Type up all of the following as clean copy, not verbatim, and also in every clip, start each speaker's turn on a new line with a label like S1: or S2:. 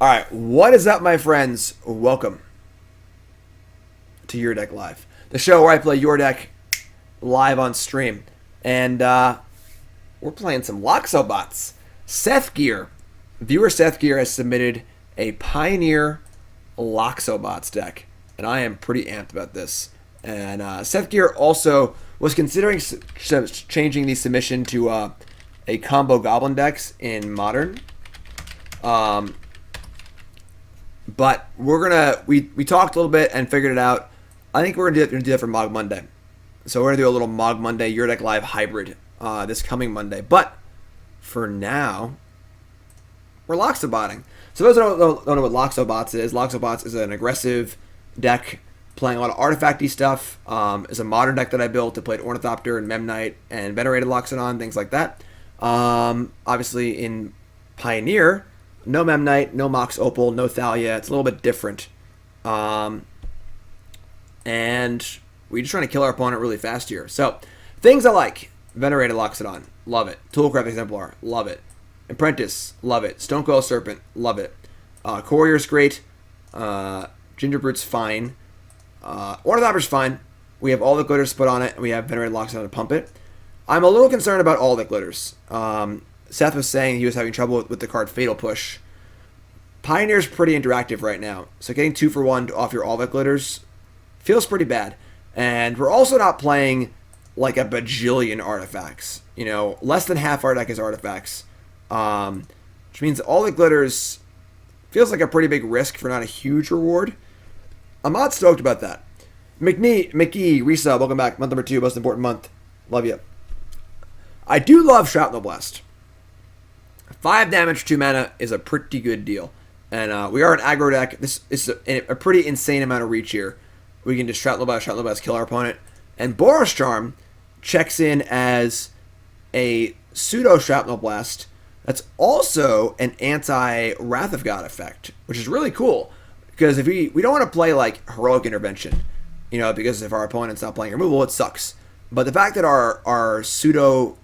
S1: Alright, what is up, my friends? Welcome to Your Deck Live, the show where I play your deck live on stream. And we're playing some Loxobots. Sethgear. Viewer Sethgear has submitted a Pioneer Loxobots deck, and I am pretty amped about this. And Sethgear also was considering changing the submission to a combo Goblin decks in Modern. But we're gonna we talked a little bit and figured it out. I think we're gonna do that for Mog Monday. So we're gonna do a little Mog Monday Your Deck Live hybrid this coming Monday. But for now, we're Loxobotting. So those who don't know what Loxobots is an aggressive deck playing a lot of artifacty stuff. It's a modern deck that I built to play Ornithopter and Memnite and Venerated Loxodon, things like that. Obviously in Pioneer, no Memnite, no Mox Opal, no Thalia. It's a little bit different. And we're just trying to kill our opponent really fast here. So, things I like. Venerated Loxodon, love it. Toolcraft Exemplar, love it. Apprentice, love it. Stonecoil Serpent, love it. Courier's great. Gingerbrute's fine. Ornithopter's fine. We have all the glitters put on it, and we have Venerated Loxodon to pump it. I'm a little concerned about all the glitters. Seth was saying he was having trouble with the card Fatal Push. Pioneer's pretty interactive right now, so getting 2 for 1 off your all the glitters feels pretty bad. And we're also not playing like a bajillion artifacts. You know, less than half our deck is artifacts, which means all the glitters feels like a pretty big risk for not a huge reward. I'm not stoked about that. McGee, resub, welcome back. Month number 2, most important month. Love you. I do love Shrapnel Blast. 5 damage, 2 mana is a pretty good deal. And we are an aggro deck. This is a pretty insane amount of reach here. We can just Shrapnel Blast, kill our opponent. And Boros Charm checks in as a pseudo Shrapnel Blast that's also an anti-Wrath of God effect, which is really cool. Because if we don't want to play like Heroic Intervention, you know, because if our opponent's not playing removal, it sucks. But the fact that our pseudo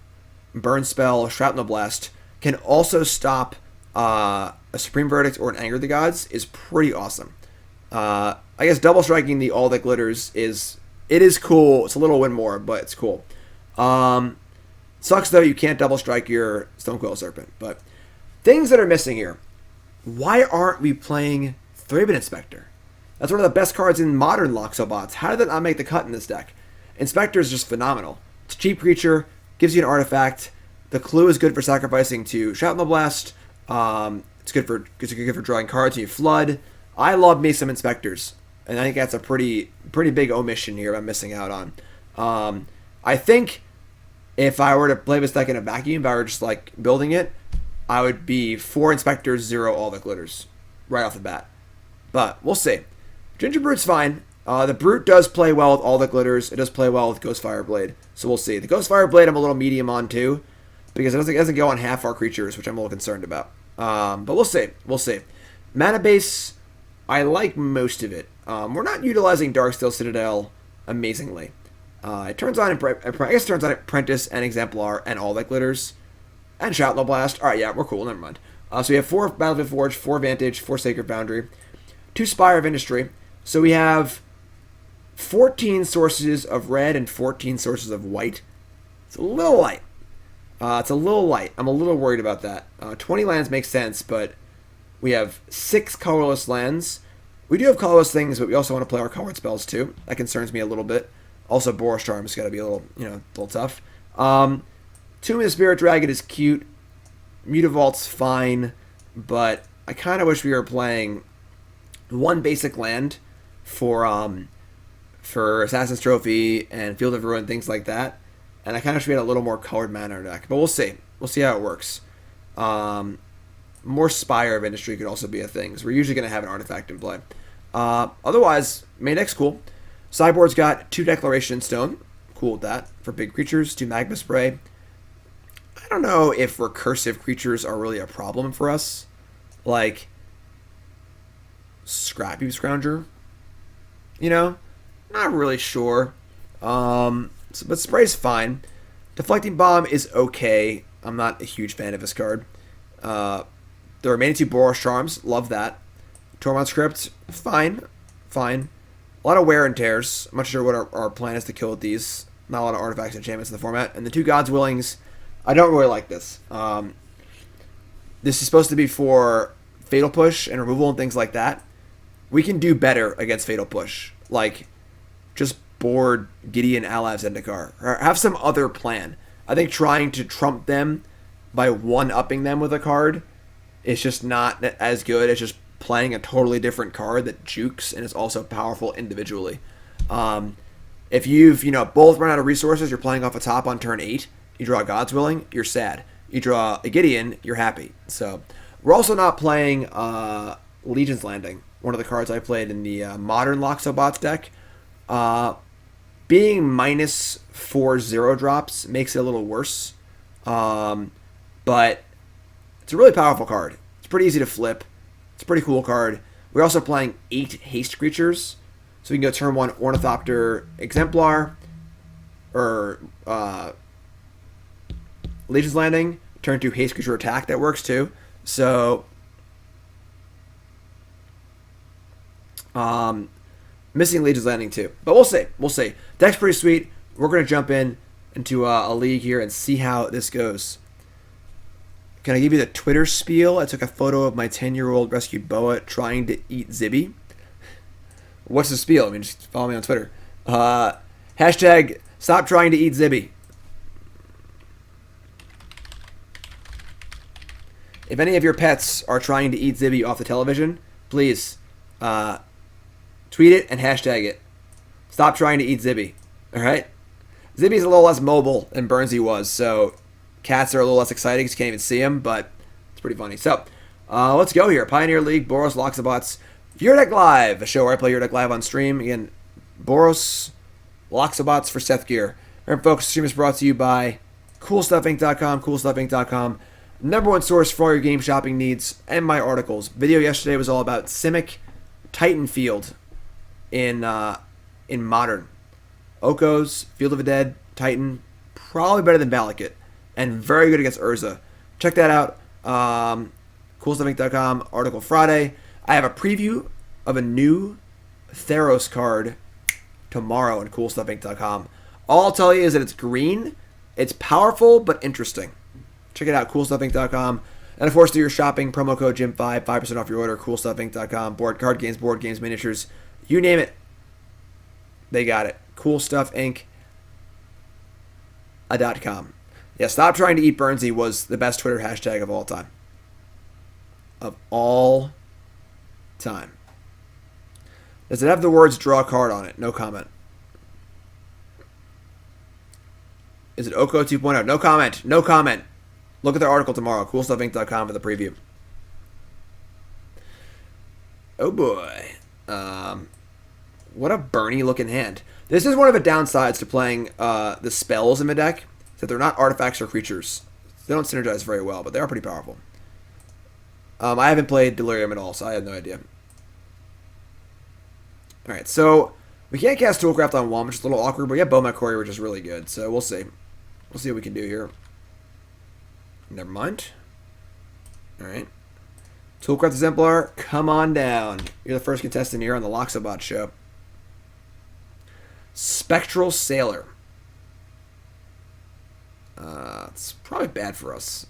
S1: burn spell Shrapnel Blast can also stop a Supreme Verdict or an Anger of the Gods is pretty awesome. I guess double striking the all that glitters is cool. It's a little win more, but it's cool. Sucks though you can't double strike your Stonecoil Serpent. But things that are missing here. Why aren't we playing Thraben Inspector? That's one of the best cards in modern Loxobots. How did that not make the cut in this deck? Inspector is just phenomenal. It's a cheap creature, gives you an artifact. The clue is good for sacrificing to Shrapnel Blast. It's good for drawing cards when you flood. I love me some Inspectors, and I think that's a pretty big omission here I'm missing out on. I think if I were to play this deck in a vacuum, if I were just like building it, I would be 4 Inspectors, 0 all the glitters right off the bat. But we'll see. Gingerbrute's fine. The Brute does play well with all the glitters. It does play well with Ghostfire Blade. So we'll see. The Ghostfire Blade I'm a little medium on too, because it doesn't go on half our creatures, which I'm a little concerned about. But we'll see. We'll see. Mana base, I like most of it. We're not utilizing Darksteel Citadel amazingly. It turns on Apprentice and Exemplar and all that glitters. And Shrapnel Blast. Alright, yeah, we're cool. Never mind. So we have 4 Battlefield Forge, 4 Vantage, 4 Sacred Foundry, 2 Spire of Industry. So we have 14 sources of red and 14 sources of white. It's a little light. I'm a little worried about that. 20 lands makes sense, but we have 6 colorless lands. We do have colorless things, but we also want to play our colored spells too. That concerns me a little bit. Also, Boros Charm has got to be a little tough. Tomb of the Spirit Dragon is cute. Mutavault's fine, but I kind of wish we were playing 1 basic land for Assassin's Trophy and Field of Ruin, things like that. And I kind of wish we had a little more colored mana in our deck. But we'll see. We'll see how it works. More Spire of Industry could also be a thing, because we're usually going to have an artifact in play. Otherwise, main deck's cool. Sideboard's got 2 Declaration Stone. Cool with that. For big creatures, 2 Magma Spray. I don't know if recursive creatures are really a problem for us. Like Scrappy Scrounger. You know? Not really sure. But Spray's fine. Deflecting Palm is okay. I'm not a huge fan of this card. The The remaining 2 Boros Charms, love that. Tormod's Crypt, fine. A lot of wear and tears. I'm not sure what our plan is to kill with these. Not a lot of artifacts and enchantments in the format. And the 2 Gods Willings, I don't really like this. This is supposed to be for Fatal Push and removal and things like that. We can do better against Fatal Push. Like, just board Gideon, Alav, Zendikar. Or have some other plan. I think trying to trump them by one-upping them with a card is just not as good as just playing a totally different card that jukes and is also powerful individually. If you've, both run out of resources, you're playing off a top on turn 8, you draw God's Willing, you're sad. You draw a Gideon, you're happy. So, we're also not playing Legion's Landing, one of the cards I played in the modern Loxobots deck. Being minus 4 0-drops makes it a little worse. But it's a really powerful card. It's pretty easy to flip. It's a pretty cool card. We're also playing 8 haste creatures. So we can go turn 1 Ornithopter Exemplar, or Legion's Landing, turn 2 haste creature attack. That works too. So missing Legion's Landing too. But we'll see. Deck's pretty sweet. We're going to jump into a league here and see how this goes. Can I give you the Twitter spiel? I took a photo of my 10-year-old rescued boa trying to eat Zibby. What's the spiel? I mean, just follow me on Twitter. Hashtag stop trying to eat Zibby. If any of your pets are trying to eat Zibby off the television, please tweet it and hashtag it. Stop trying to eat Zibby. All right? Zibby's a little less mobile than Burnsy was, so cats are a little less exciting because you can't even see them, but it's pretty funny. So, let's go here. Pioneer League, Boros, Loxobots, Your Deck Live, a show where I play Your Deck Live on stream. Again, Boros, Loxobots for sethgear. Remember, folks, the stream is brought to you by CoolStuffInc.com, CoolStuffInc.com. #1 source for all your game shopping needs and my articles. Video yesterday was all about Simic Titanfield in Modern. Oko's, Field of the Dead, Titan, probably better than Valakut, and very good against Urza. Check that out. CoolStuffInc.com, article Friday. I have a preview of a new Theros card tomorrow on CoolStuffInc.com. All I'll tell you is that it's green, it's powerful, but interesting. Check it out, CoolStuffInc.com. And of course, do your shopping, promo code GYM5, 5% off your order, CoolStuffInc.com. Board games, miniatures, you name it, they got it. CoolStuffInc.com. Yeah, stop trying to eat Burnsy was the best Twitter hashtag of all time. Does it have the words draw a card on it? No comment. Is it Oko 2.0? No comment. Look at the article tomorrow. CoolStuffInc.com for the preview. Oh boy. What a Bernie looking hand. This is one of the downsides to playing the spells in the deck, that they're not artifacts or creatures. They don't synergize very well, but they are pretty powerful. I haven't played Delirium at all, so I have no idea. Alright, so we can't cast Toolcraft on 1, which is a little awkward, but yeah, Bomat Courier, which is really good, so we'll see. We'll see what we can do here. Never mind. Alright. Toolcraft Exemplar, come on down. You're the first contestant here on the Loxobot show. Spectral Sailor. It's probably bad for us.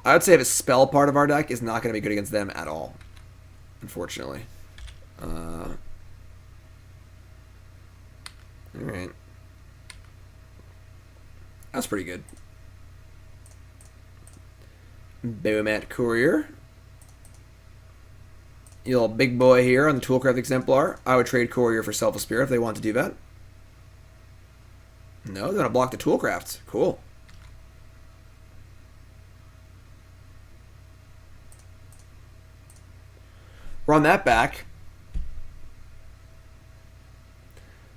S1: I would say the spell part of our deck is not going to be good against them at all, unfortunately. Alright. That's pretty good. Bomat Courier. You little big boy here on the Toolcraft Exemplar. I would trade Courier for Selfless Spirit if they want to do that. No, they're going to block the Toolcraft. Cool. Run that back.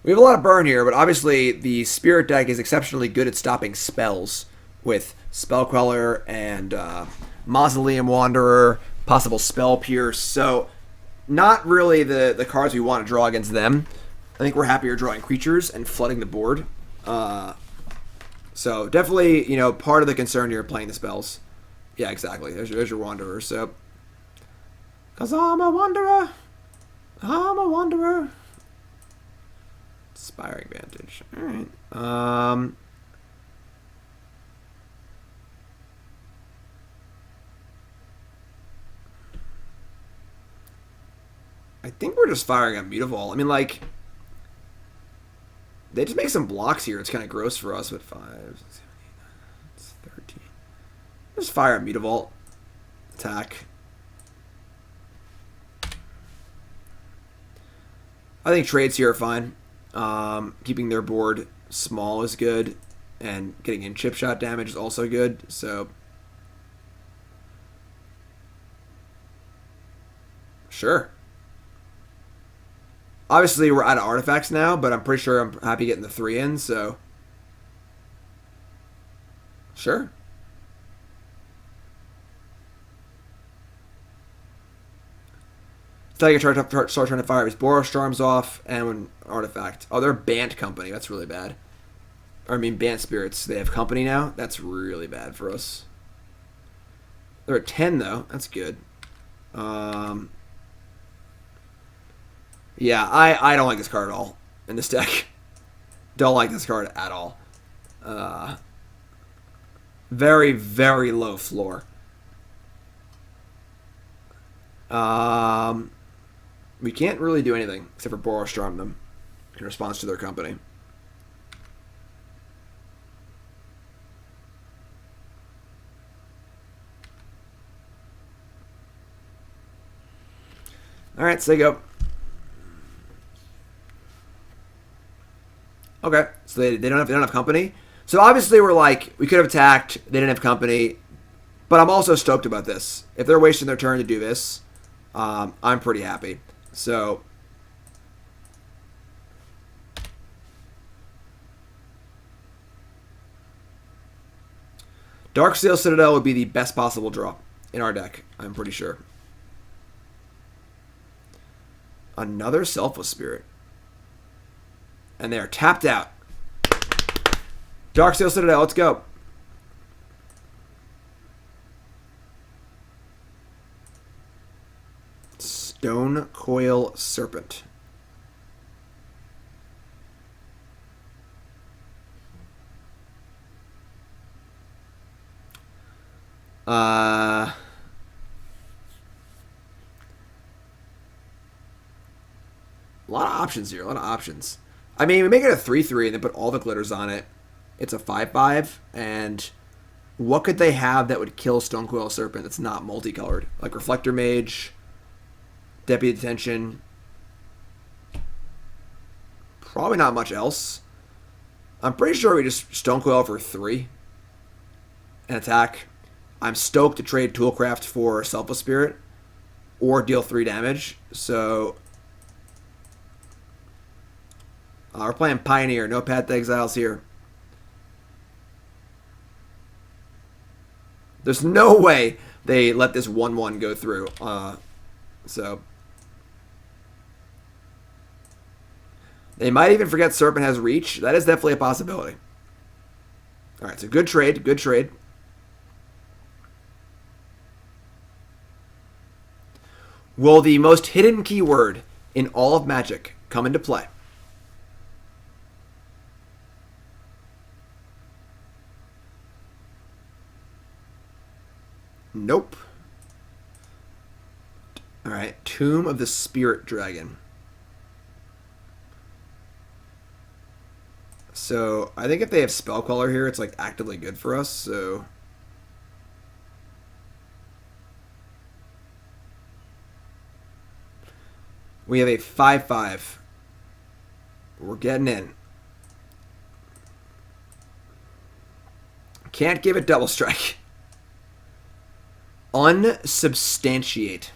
S1: We have a lot of burn here, but obviously the Spirit deck is exceptionally good at stopping spells with Spell Queller and Mausoleum Wanderer, possible Spell Pierce. So not really the cards we want to draw against them. I think we're happier drawing creatures and flooding the board. So definitely, part of the concern here playing the spells. Yeah, exactly. There's your Wanderer. So 'Cause I'm a wanderer. I'm a wanderer. Inspiring Vantage. Alright. I think we're just firing on Mutavault. I mean, like, they just make some blocks here. It's kind of gross for us with 5, 7, 8, 9, it's 13. Just fire on Mutavault. Attack. I think trades here are fine. Keeping their board small is good, and getting in chip shot damage is also good. So, sure. Obviously, we're out of artifacts now, but I'm pretty sure I'm happy getting the 3 in, so sure. So I can start trying to fire his Boros Charms off, and when artifact. Oh, they're Bant Company. That's really bad. Or, I mean, Bant Spirits. They have company now. That's really bad for us. They're at 10, though. That's good. Yeah, I don't like this card at all in this deck. Don't like this card at all. Very, very low floor. We can't really do anything except for Boros Charm them in response to their company. Alright, so they go. Okay, so they don't have company. So obviously we're like, we could have attacked, they didn't have company, but I'm also stoked about this. If they're wasting their turn to do this, I'm pretty happy. So Darksteel Citadel would be the best possible draw in our deck, I'm pretty sure. Another Selfless Spirit. And they are tapped out. Darksteel Citadel, let's go. Stonecoil Serpent. A lot of options here. A lot of options. I mean, we make it a 3/3 and then put all the glitters on it. It's a 5/5, and what could they have that would kill Stonecoil Serpent that's not multicolored? Like Reflector Mage, Deputy Detention. Probably not much else. I'm pretty sure we just Stonecoil for 3 and attack. I'm stoked to trade Toolcraft for Selfless Spirit or deal 3 damage. So we're playing Pioneer. No Path to Exiles here. There's no way they let this 1/1 go through. So they might even forget Serpent has reach. That is definitely a possibility. All right, so good trade. Good trade. Will the most hidden keyword in all of Magic come into play? Nope. Alright, Tomb of the Spirit Dragon. So, I think if they have Spellcaller here, it's like actively good for us, so we have a 5/5. We're getting in. Can't give it double strike. Unsubstantiate.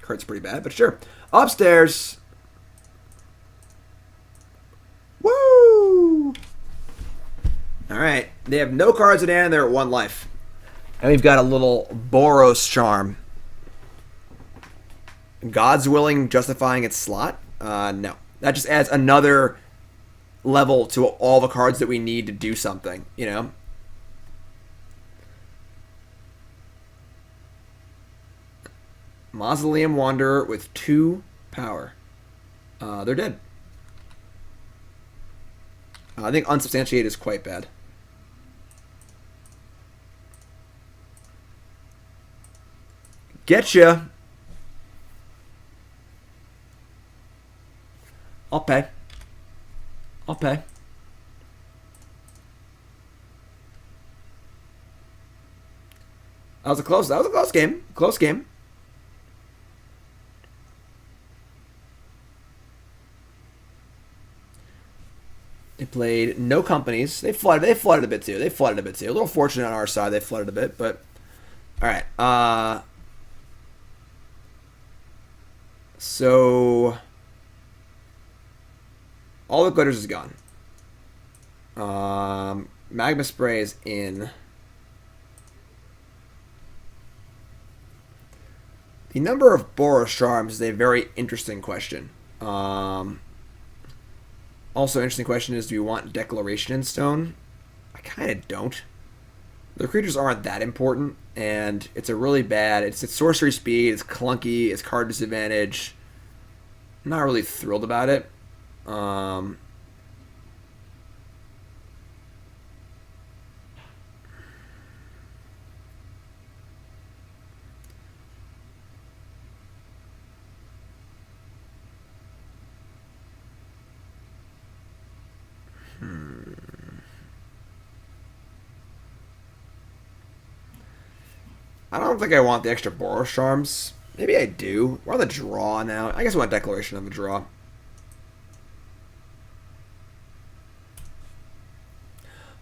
S1: Card's pretty bad, but sure. Upstairs. Woo! Alright. They have no cards in hand, they're at 1 life. And we've got a little Boros Charm. God's Willing justifying its slot. No. That just adds another level to all the cards that we need to do something, you know? Mausoleum Wanderer with 2 power. They're dead. I think Unsubstantiated is quite bad. Getcha. I'll pay. I'll pay. That was a close game. Close game. They played no companies. They flooded a bit too. A little fortunate on our side. They flooded a bit, but all right. So all the glitters is gone. Magma Spray is in. The number of Boros Charms is a very interesting question. Also, interesting question is, do you want Declaration in Stone? I kind of don't. The creatures aren't that important, and it's a really bad... It's sorcery speed, it's clunky, it's card disadvantage. I'm not really thrilled about it. I don't think I want the extra Boros Charms. Maybe I do. We're on the draw now. I guess I want Declaration on the draw.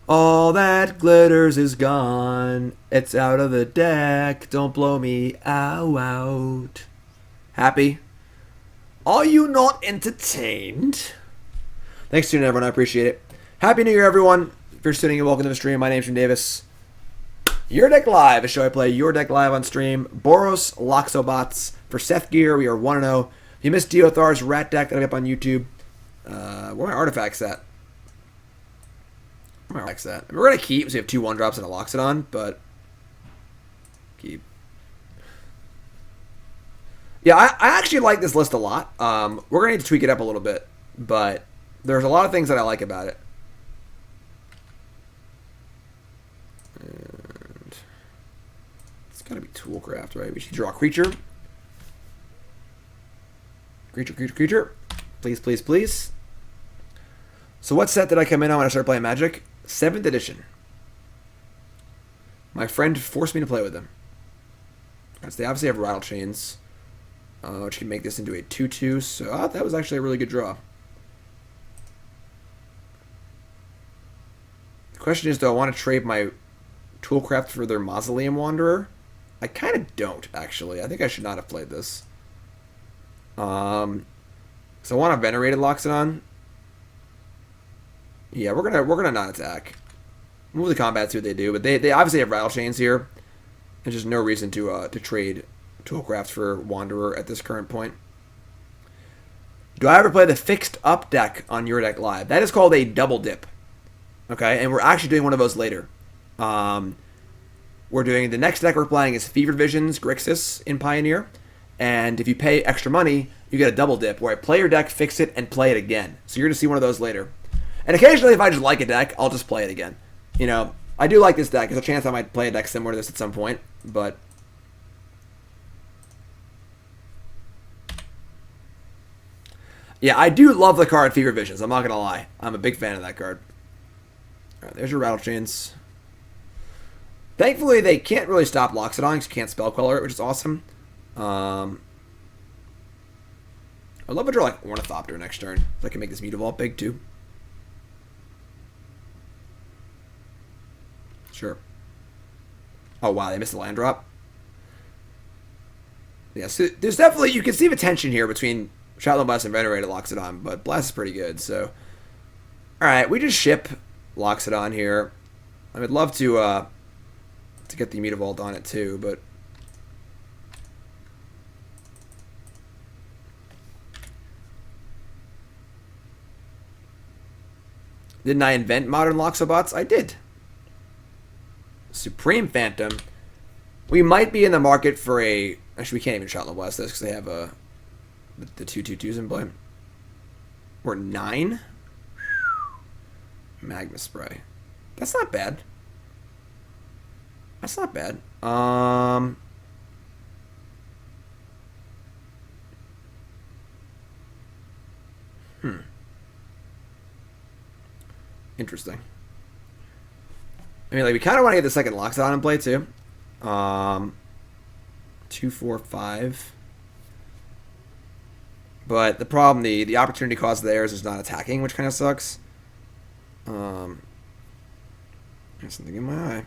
S1: All that glitters is gone. It's out of the deck. Don't blow me out. Happy? Are you not entertained? Thanks for tuning in, everyone. I appreciate it. Happy New Year, everyone. If you're sitting and welcome to the stream, my name's Jim Davis. Your Deck Live, a show I play Your Deck Live on stream. Boros Loxobots for Sethgear. We are 1-0. If you missed Diothar's Rat Deck that I up on YouTube, where are my artifacts at? Where are my artifacts at? I mean, we're going to keep, so we have 2 1-drops and a Loxodon, but keep. Yeah, I actually like this list a lot. We're going to need to tweak it up a little bit, but there's a lot of things that I like about it. And it's got to be Toolcraft, right? We should draw a creature. Creature. Please, please, please. So what set did I come in on when I started playing Magic? 7th edition. My friend forced me to play with them. Because they obviously have Rattle Chains, which can make this into a 2/2. So that was actually a really good draw. The question is, do I want to trade my Toolcraft for their Mausoleum Wanderer? I kind of don't, actually. I think I should not have played this. So I want a Venerated Loxodon. Yeah, we're gonna not attack. Move the combat, see what they do, but they obviously have Rattle Chains here. There's just no reason to trade Toolcraft for Wanderer at this current point. Do I ever play the fixed up deck on Your Deck Live? That is called a double dip. Okay, and we're actually doing one of those later. We're doing the next deck we're playing is Fevered Visions Grixis in Pioneer, and if you pay extra money, you get a double dip where I play your deck, fix it, and play it again. So you're gonna see one of those later. And occasionally, if I just like a deck, I'll just play it again. You know, I do like this deck. There's a chance I might play a deck similar to this at some point, but yeah, I do love the card Fever Visions. I'm not gonna lie. I'm a big fan of that card. All right, there's your Rattle Chains. Thankfully, they can't really stop Loxodon because you can't Spell Queller it, which is awesome. I'd love to draw like Ornithopter next turn. So I can make this Mutavault big too. Sure. Oh wow, they missed the land drop. Yeah, so there's definitely, you can see the tension here between Shrapnel Blast and Venerated Loxodon, but Blast is pretty good, so. Alright, we just ship Loxodon here. I would love to get the Mutavault on it too, but Didn't I invent modern Loxobots? I did. Supreme Phantom. We might be in the market for a... Actually, we can't even Shrapnel Blast this because they have the 2/2/2s in play. We're 9. Magma Spray. That's not bad. That's not bad. Interesting. I mean, like, we kind of want to get the second Loxodon in play, too. 2, 4, 5. But the problem, the opportunity cost there is not attacking, which kind of sucks. There's something in my eye.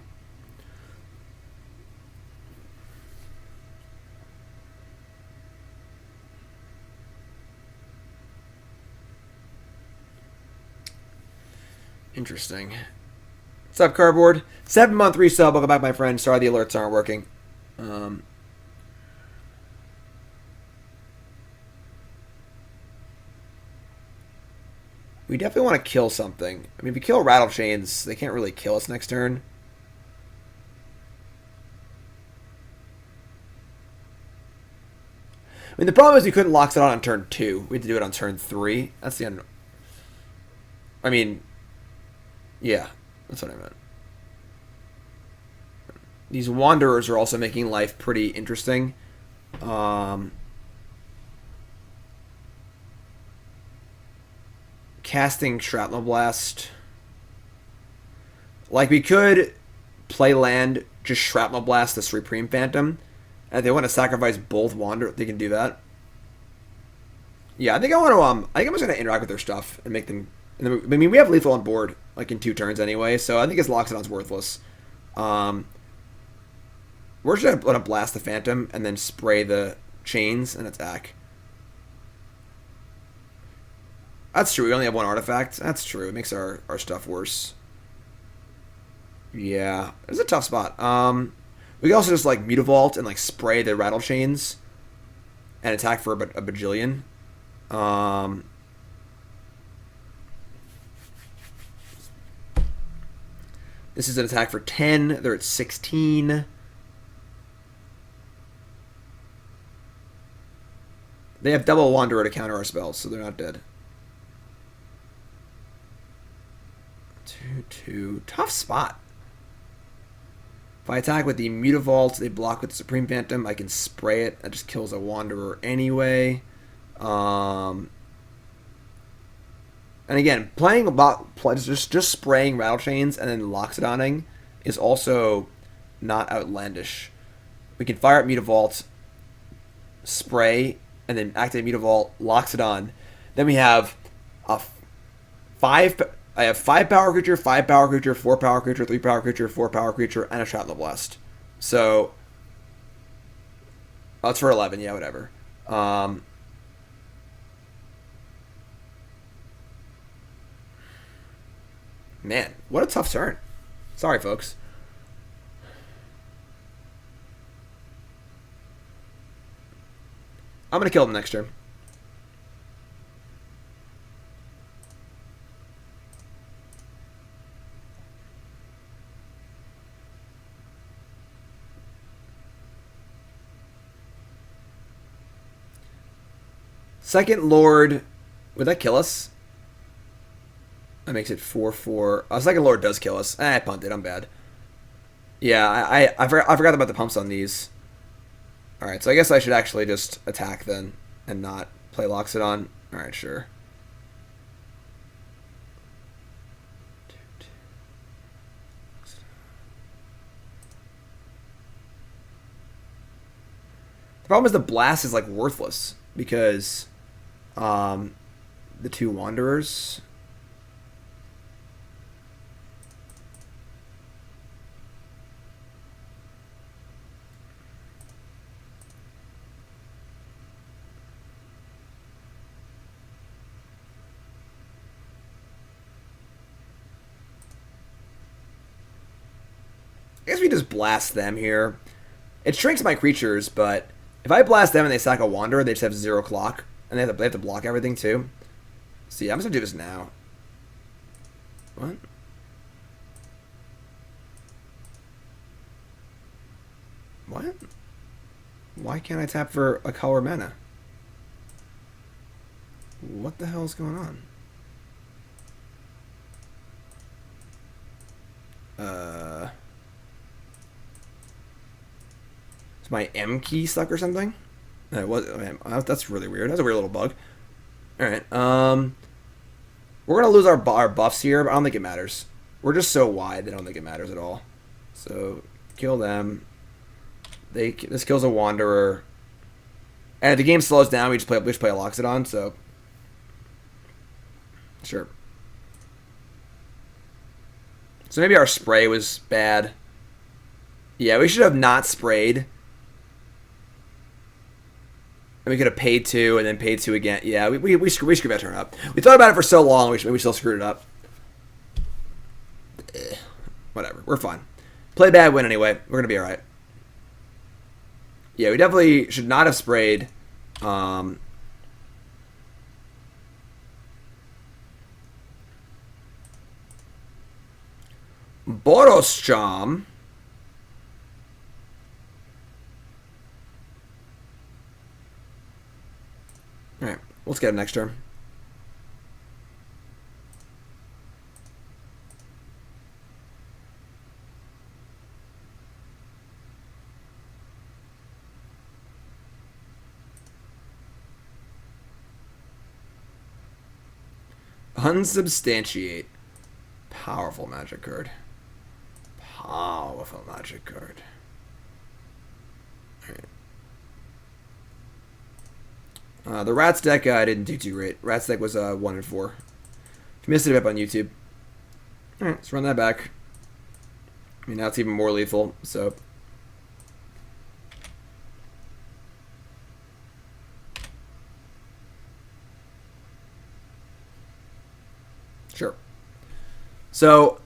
S1: Interesting. What's up, Cardboard? 7-month resub. Welcome back, my friend. Sorry the alerts aren't working. We definitely want to kill something. I mean, if we kill Rattle Chains, they can't really kill us next turn. I mean, the problem is we couldn't Lox it on turn 2. We had to do it on turn 3. That's the end. I mean, yeah, that's what I meant. These Wanderers are also making life pretty interesting. Casting Shrapnel Blast. Like, we could play land, just Shrapnel Blast the Supreme Phantom. And if they want to sacrifice both Wander, they can do that. Yeah, I think I want to, I think I'm just going to interact with their stuff and make them... I mean, we have lethal on board, like, in 2 turns anyway, so I think his Loxodon's worthless. We're just going to let him blast the Phantom and then spray the chains and attack. That's true, we only have 1 artifact. That's true, it makes our stuff worse. Yeah, it's a tough spot. We can also just, like, Mutavault and, like, spray the Rattle Chains and attack for a bajillion. This is an attack for 10. They're at 16. They have double Wanderer to counter our spells, so they're not dead. 2/2. Tough spot. If I attack with the Mutavault, they block with the Supreme Phantom. I can spray it. That just kills a Wanderer anyway. And again, playing about just spraying Rattle Chains and then Loxodoning is also not outlandish. We can fire up Mutavault, spray, and then activate Mutavault, Loxodon. Then we have a 5. I have 5 power creature, 5 power creature, 4 power creature, 3 power creature, 4 power creature, and a Shrapnel Blast. So, oh, it's for 11. Yeah, whatever. Man, what a tough turn. Sorry, folks. I'm going to kill him next turn. Second Lord. Would that kill us? That makes it 4/4. Second Lord does kill us. I punted. I'm bad. Yeah, I forgot about the pumps on these. Alright, so I guess I should actually just attack then and not play Loxodon. Alright, sure. The problem is the blast is, like, worthless because the 2 Wanderers. I guess we just blast them here. It shrinks my creatures, but if I blast them and they sack a Wanderer, they just have 0 clock. And they have to block everything, too. So yeah, I'm just going to do this now. What? What? Why can't I tap for a color mana? What the hell is going on? Is my M key stuck or something? That's really weird. That's a weird little bug. Alright, we're gonna lose our buffs here, but I don't think it matters. We're just so wide that I don't think it matters at all. So, kill them. This kills a Wanderer. And if the game slows down, we just play a Loxodon, so... Sure. So maybe our spray was bad. Yeah, we should have not sprayed. And we could have paid 2 and then paid 2 again. Yeah, we screwed that turn up. We thought about it for so long, we still screwed it up. Whatever, we're fine. Play bad, win anyway. We're going to be alright. Yeah, we definitely should not have sprayed. Boros Charm. Alright, let's get him next turn. Unsubstantiate. Powerful magic card. Powerful magic card. Alright. The Rats deck I didn't do too great. Rats deck was 1 and 4. If you missed it up on YouTube. Alright, let's run that back. I mean, now it's even more lethal, so... Sure. So,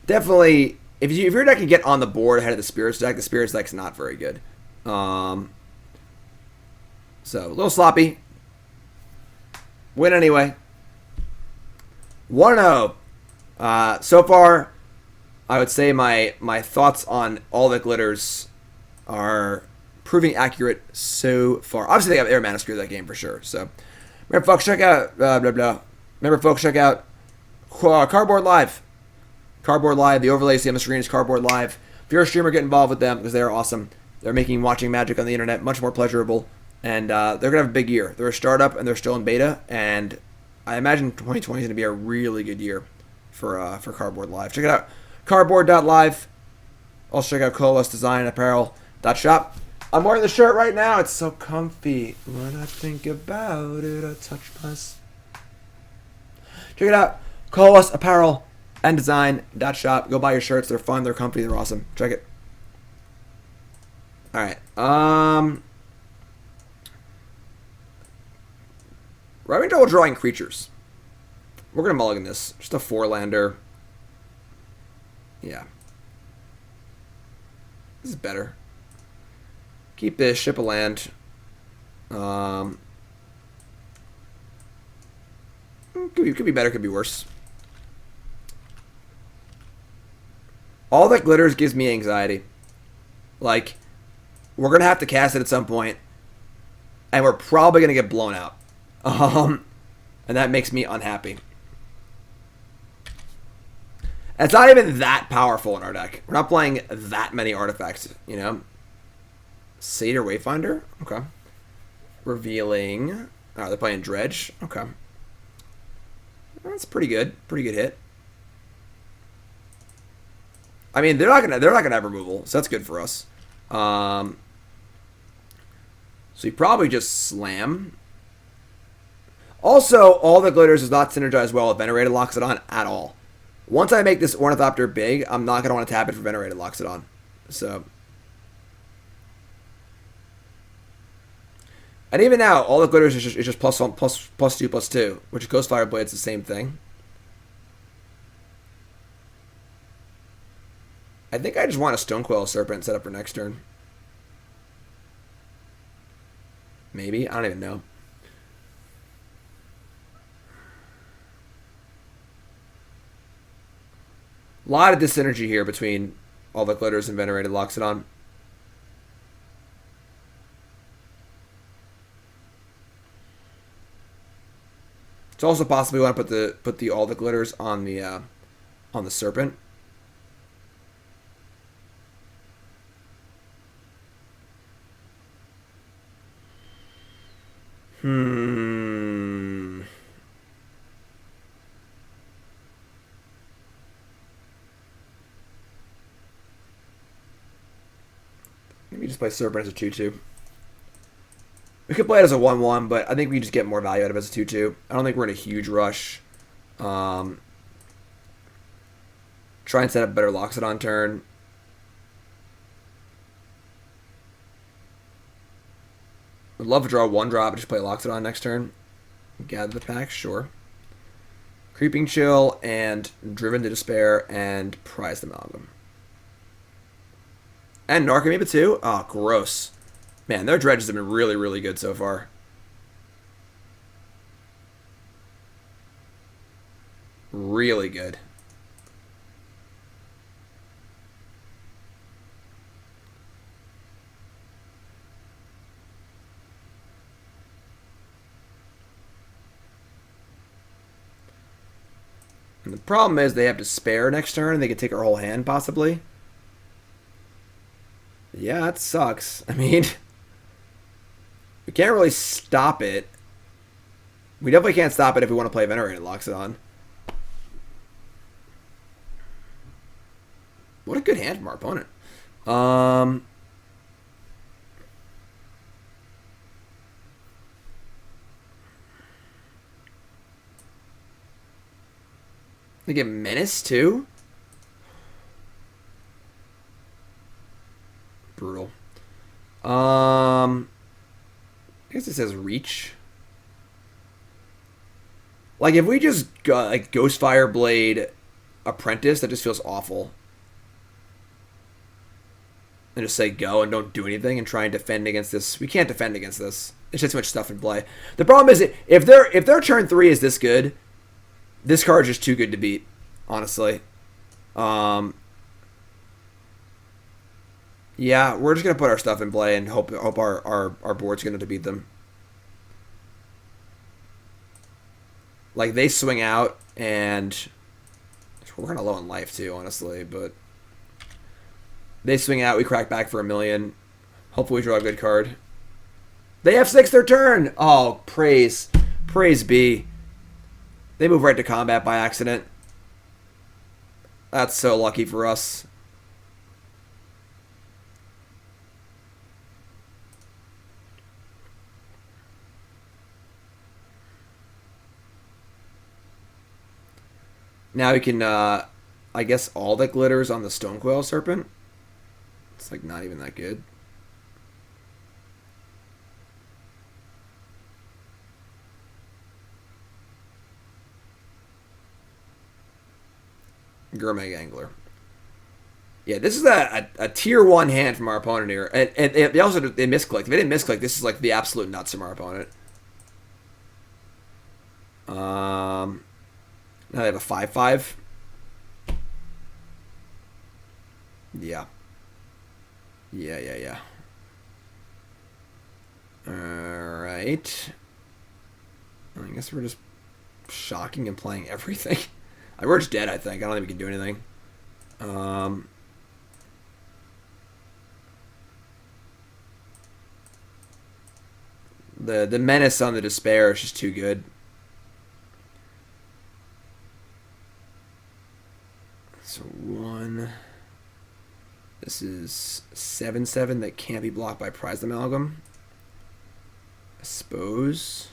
S1: definitely, if your deck can get on the board ahead of the Spirits deck's not very good. So, a little sloppy. Win anyway. 1-0. So far, I would say my thoughts on all that glitters are proving accurate so far. Obviously, they have Air Mana Screw that game for sure. So, remember, folks, check out Remember, folks, check out Cardboard Live. Cardboard Live, the overlays on the screen is Cardboard Live. If you're a streamer, get involved with them because they're awesome. They're making watching Magic on the internet much more pleasurable. And they're going to have a big year. They're a startup and they're still in beta. And I imagine 2020 is going to be a really good year for Cardboard Live. Check it out. Cardboard.live. Also check out coalescedesign.apparel.shop. I'm wearing the shirt right now. It's so comfy. When I think about it, I touch myself. Check it out. Coalesce Apparel and Design.shop. Go buy your shirts. They're fun. They're comfy. They're awesome. Check it. All right. We're having trouble drawing creatures. We're going to mulligan this. Just a 4-lander. Yeah. This is better. Keep this. Ship a land. Could be better, could be worse. All that glitters gives me anxiety. Like, we're going to have to cast it at some point, and we're probably going to get blown out. And that makes me unhappy. It's not even that powerful in our deck. We're not playing that many artifacts, you know? Satyr Wayfinder? Okay. Revealing. Oh, they're playing Dredge? Okay. That's pretty good. Pretty good hit. I mean, they're not gonna have removal, so that's good for us. So you probably just slam. Also, all the glitters does not synergize well with Venerated Loxodon at all. Once I make this Ornithopter big, I'm not gonna want to tap it for Venerated Loxodon. So, and even now, all the glitters is just plus 2/+2, which Ghostfire Blade's the same thing. I think I just want a Stonecoil Serpent set up for next turn. Maybe. I don't even know. A lot of dyssynergy here between all the glitters and Venerated Loxodon. It's also possible we want to put all the glitters on the serpent. Maybe just play Serpent as a 2/2. We could play it as a 1/1, but I think we just get more value out of it as a 2/2. I don't think we're in a huge rush. Try and set up a better Loxodon turn. Would love to draw 1-drop and just play Loxodon next turn. Gather the pack, sure. Creeping Chill and Driven to Despair and Prized Amalgam. And Narcomoeba too? Oh, gross. Man, their dredges have been really, really good so far. Really good. And the problem is they have to spare next turn and they could take our whole hand possibly. Yeah, that sucks. I mean, we can't really stop it. We definitely can't stop it if we want to play Venerated Loxodon. What a good hand from our opponent. They get Menace too? Brutal. I guess it says Reach. Like, if we just got, like, Ghostfire Blade Apprentice, that just feels awful. And just say go and don't do anything and try and defend against this. We can't defend against this. There's just too much stuff in play. The problem is, if their turn 3 is this good, this card is just too good to beat, honestly. Yeah, we're just going to put our stuff in play and hope our board's going to beat them. Like, they swing out, and we're kind of low on life, too, honestly, but they swing out, we crack back for 1,000,000. Hopefully we draw a good card. They F6 their turn! Oh, praise. Praise be. They move right to combat by accident. That's so lucky for us. Now we can, I guess, all that glitters on the Stonecoil Serpent. It's, like, not even that good. Gourmet Angler. Yeah, this is a tier 1 hand from our opponent here. And they also they misclicked. If they didn't misclick, this is like the absolute nuts from our opponent. Now they have a 5/5. Yeah. Yeah. Alright. I guess we're just shocking and playing everything. We're just dead, I think. I don't think we can do anything. The Menace on the Despair is just too good. So 1. This is 7/7 that can't be blocked by Prized Amalgam. I suppose.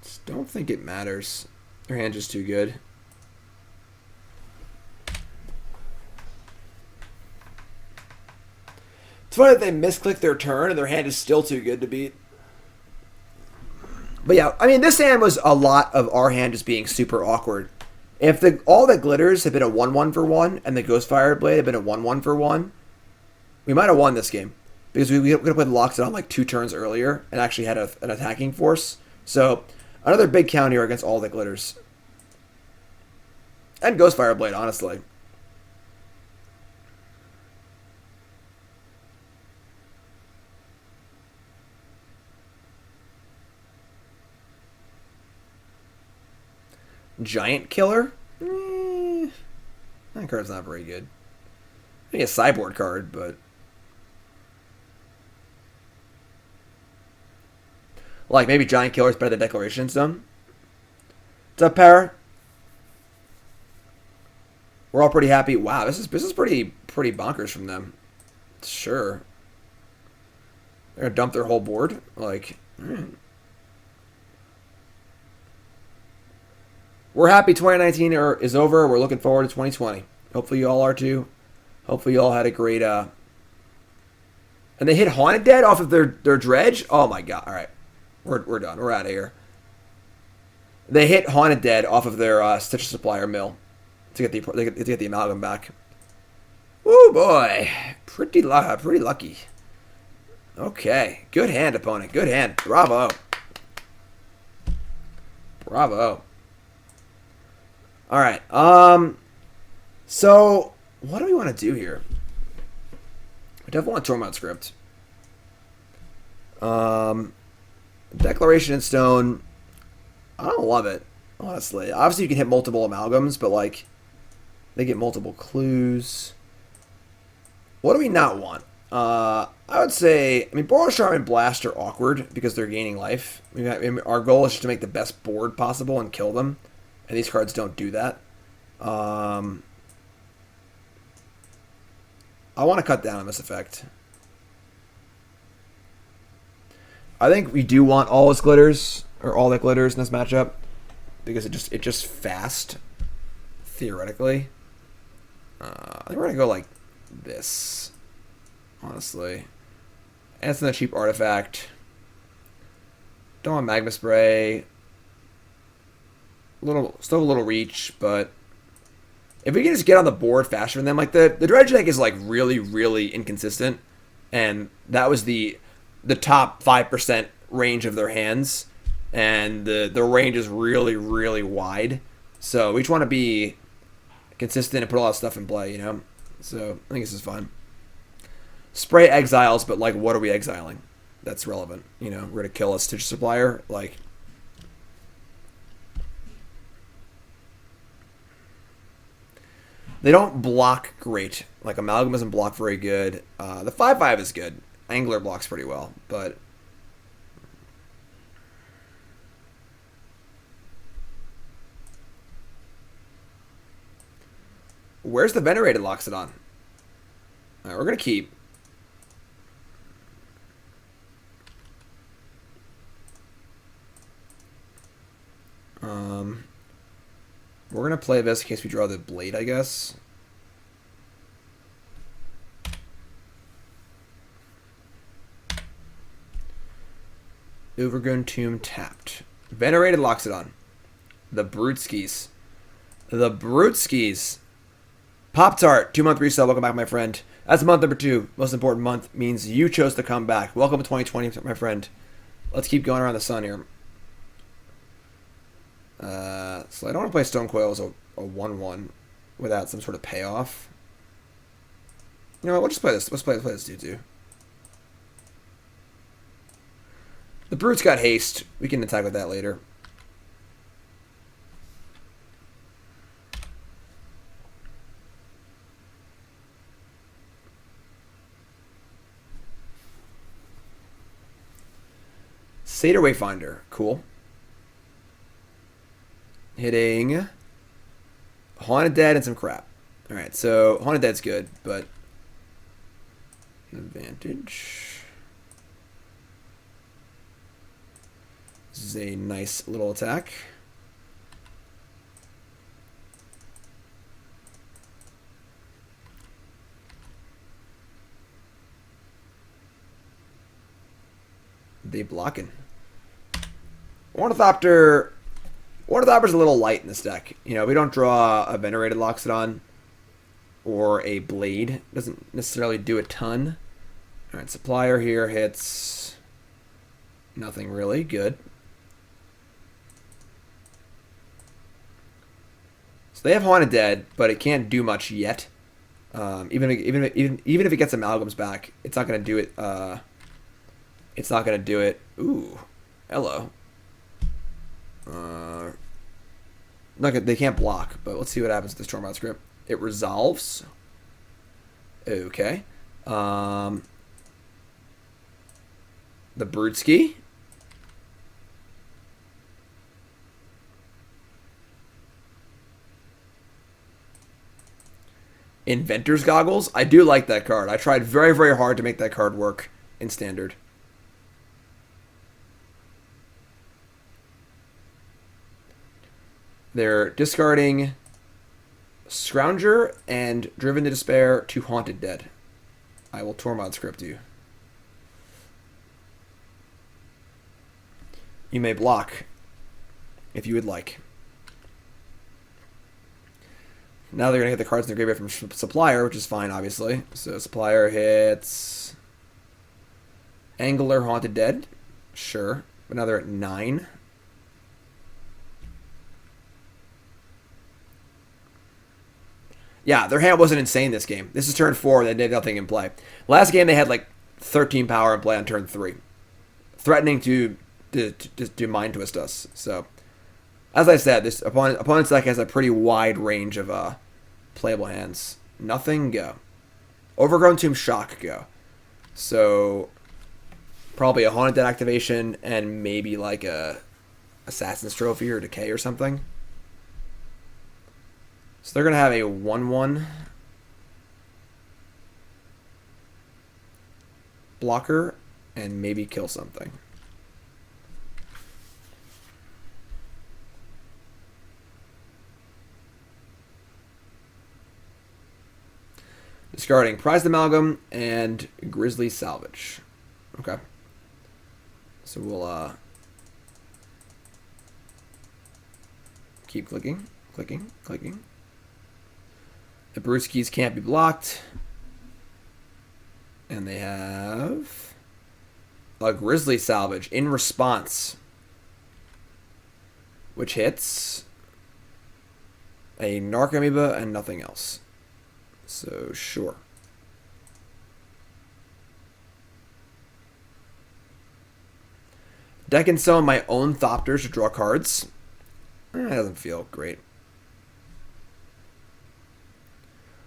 S1: Just don't think it matters. Their hand's just too good. It's funny that they misclick their turn and their hand is still too good to beat. But yeah, I mean, this hand was a lot of our hand just being super awkward. If all the glitters had been a 1/1 for 1 and the Ghostfire Blade had been a 1/1 for 1, we might have won this game. Because we could have played Loxodon like 2 turns earlier and actually had an attacking force. So, another big count here against all the glitters. And Ghostfire Blade, honestly. Giant Killer? That card's not very good. Maybe a sideboard card, but... Like, maybe Giant Killer's better than Declaration Stone. What's up, Para? We're all pretty happy. Wow, this is pretty bonkers from them. Sure. They're gonna dump their whole board? Like... We're happy 2019 is over. We're looking forward to 2020. Hopefully you all are too. Hopefully you all had a great... And they hit Haunted Dead off of their dredge? Oh my god. Alright. We're done. We're out of here. They hit Haunted Dead off of their Stitcher Supplier mill to get the amalgam back. Woo boy. Pretty lucky. Okay. Good hand, opponent. Good hand. Bravo. Bravo. Alright, so, what do we want to do here? I definitely want Tormod script. Declaration in Stone, I don't love it, honestly. Obviously, you can hit multiple amalgams, but, like, they get multiple clues. What do we not want? I would say, Boros Charm and Blast are awkward because they're gaining life. Our goal is just to make the best board possible and kill them. And these cards don't do that. I want to cut down on this effect. I think we do want all its glitters, or all the glitters in this matchup, because it just fast, theoretically. I think we're gonna go like this, honestly. And it's a cheap artifact. Don't want Magma Spray. Still a little reach, but if we can just get on the board faster than them, like the dredge deck is like really inconsistent, and that was the top 5% range of their hands, and the range is really wide. So we just want to be consistent and put a lot of stuff in play, you know. So I think this is fun. Spray exiles, but like, what are we exiling? That's relevant, you know. We're gonna kill a Stitcher Supplier, like. They don't block great. Like, Amalgam doesn't block very good. The 5/5 is good. Angler blocks pretty well, but... Where's the Venerated Loxodon? Alright, we're going to keep. We're going to play this in case we draw the Blade, I guess. Overgrown Tomb tapped. Venerated Loxodon. The Bruteskis. The Bruteskis. Pop-Tart, 2-month resale. Welcome back, my friend. That's month number 2. Most important month means you chose to come back. Welcome to 2020, my friend. Let's keep going around the sun here. So I don't want to play Stonecoil as a 1/1 without some sort of payoff. You know what? We'll just play this. Let's play this dude too. The Brute's got haste. We can attack with that later. Satyr Wayfinder. Cool. Hitting Haunted Dead and some crap. Alright, so Haunted Dead's good, but Vantage. This is a nice little attack. They blocking. Ornithopter. Ornithopter's a little light in this deck. You know, we don't draw a Venerated Loxodon or a Blade. Doesn't necessarily do a ton. Alright, Supplier here hits nothing really. Good. they have Haunted Dead, but it can't do much yet. Even if it gets Amalgams back, it's not gonna do it. It's not gonna do it. Ooh, hello. They can't block, but let's see what happens with this Tormod script. It resolves. Okay. The Brutski. Inventor's Goggles. I do like that card. I tried very, very hard to make that card work in Standard. They're discarding Scrounger and Driven to Despair to Haunted Dead. I will Tormod script you. You may block if you would like. Now they're going to hit the cards in the graveyard from Supplier, which is fine, obviously. So Supplier hits Angler, Haunted Dead. Sure. But now they're at 9. Yeah, their hand wasn't insane this game. This is turn 4. They did nothing in play. Last game they had like 13 power in play on turn 3. Threatening to mind twist us. So, as I said, this opponent's deck has a pretty wide range of playable hands. Nothing, go. Overgrown Tomb, shock, go. So, probably a Haunted Dead activation and maybe like a Assassin's Trophy or Decay or something. So they're going to have a 1/1 blocker and maybe kill something. Discarding Prized Amalgam and Grizzly Salvage. Okay. So we'll keep clicking. The Brewskis can't be blocked. And they have a Grizzly Salvage in response, which hits a Narc Amoeba and nothing else. So, sure. Deck and summon my own Thopters to draw cards. That doesn't feel great.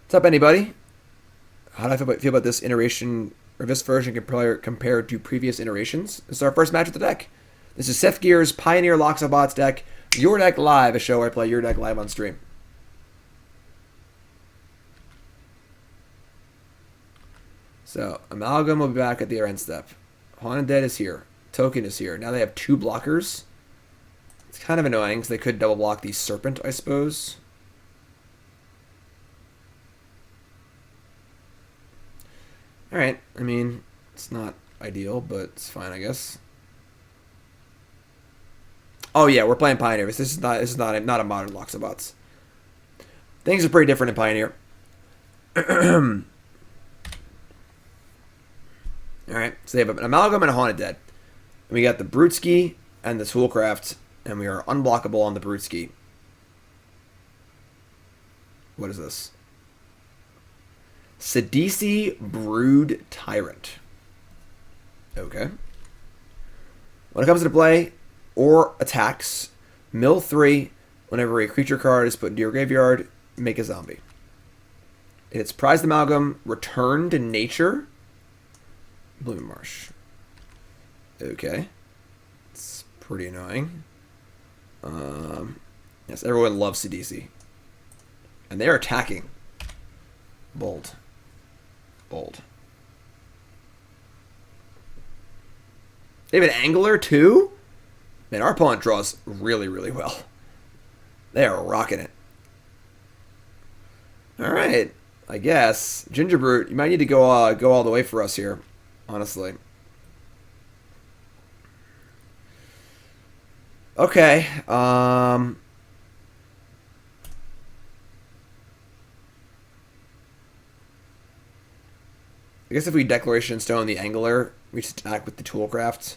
S1: What's up, anybody? How do I feel about this iteration, or this version compared to previous iterations? This is our first match with the deck. This is sethgears Pioneer Loxobots deck. Your Deck Live, a show where I play Your Deck Live on stream. So, Amalgam will be back at the end step. Haunted Dead is here. Token is here. Now they have 2 blockers. It's kind of annoying because they could double block the Serpent, I suppose. Alright, I mean, it's not ideal, but it's fine, I guess. Oh yeah, we're playing Pioneer. This is not a modern Loxobots. Things are pretty different in Pioneer. Alright, so they have an Amalgam and a Haunted Dead. And we got the Brutski and the Toolcraft, and we are unblockable on the Brutski. What is this? Sidisi Brood Tyrant. Okay. When it comes into play or attacks, mill 3. Whenever a creature card is put into your graveyard, make a zombie. It's Prized Amalgam, Return to Nature, Blooming Marsh. Okay. It's pretty annoying. Yes, everyone loves Sidisi. And they are attacking. Bold. They have an Angler too? Man, our opponent draws really, really well. They are rocking it. Alright. I guess. Gingerbrute, you might need to go all the way for us here. Honestly. Okay. I guess if we Declaration Stone the Angler, we just attack with the Toolcraft.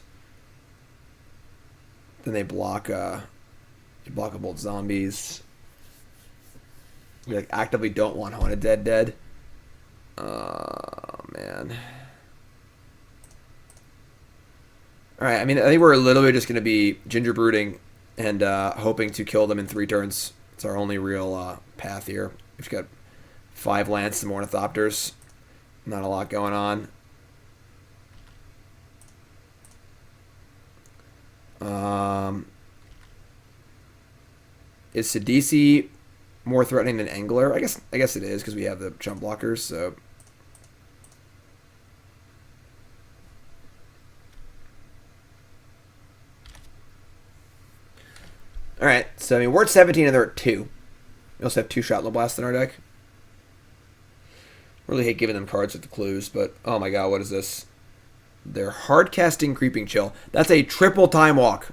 S1: Then they block both zombies. We like actively don't want Haunted dead. Oh man. All right. I mean, I think we're literally just gonna be Gingerbruting and hoping to kill them in 3 turns. It's our only real path here. We've got 5 Lance, some Ornithopters. Not a lot going on. Is Sidisi more threatening than Angler? I guess it is because we have the jump blockers. So all right. So I mean, we're at 17 and they're at 2. We also have 2 Shrapnel Blast in our deck. Really hate giving them cards with the clues, but oh my god, what is this? They're hard casting Creeping Chill. That's a triple Time Walk.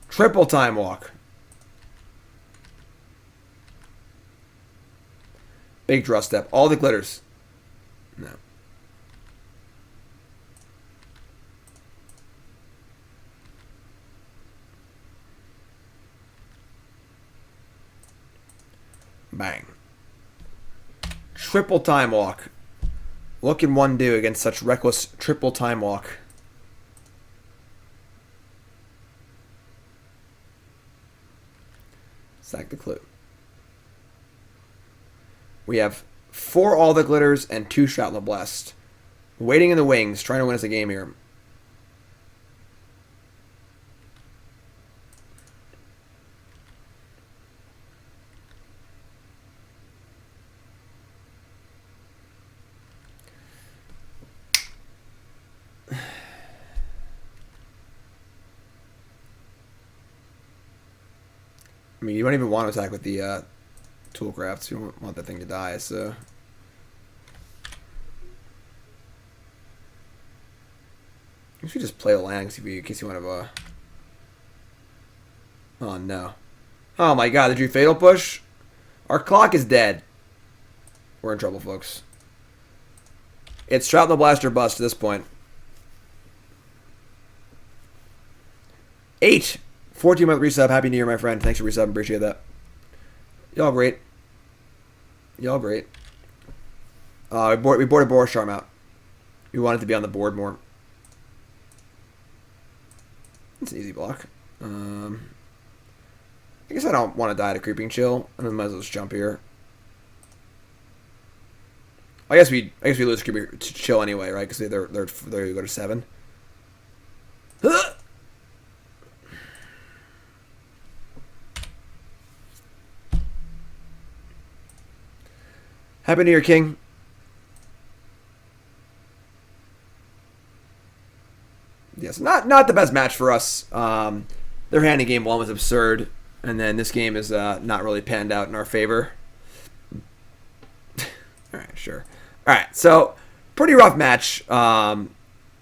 S1: Triple Time Walk. Big draw step. All the glitters. No. Bang. Triple Time Walk. What can one do against such reckless triple Time Walk? Sack the clue. We have 4 All the Glitters and 2 Shrapnel Blast. Waiting in the wings, trying to win us a game here. I mean, you don't even want to attack with the Toolcrafts. You don't want that thing to die, so... You should just play a land in case you want to... Oh, no. Oh, my god, did you Fatal Push? Our clock is dead. We're in trouble, folks. It's Shrapnel Blast or bust at this point. 8! 14-month resub. Happy New Year, my friend. Thanks for resub. Appreciate that. Y'all great. Y'all great. We boarded Boros Charm out. We wanted to be on the board more. It's an easy block. I guess I don't want to die to Creeping Chill. I might as well just jump here. I guess we lose Creeping Chill anyway, right? Because they're go to 7. Happy New Year, King. Yes, not the best match for us. Their hand in game 1 was absurd, and then this game is not really panned out in our favor. All right, sure. All right, so pretty rough match.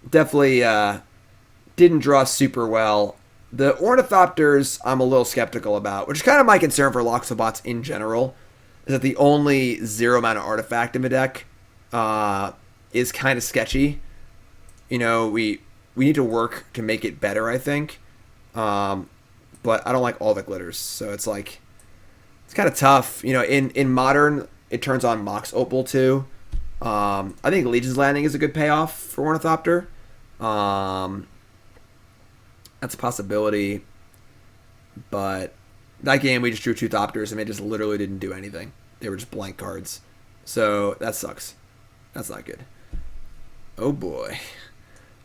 S1: Definitely didn't draw super well. The Ornithopters I'm a little skeptical about, which is kind of my concern for Loxobots in general. Is that the only 0 mana artifact in the deck is kind of sketchy. You know, we need to work to make it better, I think. But I don't like all the glitters, so it's like it's kind of tough. You know, in Modern, it turns on Mox Opal too. I think Legion's Landing is a good payoff for Ornithopter. That's a possibility, but that game we just drew 2 Thopters and they just literally didn't do anything. They were just blank cards. So that sucks. That's not good. Oh boy.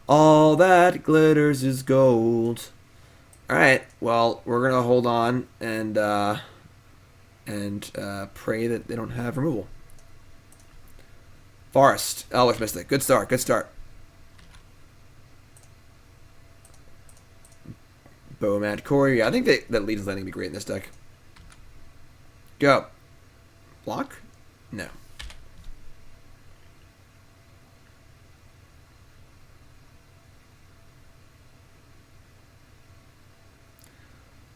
S1: All that glitters is gold. Alright, well, we're gonna hold on and pray that they don't have removal. Forest. Elvish Mystic. Good start, good start. Bomat Courier. Yeah, I think that Legion's Landing would be great in this deck. Go. Block? No.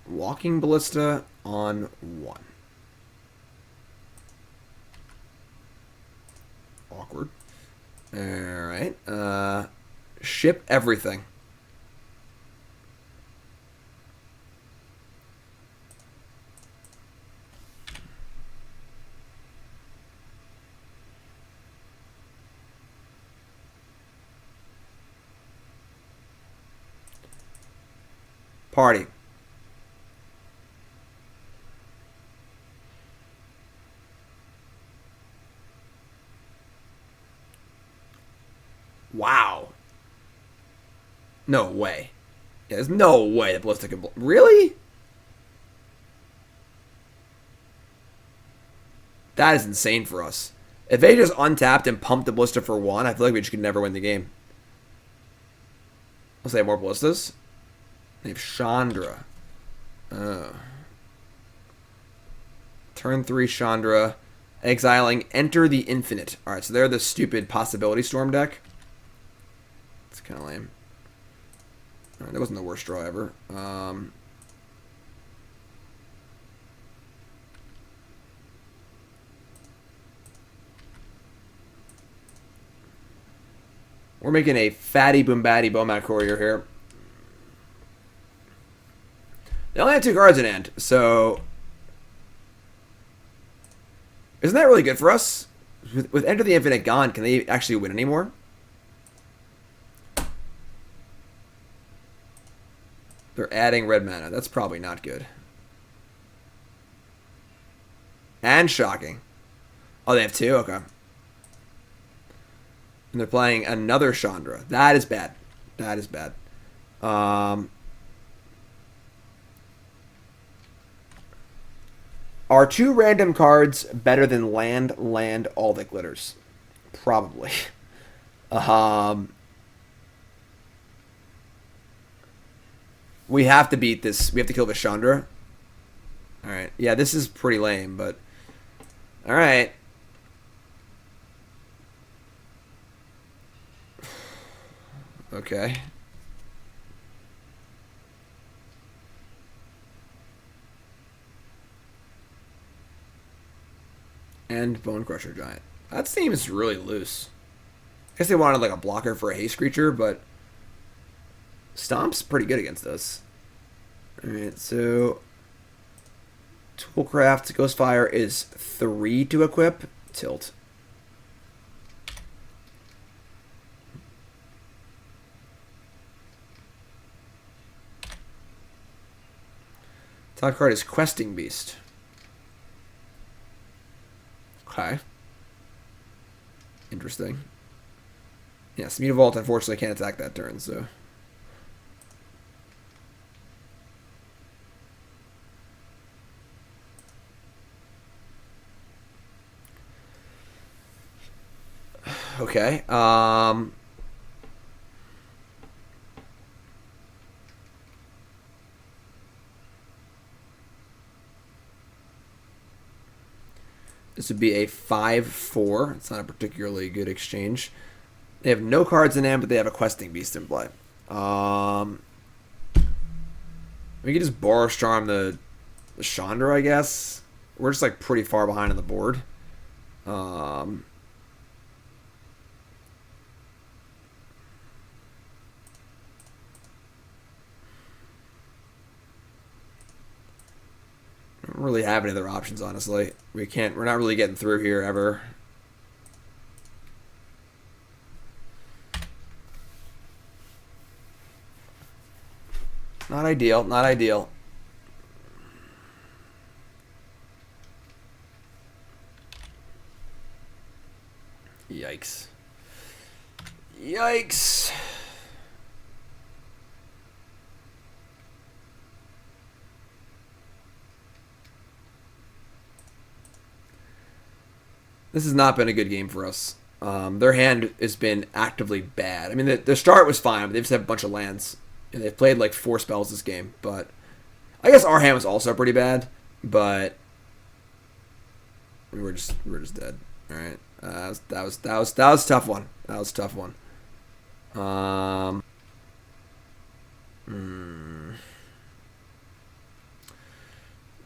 S1: Walking Ballista on 1. Awkward. Alright. Ship everything. Party. Wow. No way. Yeah, there's no way the Ballista can... Really? That is insane for us. If they just untapped and pumped the Ballista for 1, I feel like we just could never win the game. Let's say more Ballistas. They have Chandra. Oh. Turn 3 Chandra. Exiling Enter the Infinite. Alright, so they're the stupid Possibility Storm deck. It's kind of lame. Alright, that wasn't the worst draw ever. We're making a fatty boombatty Bomat Courier here. They only have 2 cards in hand, so... Isn't that really good for us? With Enter the Infinite gone, can they actually win anymore? They're adding red mana. That's probably not good. And shocking. Oh, they have 2? Okay. And they're playing another Chandra. That is bad. That is bad. Are 2 random cards better than land, all that glitters? Probably. We have to beat this. We have to kill the Chandra. Alright. Yeah, this is pretty lame, but... Alright. Okay. And Bone Crusher Giant. That seems really loose. I guess they wanted like a blocker for a haste creature, but Stomp's pretty good against us. Alright, so Toolcraft Ghostfire is 3 to equip. Tilt. Top card is Questing Beast. Okay. Interesting. Yes, Mutavault unfortunately can't attack that turn, so... Okay, this would be a 5/4. It's not a particularly good exchange. They have no cards in hand, but they have a Questing Beast in play. We could just Boros Charm the Chandra, I guess. We're just like pretty far behind on the board. Don't really have any other options, honestly. We're not really getting through here ever. Not ideal, not ideal. Yikes. Yikes. This has not been a good game for us. Their hand has been actively bad. I mean, the start was fine, but they've just had a bunch of lands. And they've played like 4 spells this game, but I guess our hand was also pretty bad, but we're just dead. All right, that was a tough one. That was a tough one.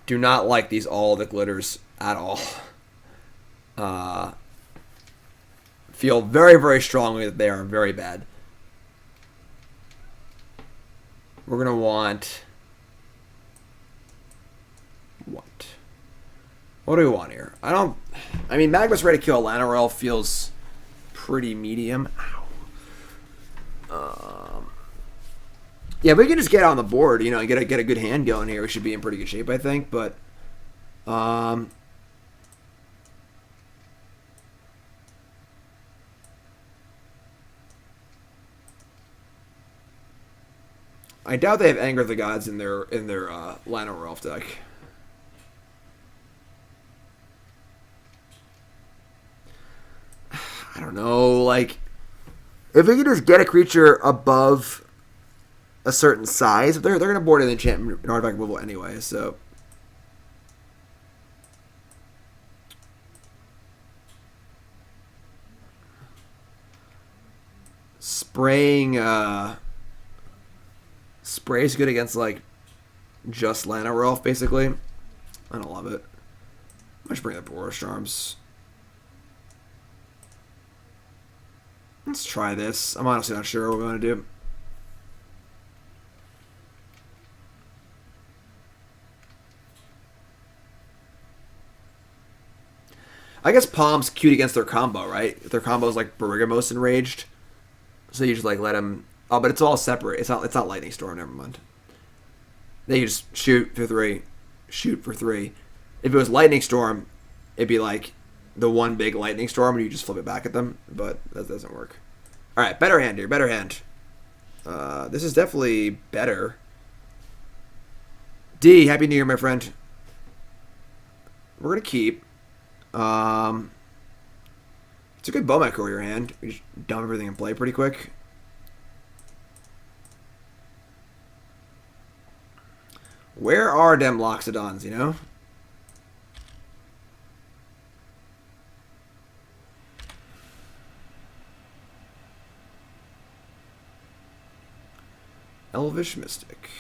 S1: Do not like these all the glitters at all. feel very, very strongly that they are very bad. We're going to want... What do we want here? I mean, Magma Spray to kill Llanowar feels pretty medium. Ow. Yeah, we can just get on the board, you know, and get a good hand going here. We should be in pretty good shape, I think. But, I doubt they have Anger of the Gods in their Llanowar deck. I don't know, like, if we could just get a creature above a certain size, they're going to board an enchantment and artifact removal anyway, so. Spraying, Spray is good against, like, just Llanowar, basically. I don't love it. I should bring the Boros Charms. Let's try this. I'm honestly not sure what we're going to do. I guess Palm's cute against their combo, right? If their combo is like Bergamot's Enraged. So you just like let him... Oh, but it's all separate. It's not Lightning Storm, never mind. They just shoot for 3. Shoot for 3. If it was Lightning Storm, it'd be like the one big Lightning Storm and you just flip it back at them. But that doesn't work. Alright, better hand here. Better hand. This is definitely better. D, Happy New Year, my friend. We're going to keep. It's a good Bomat Courier hand. We just dump everything in play pretty quick. Where are them Loxodons, you know? Elvish Mystic.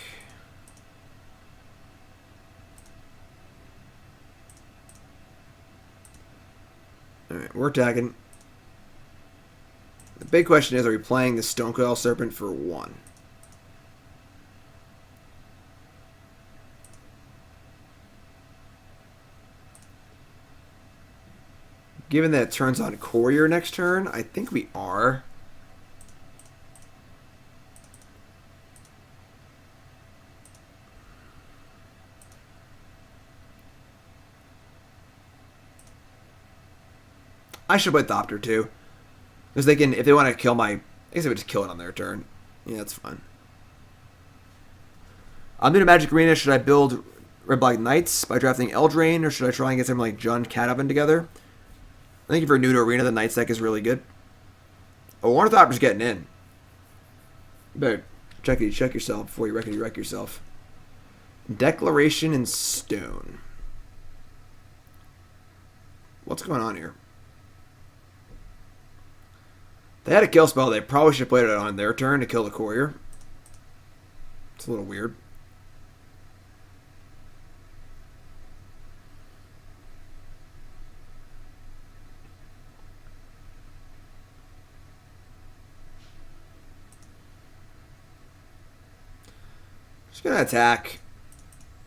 S1: Alright, we're attacking. The big question is, are we playing the Stonecoil Serpent for 1? Given that it turns on Courier next turn, I think we are. I should play Ornithopter too. Because they can, if they want to kill my... I guess they would just kill it on their turn. Yeah, that's fine. I'm doing a Magic Arena. Should I build Red Black Knights by drafting Eldraine? Or should I try and get something like Jund Cat Oven together? I think if you're new to Arena, the Knights deck is really good. Oh, Ornithopter's getting in. You better check yourself before you wreck yourself. Declaration in Stone. What's going on here? They had a kill spell. They probably should have played it on their turn to kill the Courier. It's a little weird. Just gonna attack.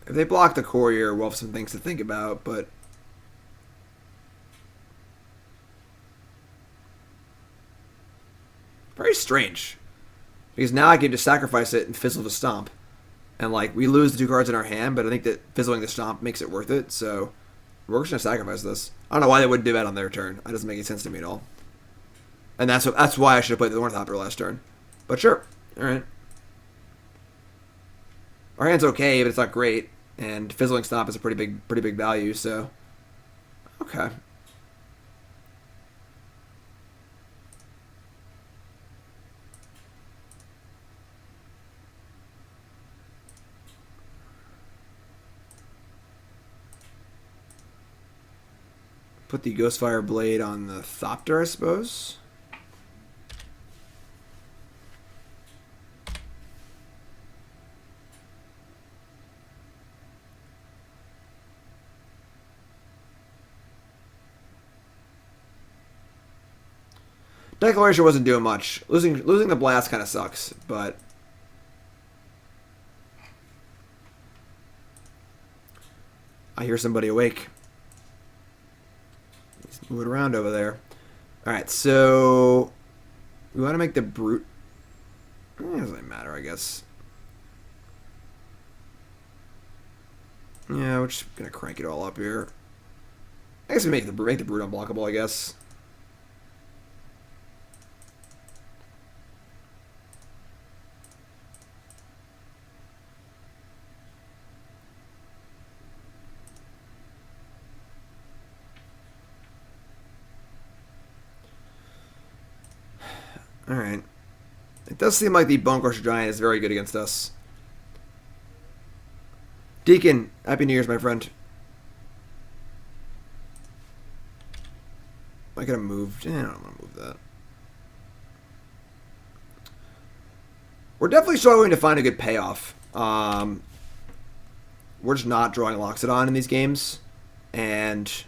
S1: If they block the Courier, we'll have some things to think about, but... Very strange. Because now I can just sacrifice it and fizzle the Stomp. And, like, we lose the 2 cards in our hand, but I think that fizzling the Stomp makes it worth it, so we're just going to sacrifice this. I don't know why they wouldn't do that on their turn. That doesn't make any sense to me at all. And that's why I should have played the Ornithopter last turn. But sure. Alright. Our hand's okay, but it's not great. And fizzling Stomp is a pretty big value, so... Okay. Put the Ghostfire Blade on the Thopter, I suppose. Declaration wasn't doing much. Losing the blast kind of sucks, but I hear somebody awake. He's moving around over there. All right, so we want to make the brute. It doesn't really matter, I guess. Yeah, we're just gonna crank it all up here. I guess we make the brute unblockable, I guess. Alright. It does seem like the Bone Crusher Giant is very good against us. Deacon, Happy New Year's, my friend. I could have moved. I don't want to move that. We're definitely struggling to find a good payoff. We're just not drawing Loxodon in these games. And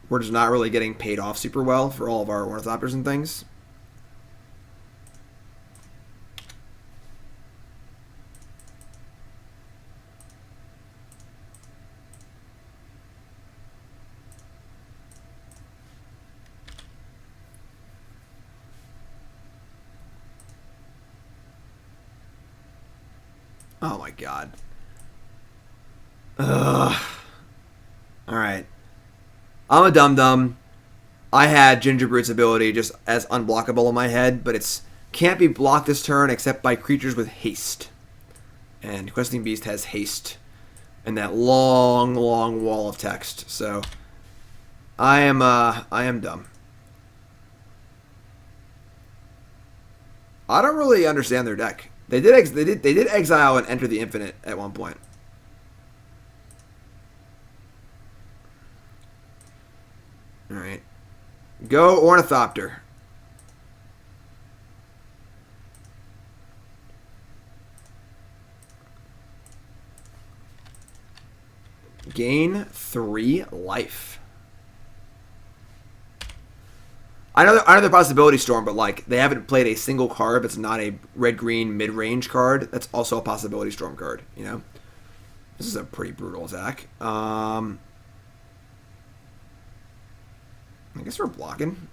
S1: we're just not really getting paid off super well for all of our Ornithopters and things. Oh my god. Ugh. Alright. I'm a dum-dum. I had Gingerbrute's ability just as unblockable in my head, but it's can't be blocked this turn except by creatures with haste. And Questing Beast has haste. And that long, long wall of text. So I am dumb. I don't really understand their deck. They did exile and enter the infinite at one point. All right, go Ornithopter. Gain 3 life. I know the possibility storm, but like they haven't played a single card that's not a red-green mid-range card. That's also a possibility storm card. You know, this is a pretty brutal attack. I guess we're blocking.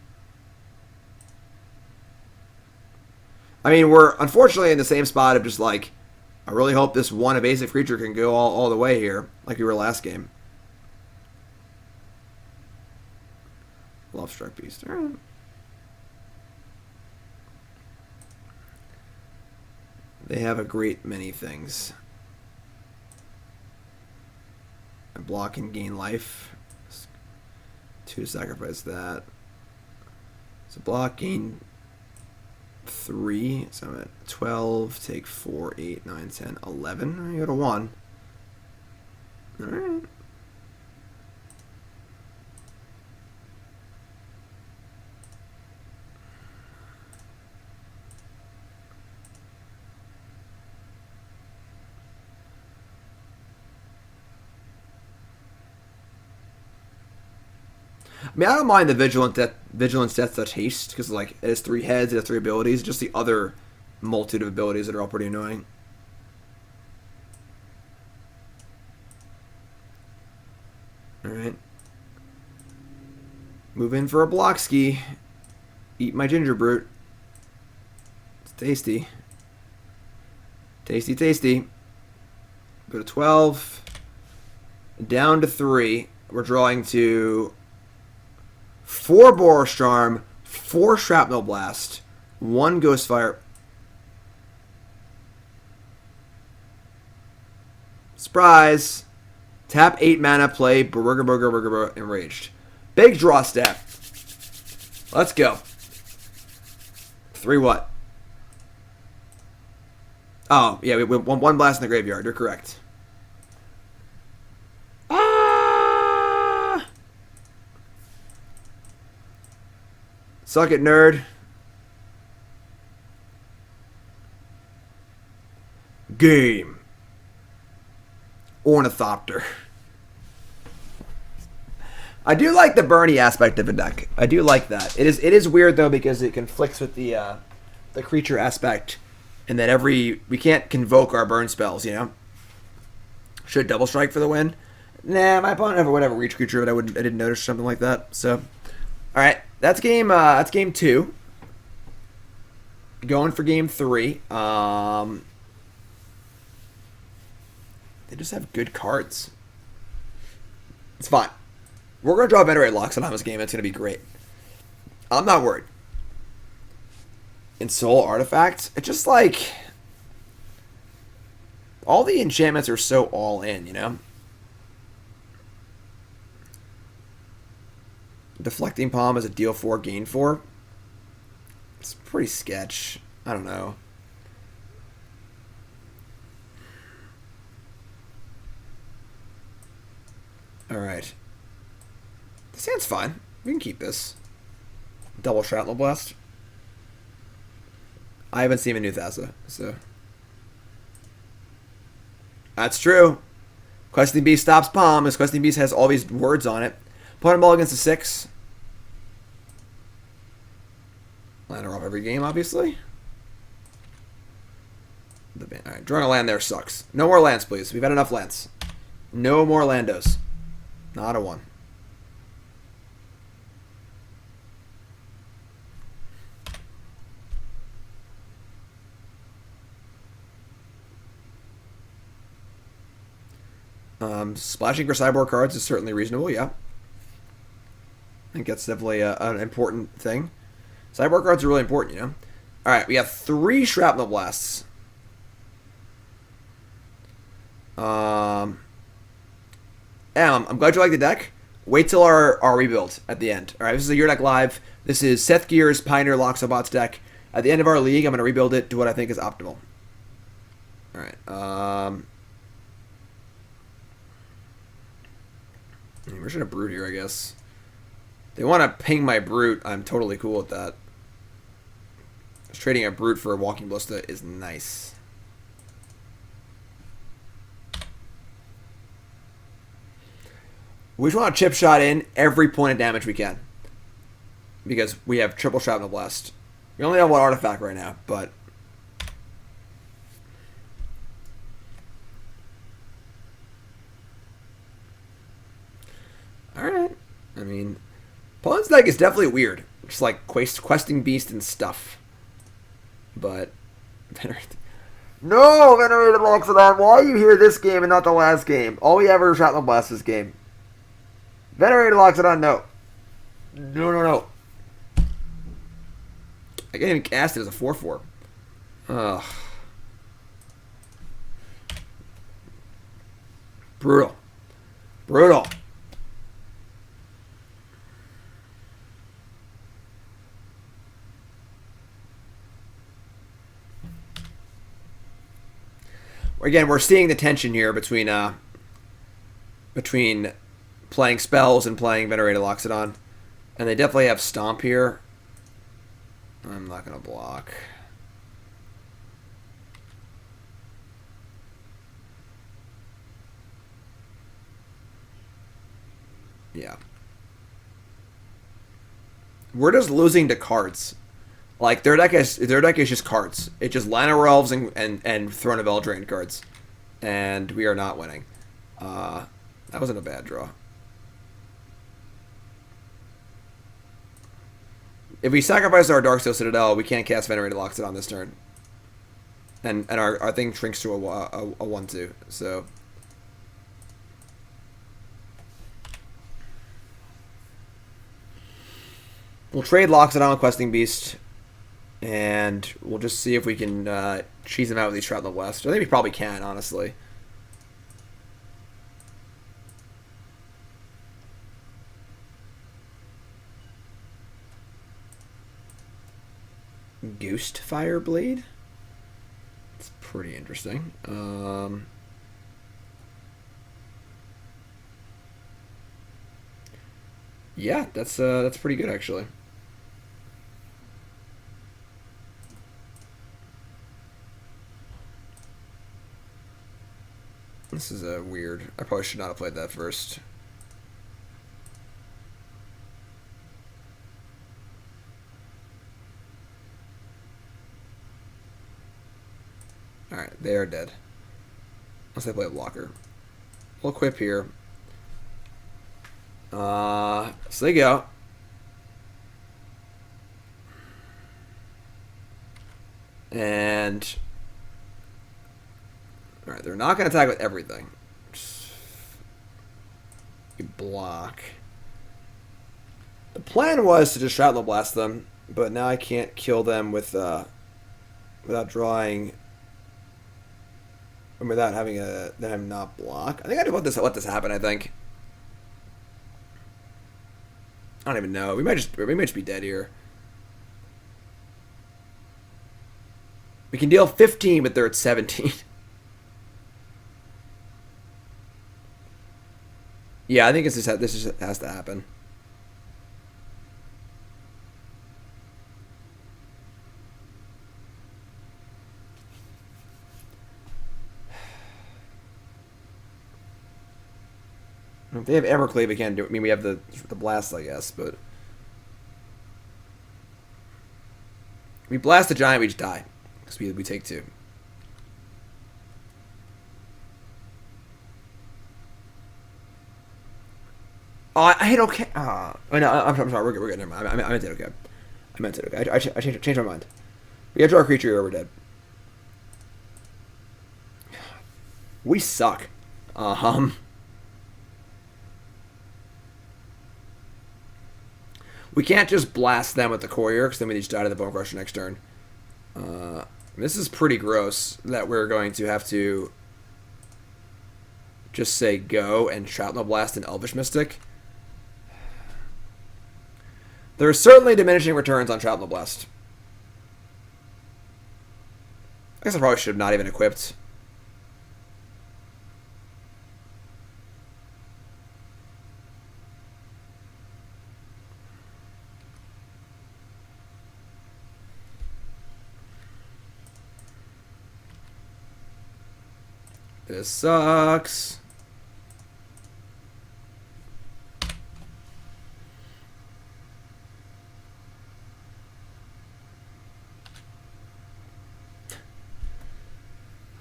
S1: I mean, we're unfortunately in the same spot of just like, I really hope this one evasive creature can go all the way here, like we were last game. Love Struck Beast. All right. They have a great many things. I block and gain life. 2 to sacrifice that. So block, gain 3. So I'm at 12. Take 4, 8, 9, 10, 11. I go to 1. Alright. I mean, I don't mind the Vigilance Death Touch Haste, because like it has 3 heads, it has 3 abilities, just the other multitude of abilities that are all pretty annoying. Alright. Move in for a block ski. Eat my Gingerbrute. It's tasty. Tasty, tasty. Go to 12. Down to 3. We're drawing to 4 Boros Charm, 4 Shrapnel Blast, 1 Ghostfire. Surprise! Tap 8 mana, play Burger, Enraged. Big draw step. Let's go. 3 what? Oh, yeah, we went 1 blast in the graveyard. You're correct. Suck it, nerd. Game. Ornithopter. I do like the Bernie aspect of a deck. I do like that. It is weird though because it conflicts with the creature aspect, and that we can't convoke our burn spells. You know, should double strike for the win. Nah, my opponent never would have a reach creature, but I didn't notice something like that. So, all right, that's game 2. Going for game 3. They just have good cards. It's fine. We're going to draw Venerated Loxodon this game. It's going to be great. I'm not worried. In Soul Artifacts, it's just like... all the enchantments are so all in, you know? Deflecting Palm is a deal 4, gain 4. It's pretty sketch. I don't know. Alright. This hand's fine. We can keep this. Double Shrapnel Blast. I haven't seen a new Thassa, so... That's true. Questing Beast stops Palm, as Questing Beast has all these words on it. Opponent ball against a 6. Land her off every game, obviously. Alright, drawing a land there sucks. No more lands, please. We've had enough lands. No more landos. Not a one. Splashing for sideboard cards is certainly reasonable, yeah. I think that's definitely an important thing. Sideboard cards are really important, you know. Alright, we have 3 Shrapnel Blasts. I'm glad you like the deck. Wait till our rebuild at the end. Alright, this is a Your Deck Live. This is sethgears Pioneer Loxobots deck. At the end of our league, I'm going to rebuild it to what I think is optimal. Alright, we're just going to Brute here, I guess. They want to ping my Brute. I'm totally cool with that. Just trading a Brute for a Walking Ballista is nice. We just want to chip shot in every point of damage we can. Because we have triple Shrapnel Blast. We only have one artifact right now, but... Alright. I mean... Pawn's deck is definitely weird. Just like questing beast and stuff. But... No! Venerated Loxodon! Why are you here this game and not the last game? All we have are Shrapnel Blast this game. Venerated Loxodon, no. No. I can't even cast it as a 4/4. Ugh. Brutal. Brutal. Again, we're seeing the tension here between playing spells and playing Venerated Loxodon. And they definitely have Stomp here. I'm not going to block. Yeah. We're just losing to cards. Like, their deck is just cards. It's just Llanowar Elves and Throne of Eldraine cards. And we are not winning. That wasn't a bad draw. If we sacrifice our Darksteel Citadel, we can't cast Venerated Loxodon this turn. And our thing shrinks to a 1/2. So... We'll trade Loxodon with Questing Beast. And we'll just see if we can cheese him out with these Shrapnel Blast. I think we probably can, honestly. Ghostfire Blade? It's pretty interesting. Yeah, that's pretty good, actually. This is weird. I probably should not have played that first. They are dead. Unless they play a blocker. We'll equip here. So they go. And alright, they're not going to attack with everything. You block. The plan was to just Shrapnel Blast them, but now I can't kill them with without drawing, and without having them not block. I think I just let this happen. I think. I don't even know. We might just be dead here. We can deal 15, but they're at 17. Yeah, I think this just has to happen. If they have Evercleave, we can't do it. I mean, we have the blast, I guess, but we blast the giant, we just die because we take 2. Oh, I hit okay. Oh no, I'm sorry. We're good. Never mind. I meant it okay. I meant it okay. I changed my mind. We have to draw a creature or we're dead. We suck. We can't just blast them with the Courier because then we just die to the Bone Crusher next turn. This is pretty gross that we're going to have to just say go and Shrapnel Blast an Elvish Mystic. There are certainly diminishing returns on Shrapnel Blast. I guess I probably should have not even equipped. This sucks.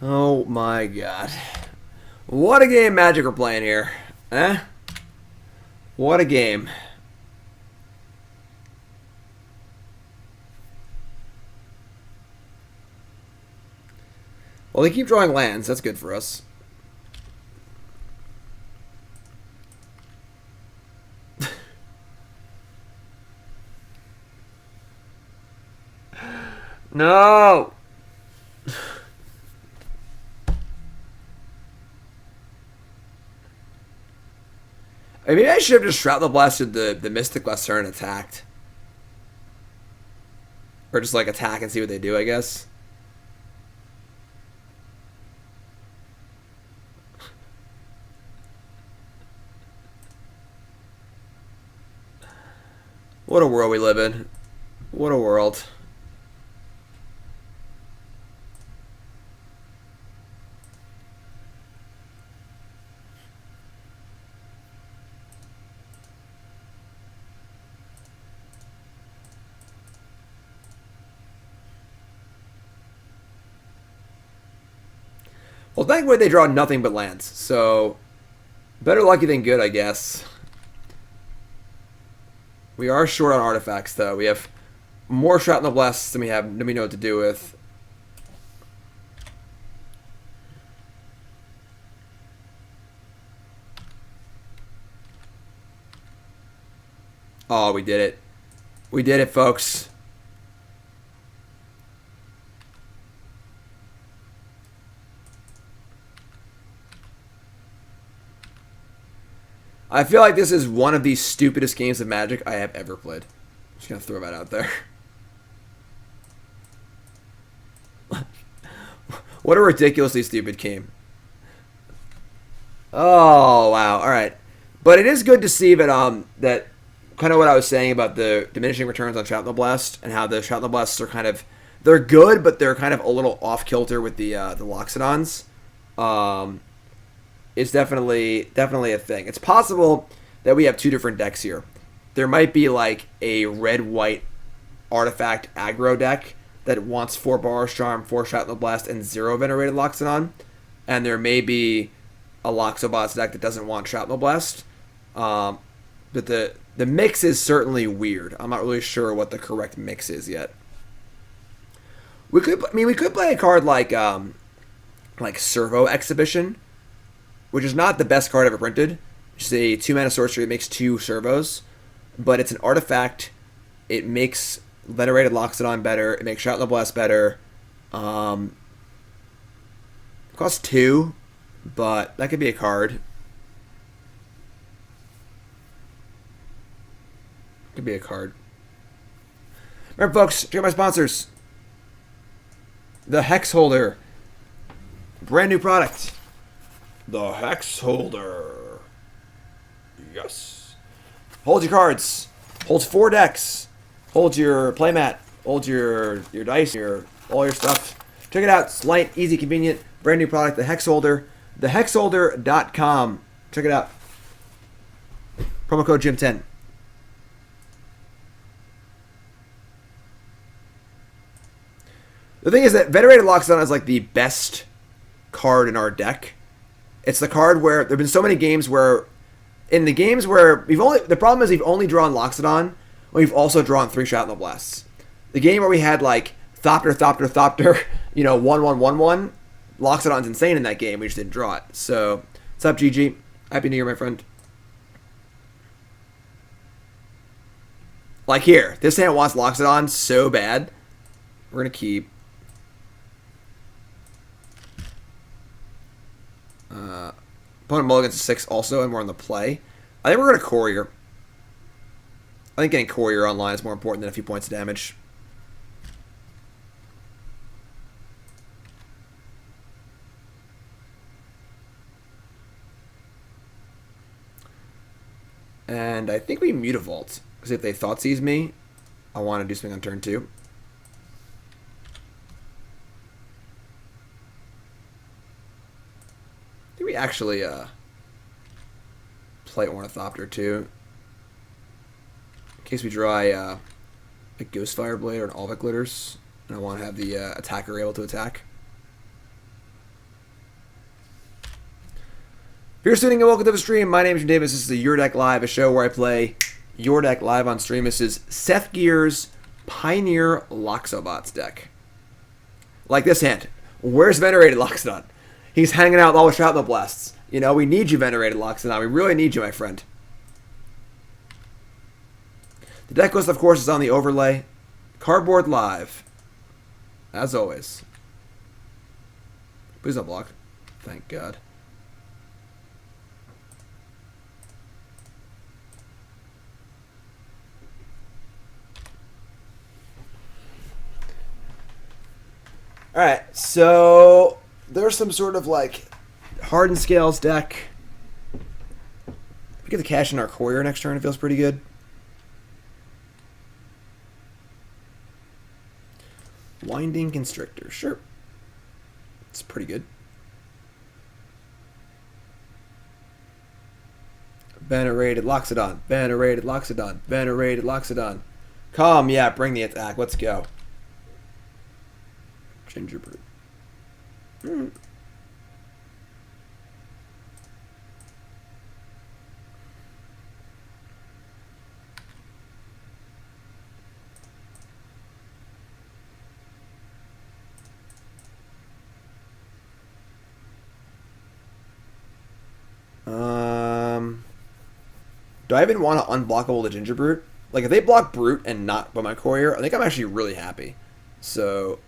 S1: Oh my god. What a game Magic we're playing here. Eh? What a game. Well, they keep drawing lands. That's good for us. No! Maybe I should have just Shrapnel Blasted the Mystic last turn and attacked. Or just like attack and see what they do, I guess. What a world we live in. What a world. Well, thankfully they draw nothing but lands, so better lucky than good, I guess. We are short on artifacts, though. We have more Shrapnel Blasts than we know what to do with. Oh, we did it. We did it, folks. I feel like this is one of the stupidest games of Magic I have ever played. Just gonna throw that out there. What a ridiculously stupid game. Oh, wow. Alright. But it is good to see that, that kind of what I was saying about the diminishing returns on Shrapnel Blast and how the Shrapnel Blasts are kind of, they're good, but they're kind of a little off-kilter with the Loxodons. Is definitely a thing. It's possible that we have 2 different decks here. There might be like a red-white artifact aggro deck that wants 4 Boros Charm, 4 Shrapnel Blast, and 0 Venerated Loxodon. And there may be a Loxobots deck that doesn't want Shrapnel Blast. But the mix is certainly weird. I'm not really sure what the correct mix is yet. We could play a card like Servo Exhibition, which is not the best card ever printed. It's a 2-mana sorcery that makes 2 servos, but it's an artifact. It makes Venerated Loxodon better. It makes Shrapnel Blast better. It costs 2, but that could be a card. Could be a card. Remember, folks, check out my sponsors. The Hex Holder. Brand new product. The Hex Holder. Yes. Holds your cards. Holds 4 decks. Holds your playmat. Holds your dice. All your stuff. Check it out. It's light, easy, convenient. Brand new product. The Hex Holder. TheHexHolder.com. Check it out. Promo code Jim10. The thing is that Venerated Loxodon is like the best card in our deck. It's the card where there have been so many games where, in the games where the problem is we've only drawn Loxodon, we've also drawn 3 Shrapnel Blasts. The game where we had like Thopter, 1-1-1-1, Loxodon's insane in that game. We just didn't draw it. So, what's up, GG? Happy New Year, my friend. Like here, this hand wants Loxodon so bad. We're gonna keep. Opponent mulligans to 6 also, and we're on the play. I think we're going to Courier. I think getting Courier online is more important than a few points of damage. And I think we Mutavault, because if they Thoughtseize me, I want to do something on turn 2. We actually play Ornithopter too, in case we draw a Ghostfire Blade or an Alvic Glitters, and I want to have the attacker able to attack. If you're tuning in, welcome to the stream. My name is Jim Davis. This is the Your Deck Live, a show where I play Your Deck live on stream. This is sethgears Pioneer Loxobots deck. Like this hand. Where's Venerated Loxodon? He's hanging out with all the Shrapnel Blasts. You know, we need you, Venerated Loxodon. We really need you, my friend. The deck list, of course, is on the overlay. Cardboard Live. As always. Please don't block. Thank God. Alright, so there's some sort of like Hardened Scales deck. If we get the cash in our Courier next turn, it feels pretty good. Winding Constrictor, sure. It's pretty good. Venerated Loxodon, Venerated Loxodon, Venerated Loxodon. Come, yeah, bring the attack. Let's go. Gingerbrute. Do I even want to unblockable the Gingerbrute? Like, if they block Brute and not Bomat Courier, I think I'm actually really happy. So...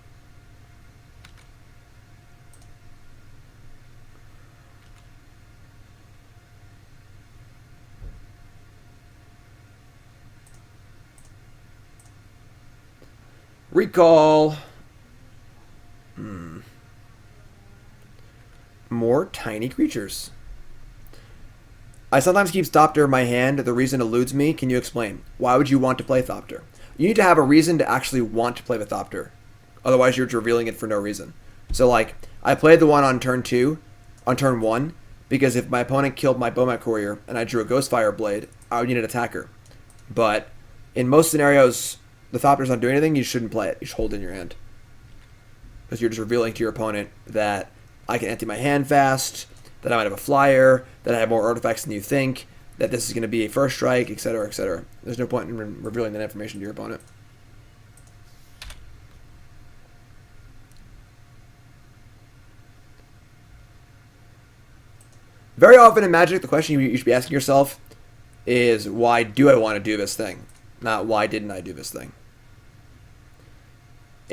S1: Recall. More tiny creatures. I sometimes keep Thopter in my hand. The reason eludes me. Can you explain? Why would you want to play Thopter? You need to have a reason to actually want to play with Thopter. Otherwise, you're revealing it for no reason. So, like, I played the one on turn 2, on turn 1, because if my opponent killed my Bomat Courier and I drew a Ghostfire Blade, I would need an attacker. But in most scenarios, the Thopter's not doing anything, you shouldn't play it. You should hold it in your hand. because you're just revealing to your opponent that I can empty my hand fast, that I might have a flyer, that I have more artifacts than you think, that this is going to be a first strike, etc., etc. There's no point in revealing that information to your opponent. Very often in Magic, the question you should be asking yourself is, why do I want to do this thing? Not why didn't I do this thing?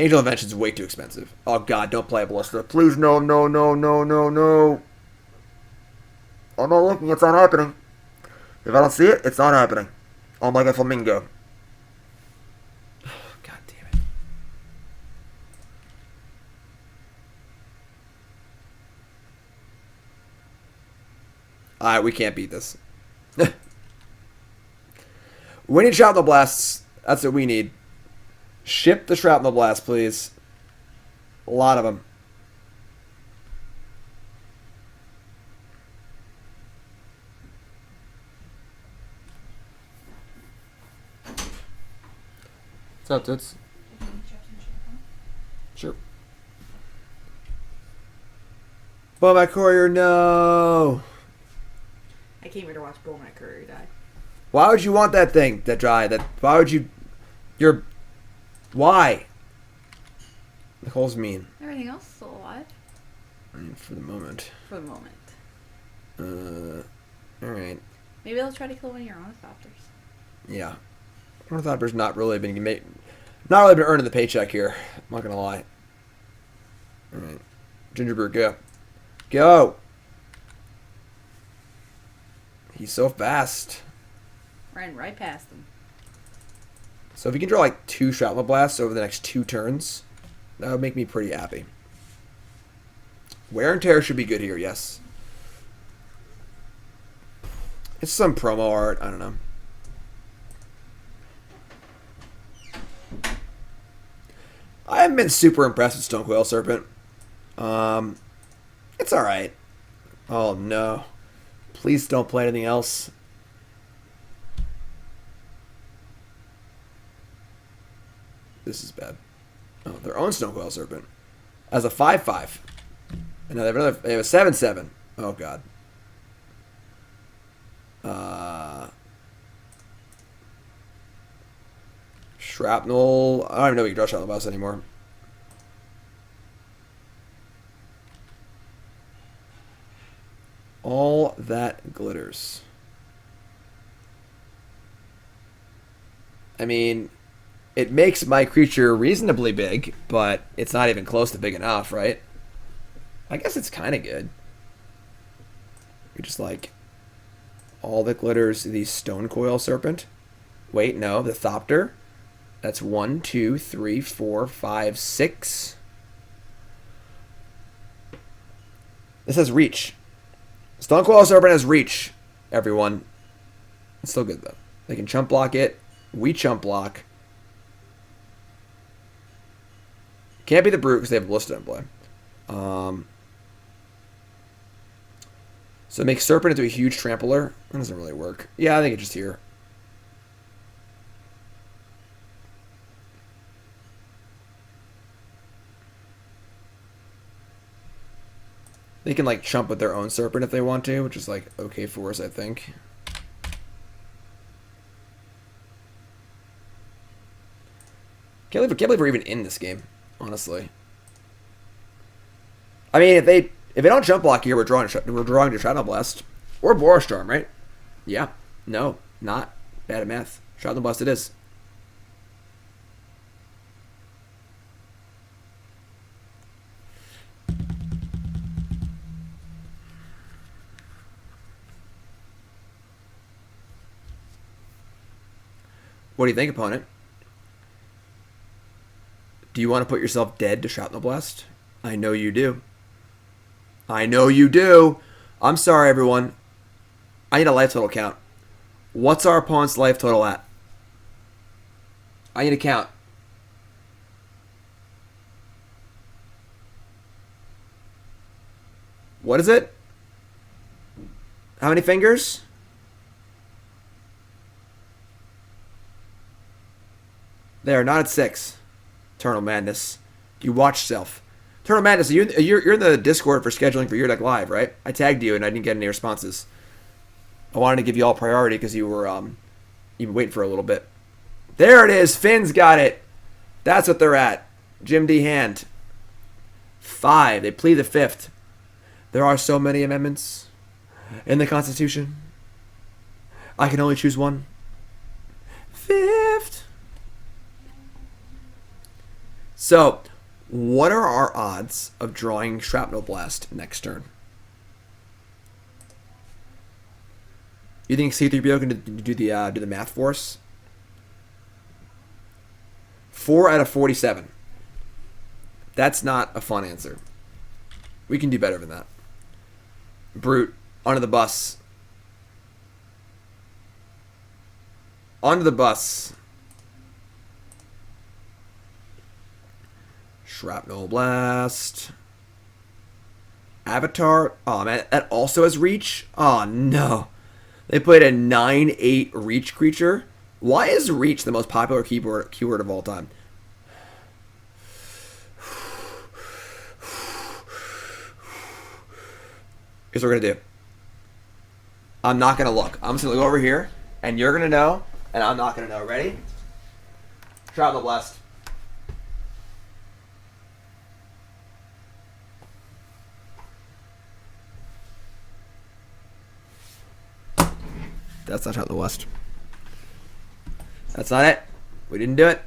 S1: Angel Invention is way too expensive. Oh god, don't play a Ballista. Please, no, no, no, no, no, no. I'm not looking, it's not happening. If I don't see it, it's not happening. I'm like a flamingo. God damn it. Alright, we can't beat this. We need Shrapnel Blasts. That's what we need. Ship the Shrapnel Blast, please. A lot of them. What's up, Toots? Sure. Bomat Courier, no!
S2: I came here to watch Bomat Courier die.
S1: Why would you want that thing that dry? Why would you? Why? Nicole's mean.
S2: Everything else is still alive.
S1: I mean, for the moment.
S2: For the moment.
S1: All right.
S2: Maybe they'll try to kill one of your Ornithopters.
S1: Yeah. Ornithopter's not really been earning the paycheck here. I'm not gonna lie. All right. Gingerbrute, go. Go. He's so fast.
S2: Ran right past them.
S1: So if you can draw like 2 Shrapnel Blasts over the next 2 turns, that would make me pretty happy. Wear and Tear should be good here, yes. It's some promo art, I don't know. I haven't been super impressed with Stonecoil Serpent. It's alright. Oh no. Please don't play anything else. This is bad. Oh, their own Stonecoil Serpent. As a 5/5. And now they have a 7/7. Oh god. Shrapnel. I don't even know if you can draw Shrapnel Blast anymore. All that glitters. I mean, it makes my creature reasonably big, but it's not even close to big enough, right? I guess it's kind of good. You're just like, all that glitters, the Stonecoil Serpent. Wait, no, the Thopter. That's 1, 2, 3, 4, 5, 6. This has reach. Stonecoil Serpent has reach, everyone. It's still good, though. They can chump block it. We chump block. Can't be the Brute because they have Ballista in play. So make Serpent into a huge trampler. That doesn't really work. Yeah, I think it's just here. They can like chump with their own Serpent if they want to, which is like okay for us, I think. Can't believe we're even in this game, honestly. I mean, if they don't jump block here, we're drawing to Shrapnel Blast or Boros Charm, right? Yeah, no, not bad at math. Shrapnel Blast it is. What do you think, opponent? Do you want to put yourself dead to Shrapnel Blast? I know you do. I know you do. I'm sorry, everyone. I need a life total count. What's our opponent's life total at? I need a count. What is it? How many fingers? They are not at 6. Eternal Madness. You watch self. Turtle Madness, you're in the Discord for scheduling for Your Deck Live, right? I tagged you and I didn't get any responses. I wanted to give you all priority because you were you've been waiting for a little bit. There it is. Finn's got it. That's what they're at. Jim D. Hand. 5. They plead the 5th. There are so many amendments in the Constitution. I can only choose one. 5th. So, what are our odds of drawing Shrapnel Blast next turn? You think C3PO can do the math for us? 4 out of 47. That's not a fun answer. We can do better than that. Brute, onto the bus. Onto the bus. Shrapnel Blast. Avatar. Oh, man. That also has reach? Oh, no. They played a 9/8 reach creature. Why is reach the most popular keyword of all time? Here's what we're going to do. I'm not going to look. I'm just going to go over here, and you're going to know, and I'm not going to know. Ready? Shrapnel Blast. That's not Shrapnel Blast. That's not it. We didn't do it.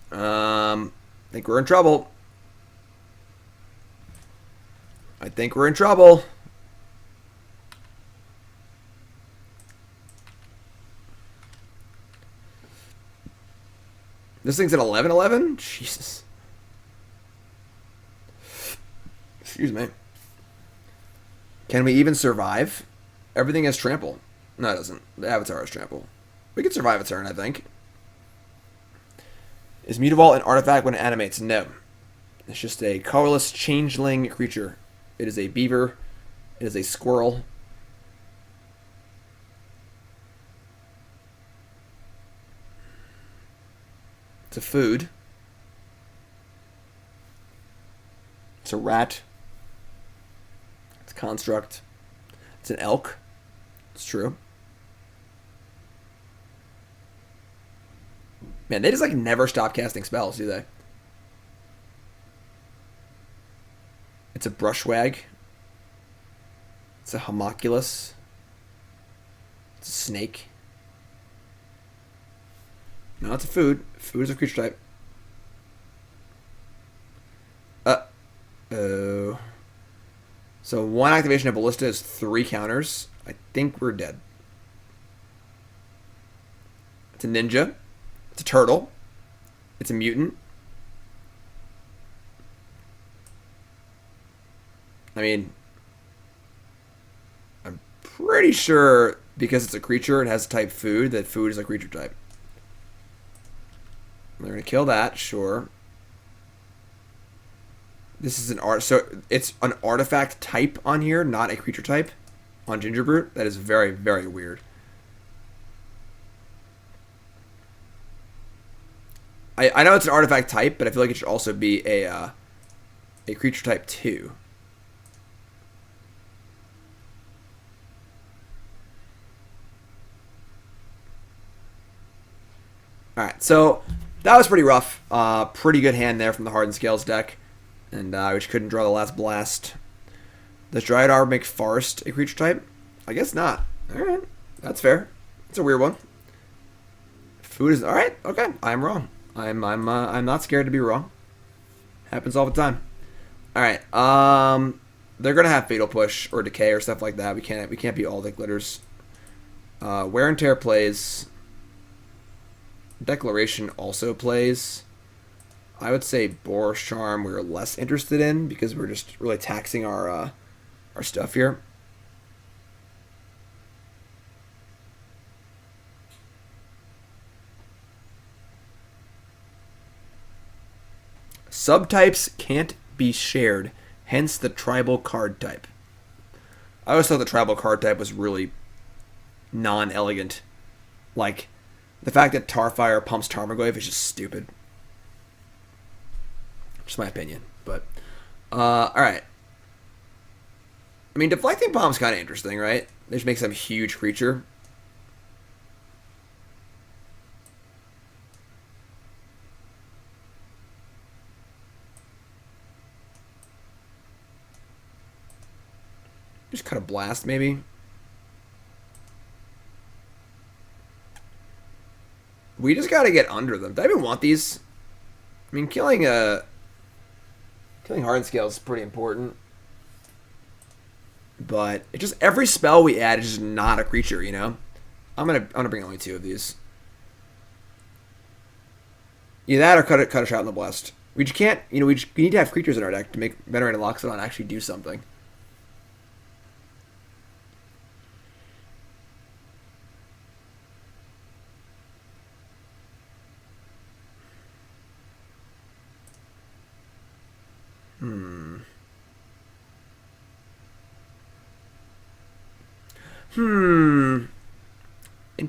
S1: I think we're in trouble. I think we're in trouble. This thing's at 11/11? Jesus. Excuse me. Can we even survive? Everything has trample. No, it doesn't. The Avatar has trample. We can survive a turn, I think. Is Mutavault an artifact when it animates? No. It's just a colorless changeling creature. It is a beaver. It is a squirrel. It's a food. It's a rat. It's a construct. It's an elk. It's true. Man, they just like never stop casting spells, do they? It's a brushwag. It's a homunculus. It's a snake. No, it's a food. Food is a creature type. Uh-oh. So one activation of Ballista is 3 counters. I think we're dead. It's a ninja. It's a turtle. It's a mutant. I mean, I'm pretty sure because it's a creature and has type food, that food is a creature type. We're going to kill that, sure. This is an art, so it's an artifact type on here, not a creature type on Gingerbrute. That is very, very weird. I know it's an artifact type, but I feel like it should also be a creature type too. Alright, so that was pretty rough. Pretty good hand there from the Hardened Scales deck. And which couldn't draw the last blast. Does Dryad Arbor make Forest a creature type? I guess not. Alright, that's fair. It's a weird one. Food is... Alright, okay, I'm wrong. I'm not scared to be wrong. Happens all the time. Alright, they're gonna have Fatal Push or Decay or stuff like that. We can't be all the glitters. Wear and Tear plays. Declaration also plays. I would say Boros Charm we're less interested in because we're just really taxing our stuff here. Subtypes can't be shared, hence the tribal card type. I always thought the tribal card type was really non-elegant. Like, the fact that Tarfire pumps Tarmogoyf is just stupid. Just my opinion. But Alright. I mean, Deflecting Palm's kind of interesting, right? They just make some huge creature. Just cut a blast, maybe. We just gotta get under them. Do I even want these? I mean, killing Hardened Scale is pretty important. But it just every spell we add is just not a creature, you know? I'm gonna bring only 2 of these. Either that or cut a Shrapnel Blast. We just can't, you know, we need to have creatures in our deck to make Venerated Loxodon actually do something.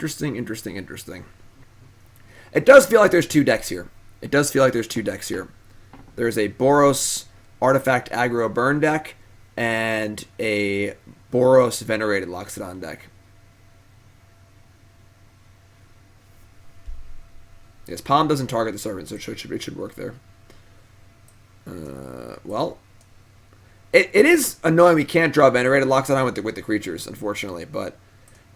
S1: Interesting. It does feel like there's 2 decks here. There's a Boros Artifact Aggro Burn deck and a Boros Venerated Loxodon deck. Yes, Palm doesn't target the Serpent, so it should work there. Well, it is annoying we can't draw Venerated Loxodon with the creatures, unfortunately, but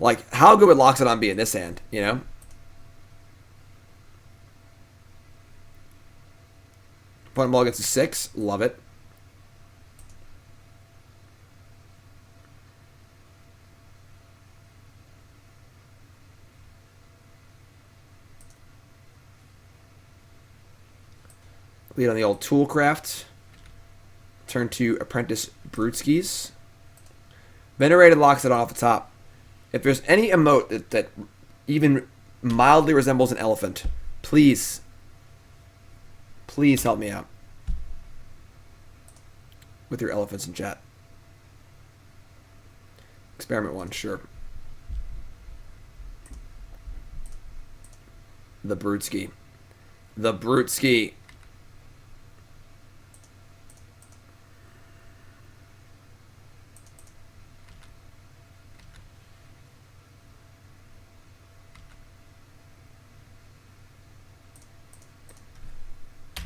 S1: like, how good would Loxodon be in this hand, you know? Opponent ball gets a 6. Love it. Lead on the old Toolcraft. Turn to Apprentice Bruteskis. Venerated Loxodon off the top. If there's any emote that even mildly resembles an elephant, please help me out with your elephants in chat. Experiment 1, sure. The Bruteski.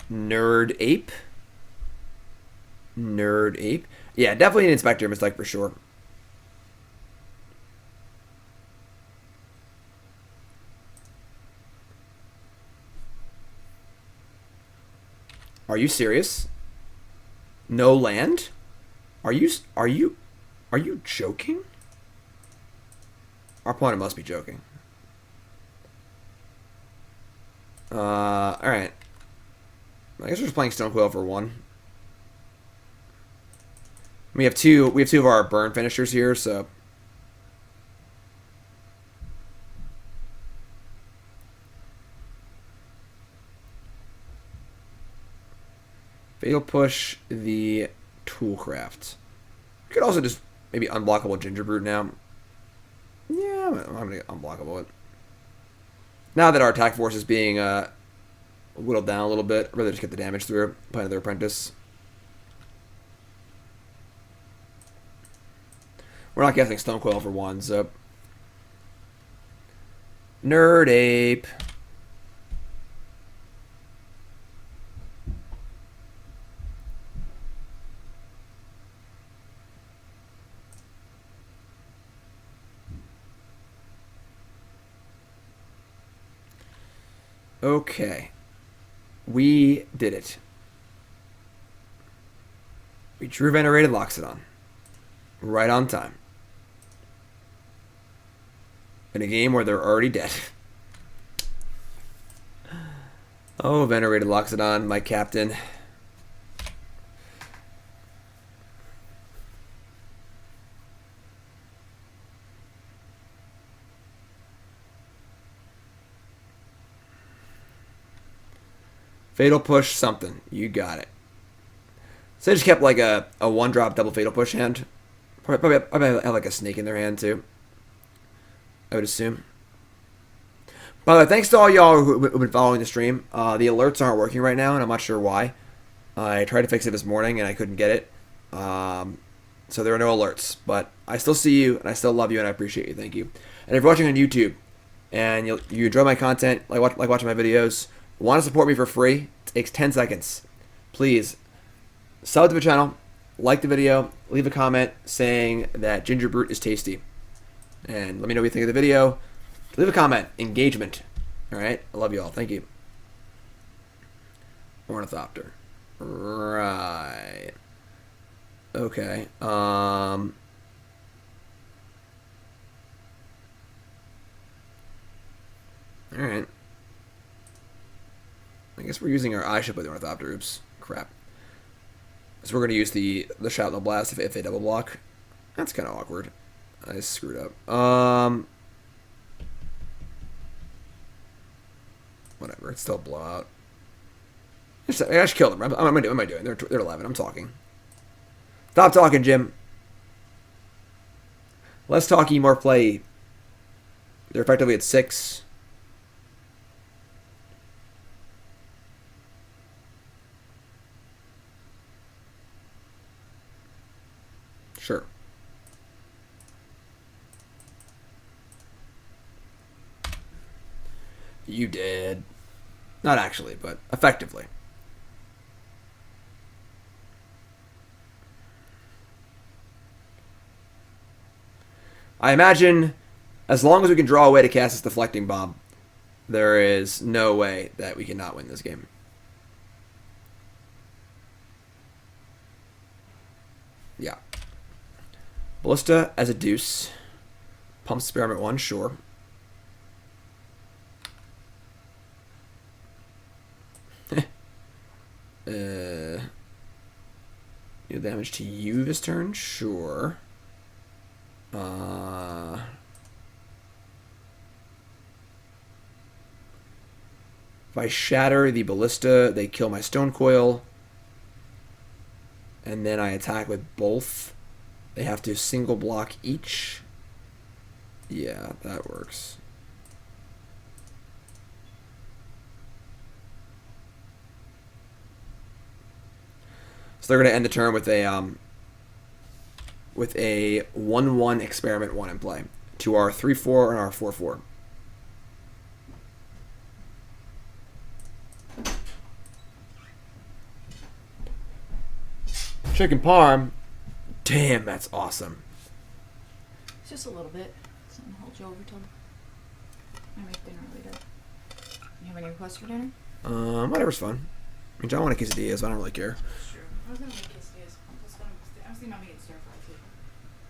S1: Nerd Ape. Yeah, definitely an Inspector mistake for sure. Are you serious? No land? Are you joking? Our opponent must be joking. Alright. I guess we're just playing Stonecoil for 1. We have two of our burn finishers here, so Fatal Push the Toolcraft. Could also just maybe unblockable Gingerbrute now. Yeah, I'm gonna unblockable it. Now that our attack force is being whittled down a little bit, I'd rather just get the damage through, play another Apprentice. We're not guessing Stonecoil for 1, so Nerd Ape. Okay. We did it. We drew Venerated Loxodon. Right on time. In a game where they're already dead. Oh, Venerated Loxodon, my captain. Fatal Push something. You got it. So they just kept like a 1-drop double Fatal Push hand. Probably have like a snake in their hand too. I would assume. By the way, thanks to all y'all who've been following the stream. The alerts aren't working right now, and I'm not sure why. I tried to fix it this morning and I couldn't get it. So there are no alerts, but I still see you and I still love you and I appreciate you. Thank you. And if you're watching on YouTube and you enjoy my content, like watching my videos, want to support me for free, it takes 10 seconds. Please sub to the channel, like the video, leave a comment saying that Gingerbrute is tasty. And let me know what you think of the video. Leave a comment. Engagement. Alright? I love you all. Thank you. Ornithopter. Right. Okay. Alright. I guess we're using our eye ship with the Ornithopter. Oops. Crap. So we're going to use the Shrapnel Blast if they double block. That's kind of awkward. I screwed up. Whatever. It's still a blowout. I should kill them. What am I doing? They're 11. I'm talking. Stop talking, Jim. Less talky, more play. They're effectively at 6. Sure. You did. Not actually, but effectively. I imagine as long as we can draw a way to cast this Deflecting Palm, there is no way that we cannot win this game. Yeah. Ballista as a deuce. Pump Experiment 1, sure. Deal damage to you this turn? Sure. If I shatter the ballista, they kill my Stonecoil. And then I attack with both. They have to single block each. Yeah, that works. So they're going to end the turn with a 1/1 Experiment 1 in play to our 3/4 and our 4/4. Chicken parm. Damn, that's awesome.
S2: It's just a little bit. It's gonna hold you over till I make dinner later. You have any requests for dinner?
S1: Whatever's fun. I mean, John wanted quesadillas, so I don't really care.
S2: Sure. I was gonna make quesadillas. I was thinking about making stir fry too.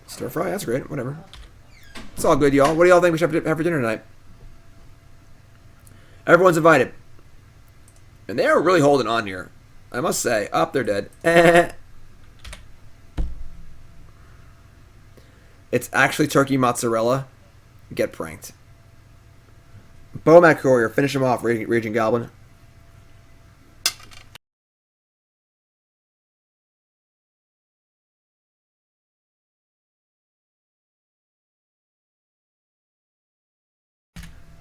S1: Stir fry? That's great. Whatever. It's all good, y'all. What do y'all think we should have for dinner tonight? Everyone's invited. And they are really holding on here. I must say. Up, they're dead. It's actually turkey mozzarella. Get pranked. Bomat Courier. Finish him off, Raging Goblin.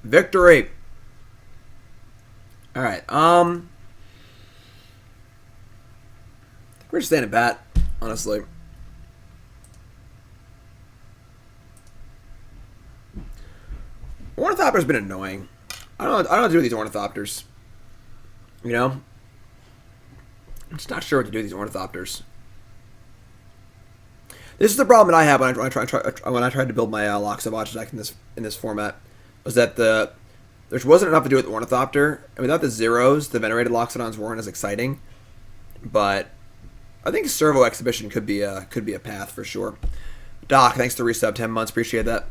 S1: Victory. All right. We're just standing pat, honestly. Ornithopter's been annoying. I don't know what to do with these Ornithopters. You know? I'm just not sure what to do with these Ornithopters. This is the problem that I have when I tried to build my Loxobots deck in this format, was that there wasn't enough to do with the Ornithopter. And without the zeros, the Venerated Loxodons weren't as exciting. But I think Servo Exhibition could be a path for sure. Doc, thanks to resub 10 months. Appreciate that.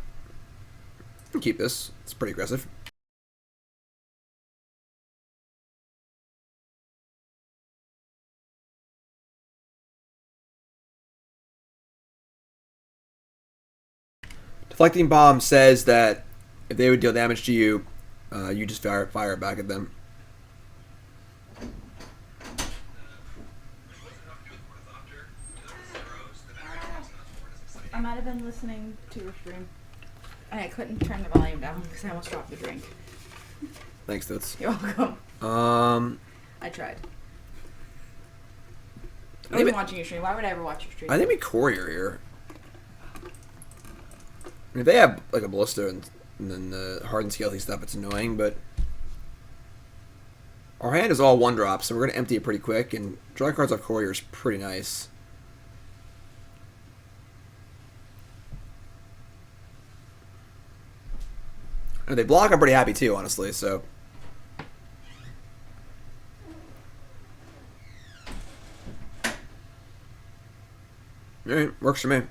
S1: Keep this. It's pretty aggressive. Deflecting Palm says that if they would deal damage to you, you just fire it back at them.
S2: I might have been listening to your stream. And I couldn't turn the volume down because I almost dropped the drink.
S1: Thanks, Toots.
S2: You're welcome. I tried. I wasn't watching your stream. Why would I ever watch your stream?
S1: I think we Courier here. I mean, if they have like a Ballista and then the hardened scaly stuff, it's annoying, but our hand is all 1-drop, so we're going to empty it pretty quick, and drawing cards off Courier is pretty nice. And they block, I'm pretty happy too, honestly, so. Alright, works for me.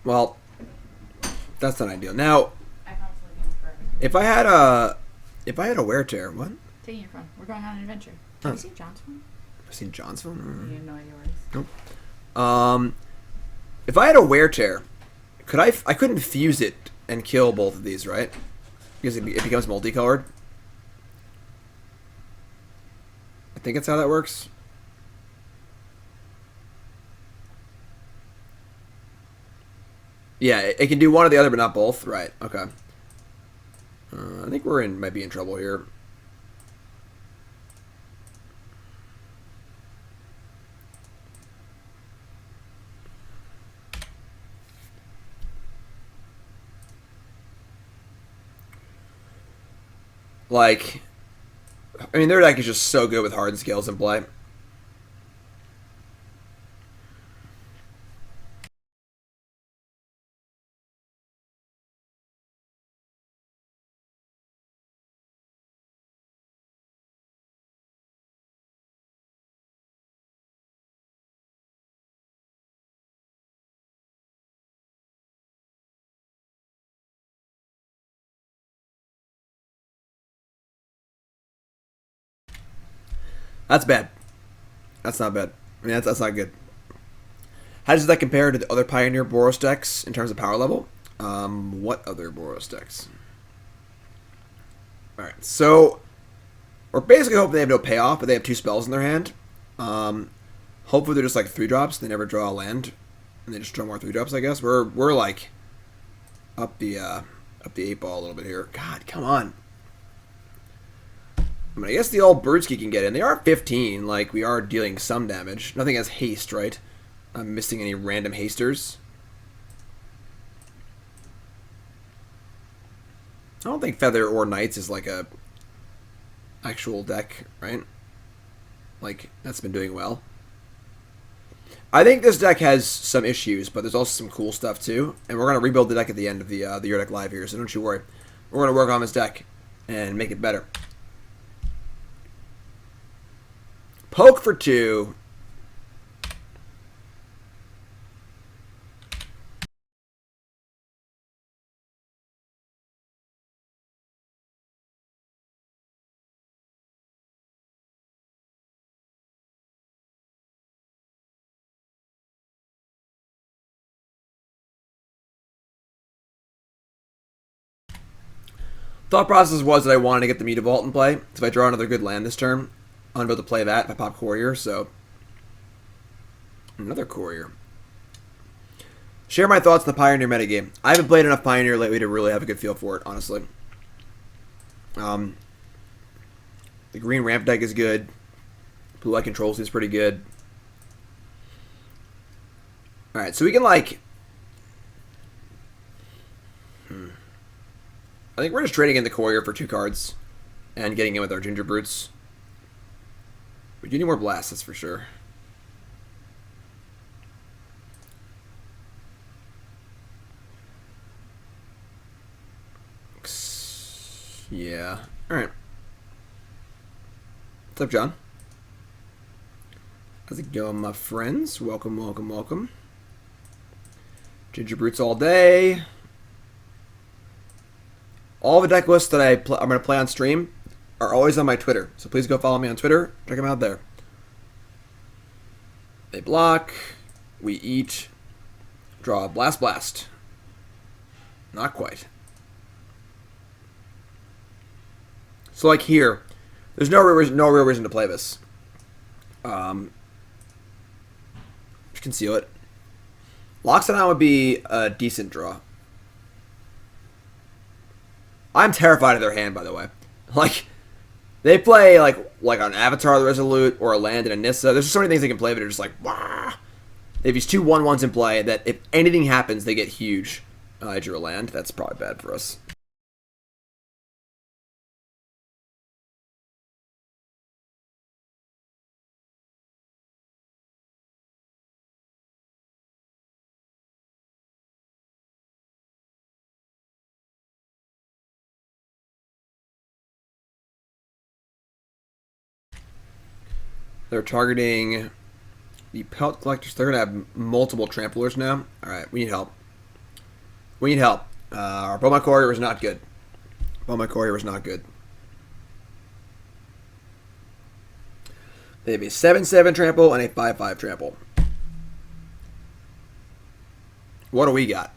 S1: Well, that's not ideal. Now, if I had a wear tear, what?
S2: Taking your phone. We're going on an adventure. Have you seen John's phone?
S1: I've seen John's phone.
S2: You have no idea where it is.
S1: Nope. If I had a wear tear, I couldn't fuse it and kill both of these, right? Because it becomes multicolored. I think that's how that works. Yeah, it can do one or the other, but not both. Right. Okay. I think might be in trouble here. Like, I mean, their deck is just so good with hardened scales in play. That's bad. That's not bad. I mean, that's not good. How does that compare to the other Pioneer Boros decks in terms of power level? What other Boros decks? Alright, so we're basically hoping they have no payoff, but they have 2 spells in their hand. Hopefully they're just like 3-drops. They never draw a land, and they just draw more 3-drops, I guess. We're like up the 8-ball a little bit here. God, come on. I mean, I guess the old Birdski can get in. They are 15, like, we are dealing some damage. Nothing has haste, right? I'm missing any random hasters. I don't think Feather or Knights is like a actual deck, right? Like, that's been doing well. I think this deck has some issues, but there's also some cool stuff too. And we're going to rebuild the deck at the end of the Your Deck Live here, so don't you worry. We're going to work on this deck and make it better. Poke for 2. Thought process was that I wanted to get the Mutavault in play. So if I draw another good land this turn, I'm going to be able to play that if I pop Courier, so another Courier. Share my thoughts on the Pioneer metagame. I haven't played enough Pioneer lately to really have a good feel for it, honestly. The green ramp deck is good. Blue Eye Control seems pretty good. Alright, so we can like... I think we're just trading in the Courier for 2 cards and getting in with our Gingerbrutes. We do need more blasts, that's for sure. Yeah. Alright. What's up, John? How's it going, my friends? Welcome, welcome, welcome. Gingerbrutes all day. All the deck lists that I'm going to play on stream are always on my Twitter. So please go follow me on Twitter. Check them out there. They block. We eat. Draw a Blast Blast. Not quite. So like here, there's no real reason to play this. Just conceal it. Loxodon would be a decent draw. I'm terrified of their hand, by the way. Like, they play like an Avatar of the Resolute or a land and a Nissa. There's just so many things they can play, but they're just like, wah. They have these 2/1/1s in play that if anything happens, they get huge. I drew a land. That's probably bad for us. They're targeting the Pelt Collectors. They're going to have multiple Tramplers now. Alright, we need help. We need help. Our Bomat Courier was not good. Bomat Courier was not good. They have a 7/7 trample and a 5/5 trample. What do we got?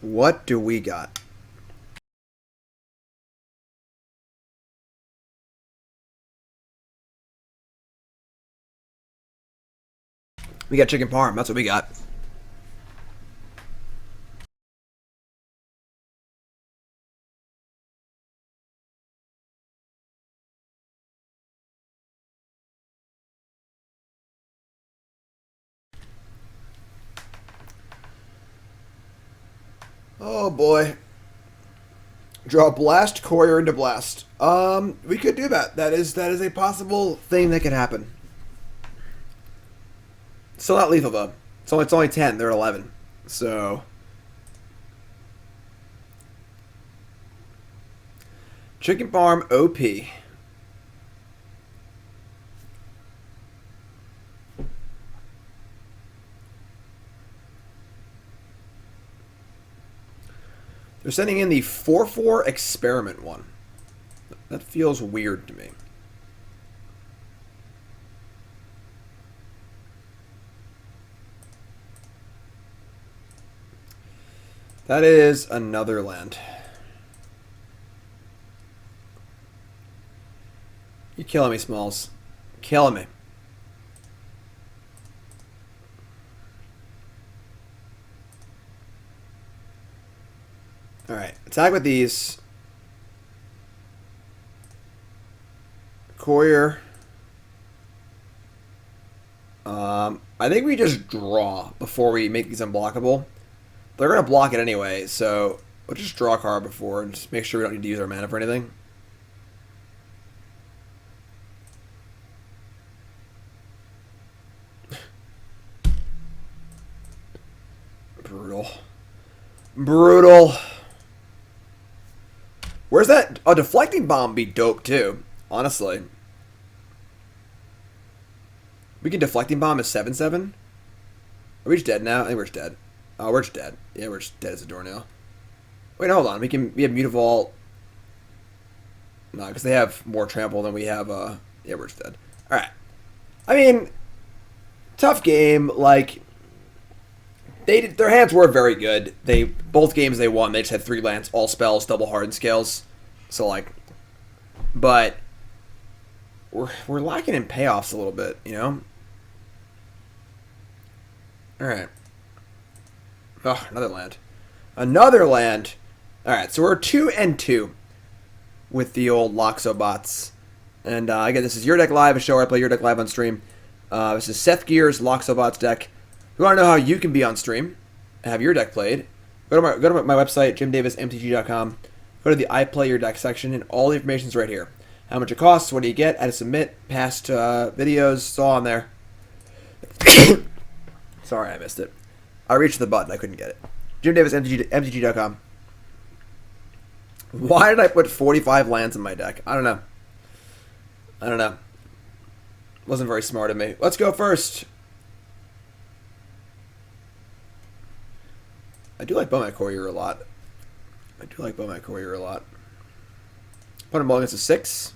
S1: What do we got? We got chicken parm. That's what we got. Oh boy. Draw Blast Courier into Blast. We could do that. That is a possible thing that could happen. Still not lethal though. It's only 10. They're at 11. So chicken parm OP. They're sending in the 4/4 experiment one. That feels weird to me. That is another land. You're killing me, Smalls. Killing me. Alright, attack with these. Courier. I think we just draw before we make these unblockable. They're going to block it anyway, so we'll just draw a card before and just make sure we don't need to use our mana for anything. Brutal. Brutal. Where's that? A Deflecting Palm be dope too, honestly. We can Deflecting Palm as 7/7? Are we just dead now? I think we're just dead. Oh, we're just dead. Yeah, we're just dead as a door now. Wait, hold on. We have Mutavault. No, because they have more trample than we have. Yeah, we're just dead. All right. I mean, tough game. Like, their hands were very good. Both games they won. They just had 3 lands, all spells, double hardened scales. So like, but we're lacking in payoffs a little bit, you know. All right. Oh, another land. Another land. Alright, so we're 2-2 with the old Loxobots. And again, this is Your Deck Live, a show where I play Your Deck Live on stream. This is sethgears Loxobots deck. If you want to know how you can be on stream and have your deck played, go to my website, jimdavismtg.com. Go to the I Play Your Deck section, and all the information's right here. How much it costs, what do you get, how to submit, past videos, it's all on there. Sorry, I missed it. I reached the button. I couldn't get it. JimDavisMTG.com. Why did I put 45 lands in my deck? I don't know. Wasn't very smart of me. Let's go first. I do like Bomat Courier a lot. Put him all against a 6.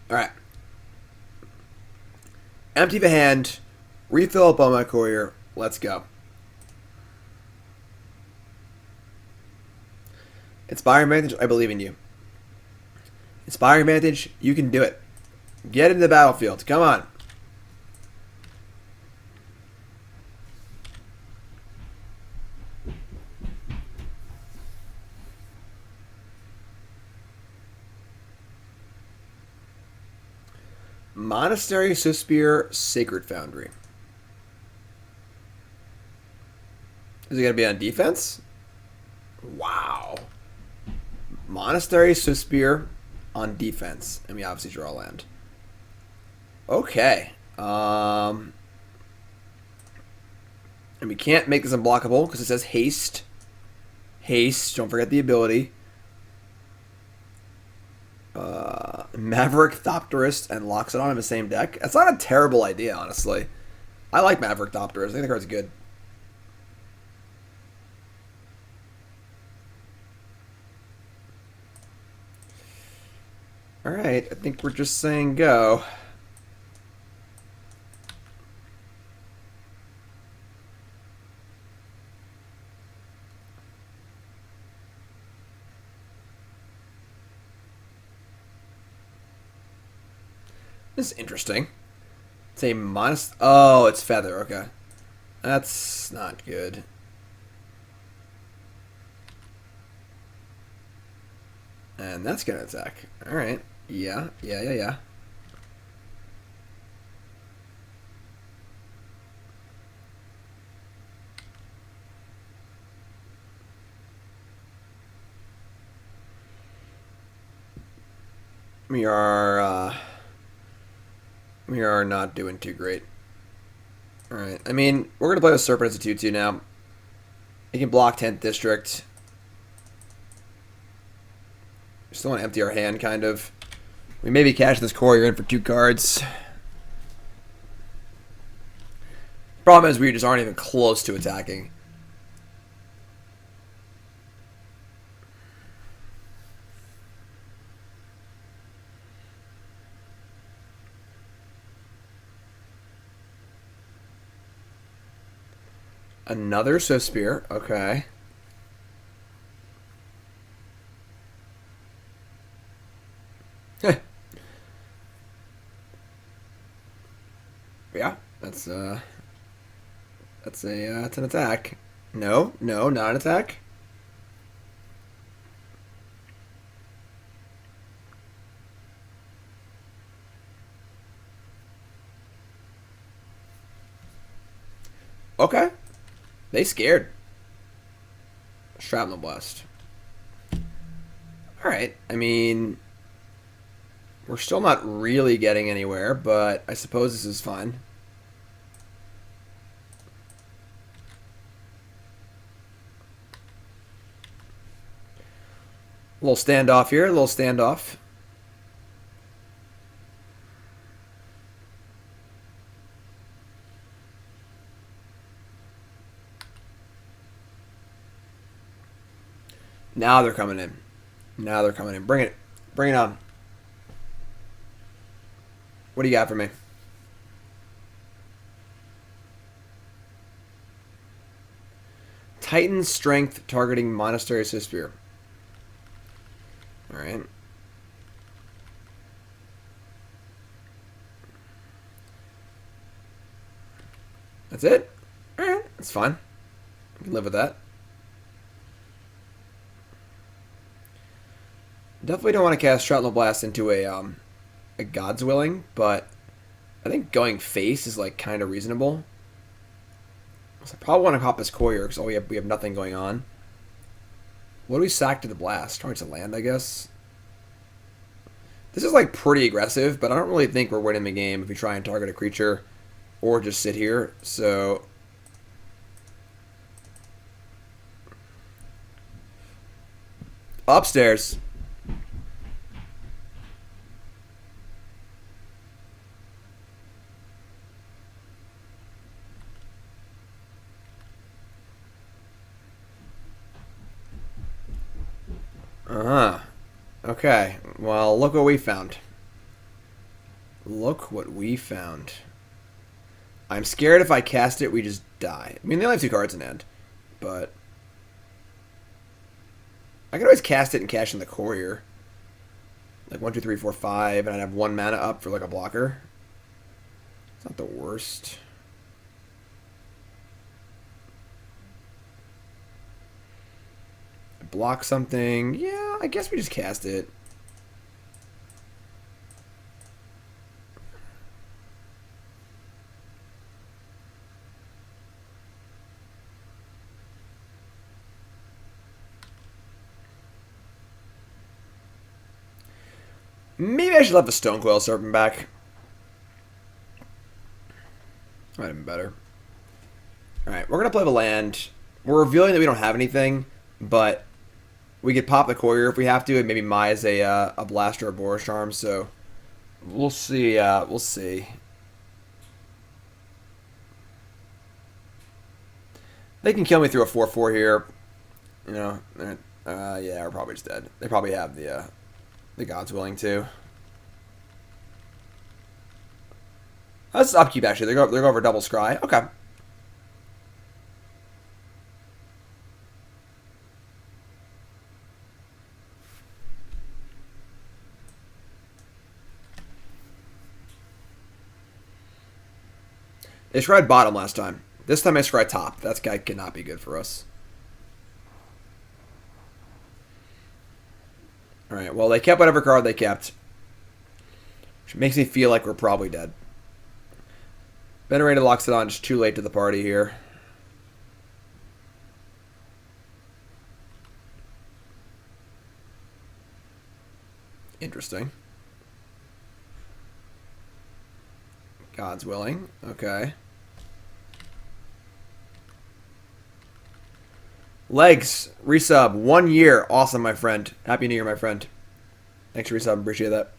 S1: Alright. Empty the hand. Refill a Bomat Courier. Let's go. Inspiring Vantage, I believe in you. Inspiring Vantage, you can do it. Get into the battlefield. Come on. Monastery, Suspire, Sacred Foundry. Is it going to be on defense? Wow. Monastery, Suspire on defense. And we obviously draw land. Okay. And we can't make this unblockable because it says haste. Haste. Don't forget the ability. Maverick, Thopterist, and Loxodon in the same deck. That's not a terrible idea, honestly. I like Maverick Thopterist. I think the card's good. Alright, I think we're just saying go. This is interesting. It's a monster. Oh, it's feather. Okay. That's not good. And that's going to attack. Alright. Yeah. We are not doing too great. Alright. I mean, we're going to play with Serpent as a 2-2 now. He can block 10th District. We still want to empty our hand, kind of. We maybe cash this Courier in for 2 cards. Problem is, we just aren't even close to attacking. Another Suspire. Okay. Yeah, that's an attack. No, not an attack. Okay. They scared. Shrapnel Blast. Alright, I mean, we're still not really getting anywhere, but I suppose this is fine. A little standoff here, a little standoff. Now they're coming in. Now they're coming in. Bring it. Bring it on. What do you got for me? Titan Strength targeting Monastery Suspire. Alright. That's it? Alright, that's fine. I can live with that. Definitely don't want to cast Shrapnel Blast into a God's Willing, but I think going face is like kind of reasonable. So I probably want to hop this Courier because we have nothing going on. What do we sack to the blast? Probably to land, I guess. This is like pretty aggressive, but I don't really think we're winning the game if we try and target a creature or just sit here. So upstairs. Okay. Well, look what we found. Look what we found. I'm scared if I cast it, we just die. I mean, they only have 2 cards in hand, but I could always cast it and cash in the Courier. Like 1, 2, 3, 4, 5, and I'd have 1 mana up for like a blocker. It's not the worst. Block something. Yeah, I guess we just cast it. Maybe I should let the Stonecoil Serpent back. Might have been better. Alright, we're going to play the land. We're revealing that we don't have anything, but we could pop the Courier if we have to, and maybe Mai's a Blast or a Boros Charm, so we'll see. We'll see. They can kill me through a 4/4 here. You know, yeah, we're probably just dead. They probably have the God's Willing too. That's upkeep actually. They're going for double scry. Okay. They scryed bottom last time. This time I scry top. That guy cannot be good for us. Alright, well, they kept whatever card they kept. Which makes me feel like we're probably dead. Venerated Loxodon just too late to the party here. Interesting. God's Willing. Okay. Legs, resub, 1 year. Awesome, my friend. Happy New Year, my friend. Thanks for resub. Appreciate that.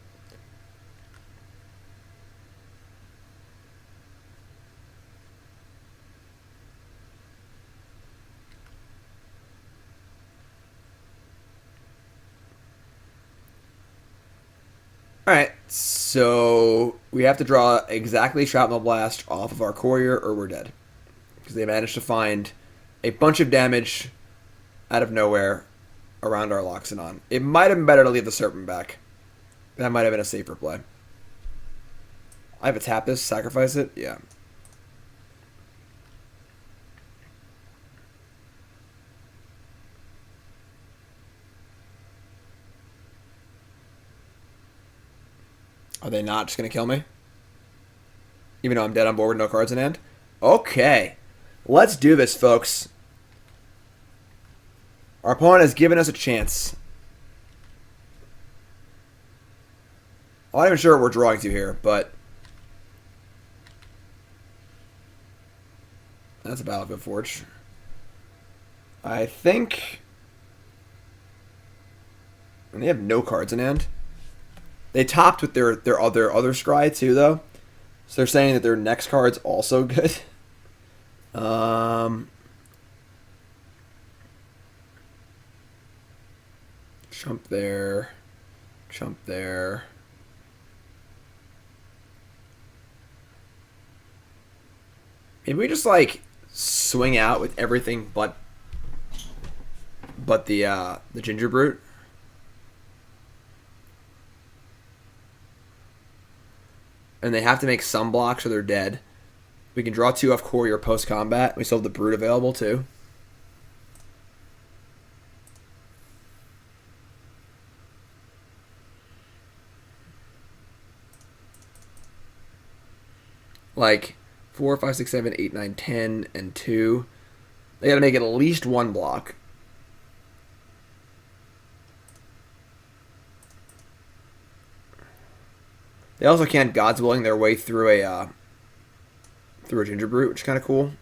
S1: Alright, so we have to draw exactly Shrapnel Blast off of our Courier or we're dead. Because they managed to find a bunch of damage out of nowhere around our Loxodon. It might have been better to leave the Serpent back. That might have been a safer play. I have a tap this, sacrifice it? Yeah. Are they not just going to kill me? Even though I'm dead on board with no cards in hand? Okay. Let's do this, folks. Our opponent has given us a chance. I'm not even sure what we're drawing to here, but that's a Battlefield Forge. I think... And they have no cards in hand. They topped with their other scry too, though. So they're saying that their next card's also good. Chump there. Chump there. Maybe we just like swing out with everything but the Gingerbrute. And they have to make some blocks or they're dead. We can draw 2 off Courier post-combat. We still have the Brute available, too. Like, 4, 5, 6, 7, 8, 9, 10, and 2. They gotta make at least 1 block. They also can't God's Willing their way through a Gingerbrute, which is kind of cool.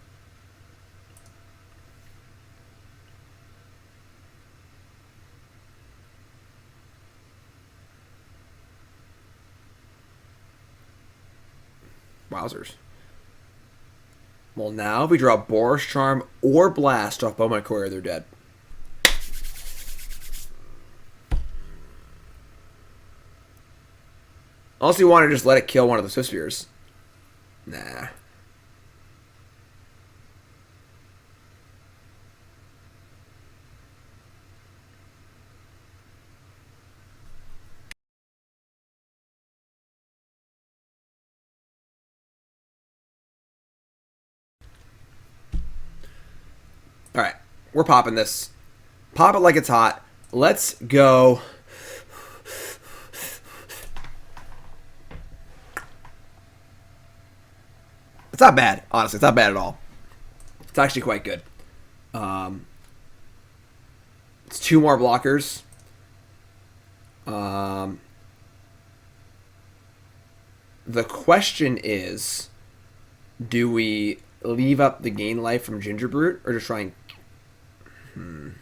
S1: Wowzers. Well, now if we draw Boros Charm or Blast off Bomat Courier, they're dead. Unless you want to just let it kill one of the sethgears. Nah. Alright, we're popping this. Pop it like it's hot. Let's go. It's not bad, honestly. It's not bad at all. It's actually quite good. It's 2 more blockers. The question is, do we leave up the gain life from Gingerbrute or just try and...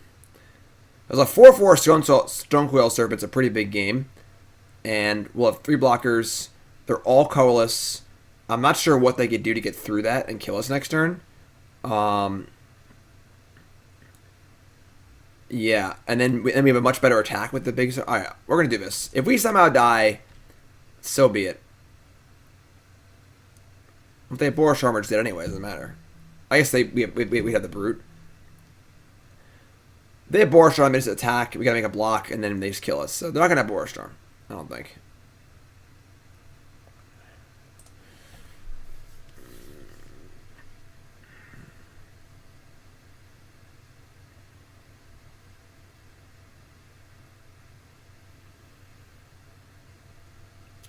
S1: There's a 4/4 Stonecoil Serpent's a pretty big game. And we'll have 3 blockers. They're all colorless. I'm not sure what they could do to get through that and kill us next turn. Yeah, and then we have a much better attack with the big... Alright, we're going to do this. If we somehow die, so be it. If they have Boros Charm, it's dead anyway, it doesn't matter. I guess we have the Brute. They have Boros Charm, they just attack, we gotta make a block, and then they just kill us. So they're not gonna have Boros Charm, I don't think.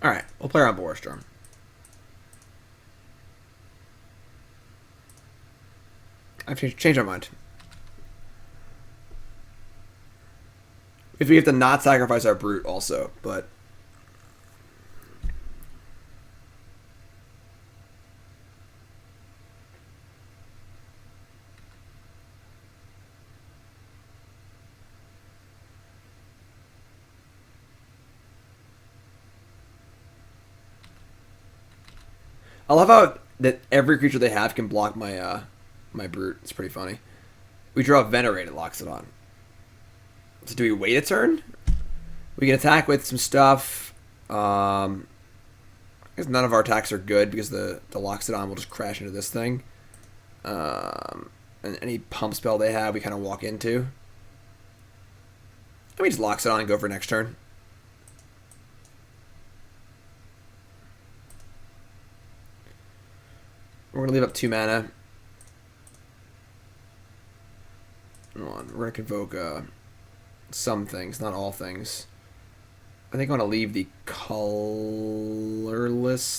S1: Alright, we'll play around Boros Charm. I've changed my mind. If we have to not sacrifice our Brute also, but... I love how that every creature they have can block my my Brute. It's pretty funny. We draw a Venerated Loxodon. So do we wait a turn? We can attack with some stuff. I guess none of our attacks are good because the Loxodon will just crash into this thing. And any pump spell they have, we kind of walk into. And we just Loxodon and go for next turn. We're going to leave up 2 mana. Hold on. We're going to convoke some things, not all things. I think I want to leave the colorless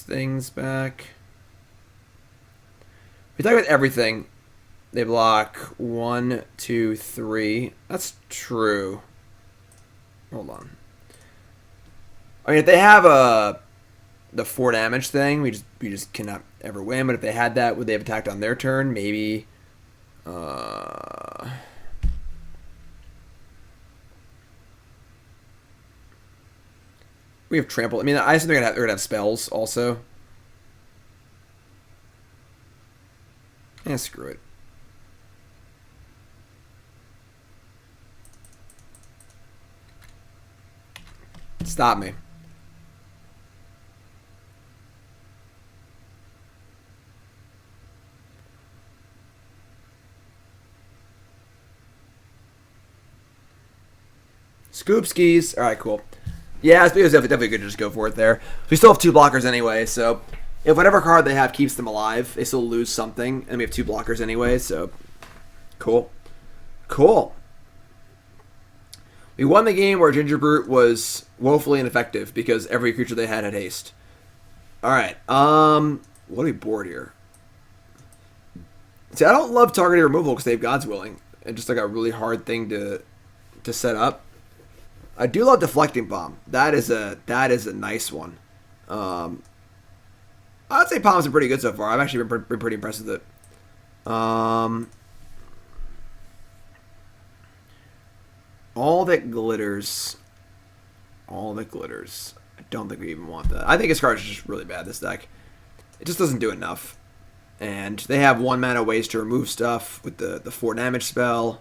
S1: things back. We talk about everything. They block 1, 2, 3. That's true. Hold on. I mean, if they have the 4 damage thing, we just cannot ever win. But if they had that, would they have attacked on their turn? Maybe. We have trample. I mean, I assume they're gonna have spells also. Yeah, screw it. Stop me. Scoop skis. All right, cool. Yeah, it's definitely good to just go for it there. We still have 2 blockers anyway, so if whatever card they have keeps them alive, they still lose something, and we have 2 blockers anyway, so cool. Cool. We won the game where Gingerbrute was woefully ineffective because every creature they had haste. Alright, what do we board here? See, I don't love targeted removal because they have God's Willing. It's just like a really hard thing to set up. I do love Deflecting Palm. That is a nice one. I'd say Palms are pretty good so far. I've actually been pretty impressed with it. All that glitters. All that glitters. I don't think we even want that. I think his card is just really bad, this deck. It just doesn't do enough. And they have 1 mana ways to remove stuff with the 4 damage spell.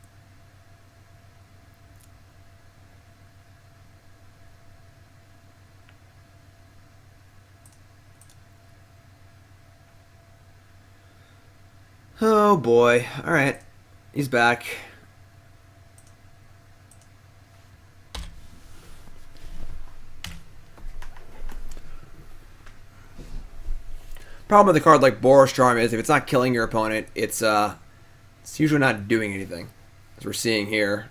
S1: Oh boy. Alright. He's back. Problem with a card like Boros Charm is if it's not killing your opponent, it's usually not doing anything. As we're seeing here.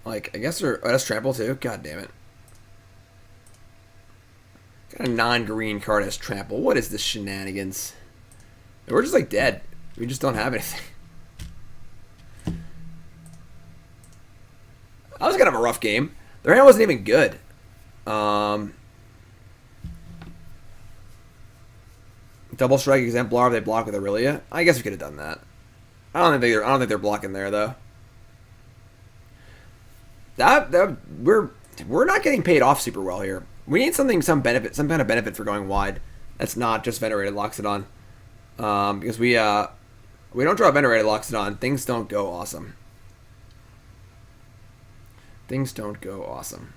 S1: Like, I guess they're... Oh, that's trample too? God damn it. Got a non-green card as trample. What is this shenanigans? We're just like dead. We just don't have anything. I was gonna have a rough game. Their hand wasn't even good. Double strike exemplar if they block with Aurelia. I guess we could have done that. I don't think they're blocking there though. That we're not getting paid off super well here. We need some kind of benefit for going wide. That's not just Venerated Loxodon. Because we don't draw Venerated Loxodon, things don't go awesome. Things don't go awesome.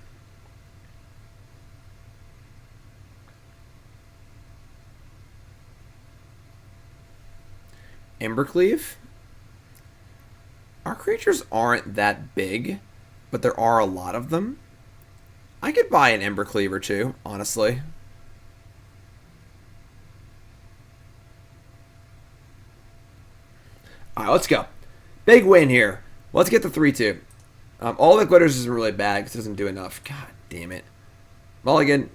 S1: Embercleave. Our creatures aren't that big, but there are a lot of them. I could buy an Embercleave or two, honestly. Alright, let's go. Big win here. Let's get the 3-2. All the glitters isn't really bad because it doesn't do enough. God damn it. Mulligan.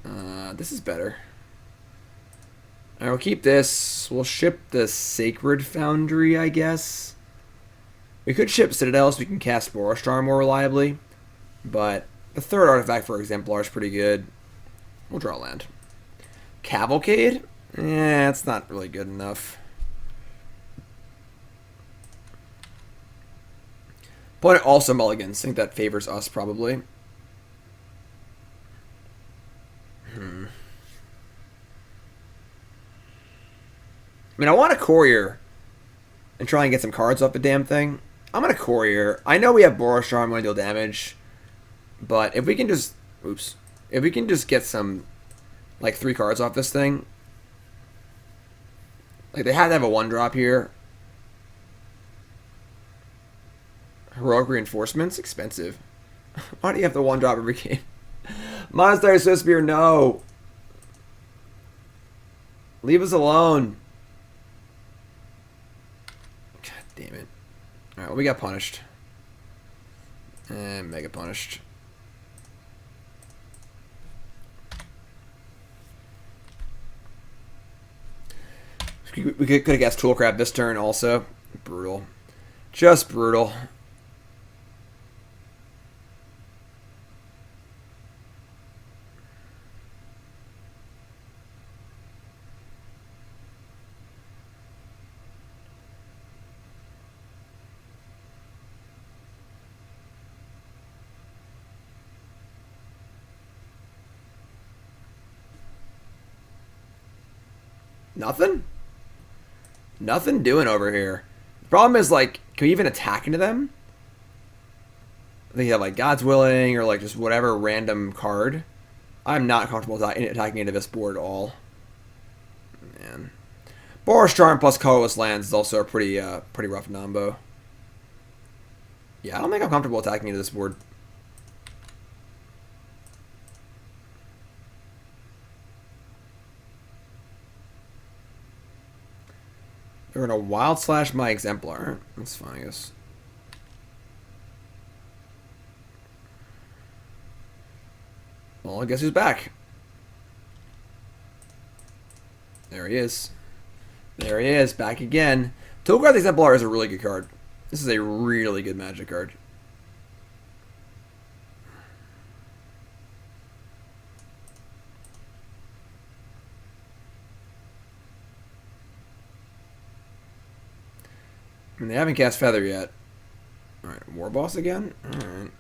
S1: This is better. Alright, we'll keep this. We'll ship the Sacred Foundry, I guess. We could ship Citadel so we can cast Boros Charm more reliably. But the third artifact for Exemplar is pretty good. We'll draw land. Cavalcade? It's not really good enough. Opponent also mulligans. I think that favors us, probably. I mean, I want a Courier and try and get some cards off the damn thing. I'm going to Courier. I know we have Boros Charm going to deal damage, but if we can just... Oops. If we can just get some, like, 3 cards off this thing. Like, they have to have a 1-drop here. Heroic Reinforcements? Expensive. Why do you have the 1-drop every game? Monastery Swiftspear, no! Leave us alone. God damn it. Alright, well, we got punished. And mega punished. We could have guessed Toolcraft this turn also. Brutal. Just brutal. Nothing? Nothing doing over here. The problem is, like, can we even attack into them? I think you have, like, God's Willing or, like, just whatever random card. I'm not comfortable attacking into this board at all. Man. Boros Charm plus colorless lands is also a pretty rough nombo. Yeah, I don't think I'm comfortable attacking into this board. They're going to Wild Slash my Exemplar. That's fine, I guess. Well, I guess who's back? There he is. There he is, back again. Toolcraft Exemplar is a really good card. This is a really good Magic card. I mean, they haven't cast Feather yet. Alright, War Boss again? Alright.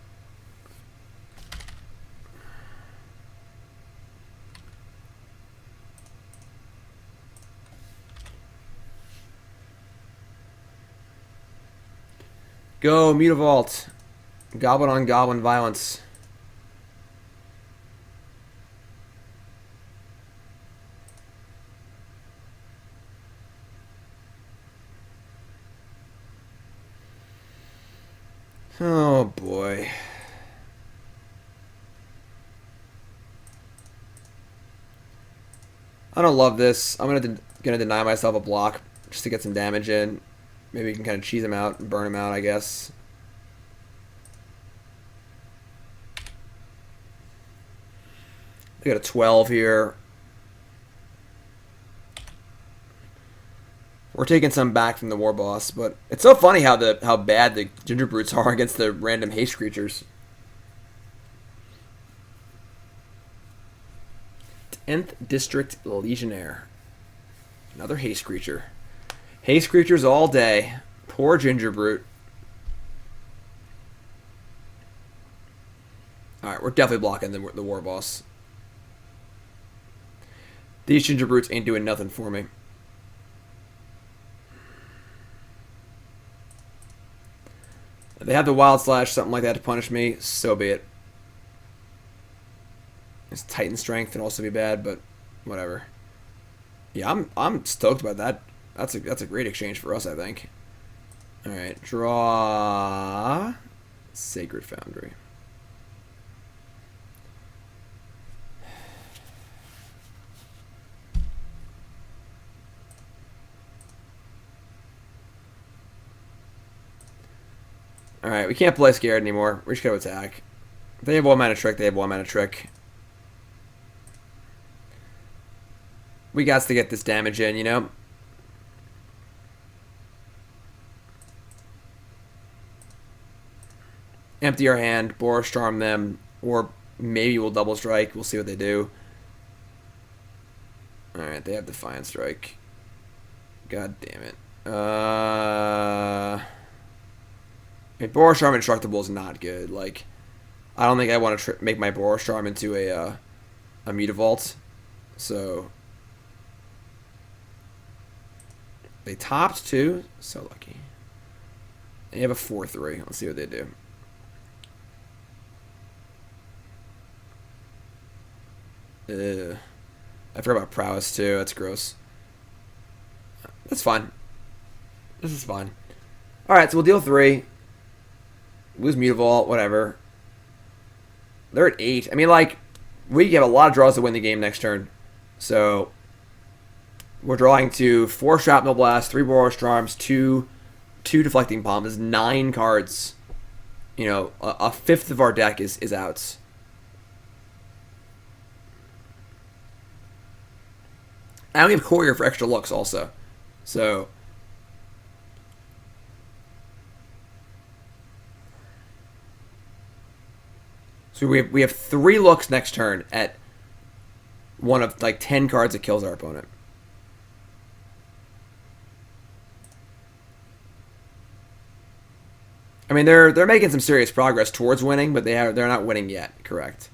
S1: Go, Mutavault. Goblin on goblin violence. Oh boy. I don't love this. I'm gonna deny myself a block just to get some damage in. Maybe we can kind of cheese him out and burn him out, I guess. We got a 12 here. We're taking some back from the war boss, but it's so funny how bad the Gingerbrutes are against the random haste creatures. 10th District Legionnaire. Another haste creature. Haste creatures all day. Poor Gingerbrute. Alright, we're definitely blocking the war boss. These Gingerbrutes ain't doing nothing for me. If they have the Wild Slash, something like that to punish me, so be it. His Titan Strength can also be bad, but whatever. Yeah, I'm stoked about that. That's a great exchange for us, I think. All right, draw Sacred Foundry. Alright, we can't play scared anymore. We're just going to attack. If they have 1 mana trick, they have 1 mana trick. We got to get this damage in, you know? Empty our hand, Boros Charm them, or maybe we'll double strike. We'll see what they do. Alright, they have Defiant Strike. God damn it. Boros Charm Indestructible is not good. Like, I don't think I want to make my Boros Charm into a Mutavault. So, they topped too. So lucky. They have a 4/3. Let's see what they do. Ugh. I forgot about Prowess too. That's gross. That's fine. This is fine. Alright, so we'll deal 3. Lose Mutavault, whatever. They're at 8. I mean, like, we have a lot of draws to win the game next turn. So, we're drawing to 4 Shrapnel Blast, 3 Boros Charms, 2 Deflecting Palm. There's 9 cards. You know, a fifth of our deck is outs. And we have Courier for extra looks also. So, we have 3 looks next turn at one of like 10 cards that kills our opponent. I mean, they're making some serious progress towards winning, but they're not winning yet. Correct.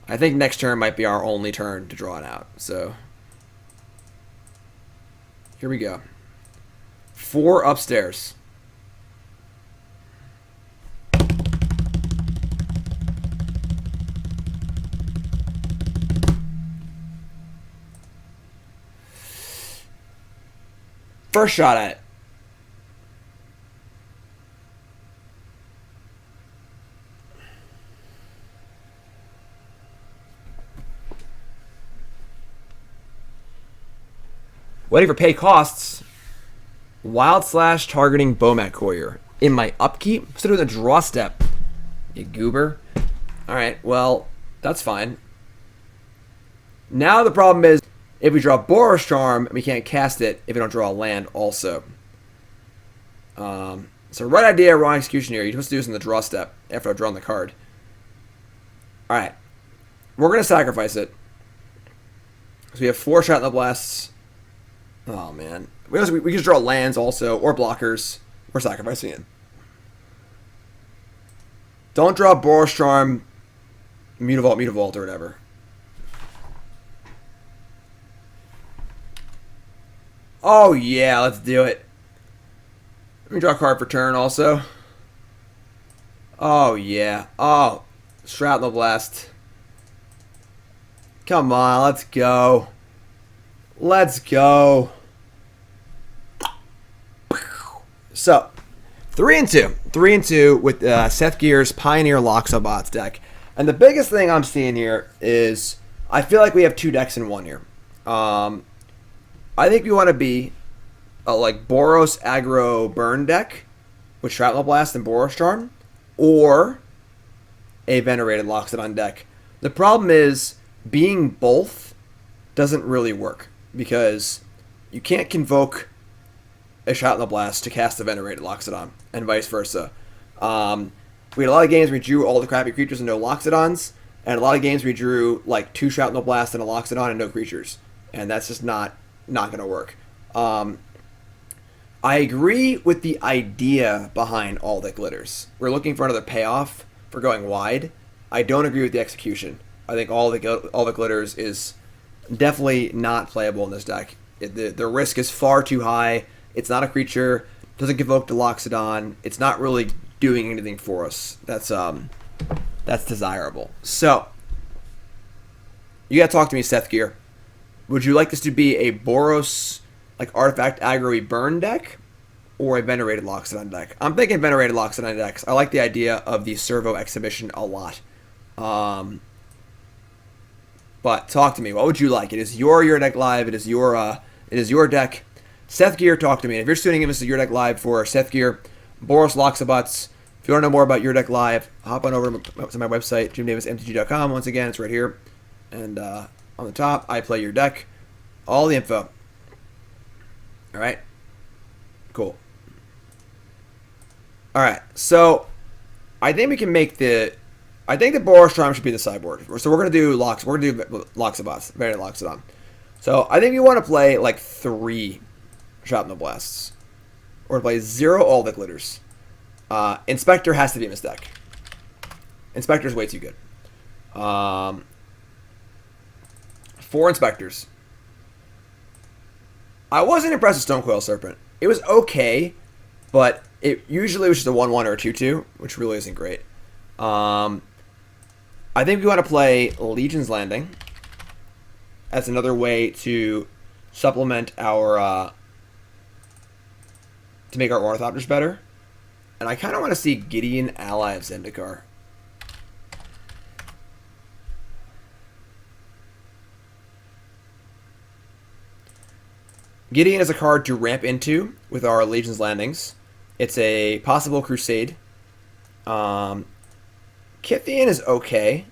S1: I think next turn might be our only turn to draw it out. So here we go. 4 upstairs. First shot at it. Waiting for pay costs. Wild Slash targeting Bomat Courier. In my upkeep? Instead of the draw step. You goober. Alright, well, that's fine. Now the problem is, if we draw Boros Charm, we can't cast it if we don't draw a land also. So right idea, wrong execution here. You're supposed to do this in the draw step after I've drawn the card. Alright. We're going to sacrifice it. So we have 4 Shrapnel Blasts. Oh, man. We can just draw lands also, or blockers. We're sacrificing it. Don't draw Boros Charm, Mutavault, or whatever. Oh, yeah, let's do it. Let me draw a card for turn also. Oh, yeah. Oh, Shrapnel Blast. Come on, let's go. Let's go. So, 3-2. 3-2 with sethgears Pioneer Loxobots deck. And the biggest thing I'm seeing here is I feel like we have two decks in one here. I think we want to be a like Boros aggro burn deck with Shrapnel Blast and Boros Charm, or a Venerated Loxodon deck. The problem is being both doesn't really work because you can't convoke a Shrapnel Blast to cast a Venerated Loxodon, and vice versa. We had a lot of games where we drew all the crappy creatures and no Loxodons, and a lot of games we drew like 2 Shrapnel Blasts and a Loxodon and no creatures, and that's just not going to work. I agree with the idea behind all that glitters. We're looking for another payoff for going wide. I don't agree with the execution. I think all the glitters is definitely not playable in this deck. The risk is far too high. It's not a creature. Doesn't convoke the Loxodon. It's not really doing anything for us. That's desirable. So you gotta talk to me, sethgear. Would you like this to be a Boros like artifact aggro-y burn deck, or a Venerated Loxodon deck? I'm thinking Venerated Loxodon decks. I like the idea of the servo exhibition a lot. But talk to me. What would you like? It is your deck live. It is your deck. Sethgear, talk to me. If you're tuning in, this is your deck live for Sethgear, Boros Loxobots. If you want to know more about your deck live, hop on over to my website, jimdavismtg.com. Once again, it's right here. And on the top, I play your deck. All the info. All right. Cool. All right. So I think we can make I think the Boros Charm should be the sideboard. So we're gonna do Loxobots, Venerated Loxodon. So I think we want to play like 3 Shrapnel Blasts, or play 0 all the glitters. Inspector has to be in this deck. Inspector's way too good. 4 Inspectors. I wasn't impressed with Stonecoil Serpent. It was okay, but it usually was just a 1-1 or a 2-2, which really isn't great. I think we want to play Legion's Landing. That's another way to supplement our to make our Ornithopters better. And I kind of want to see Gideon, ally of Zendikar. Gideon is a card to ramp into with our Legion's Landings. It's a possible Crusade. Kithian is okay.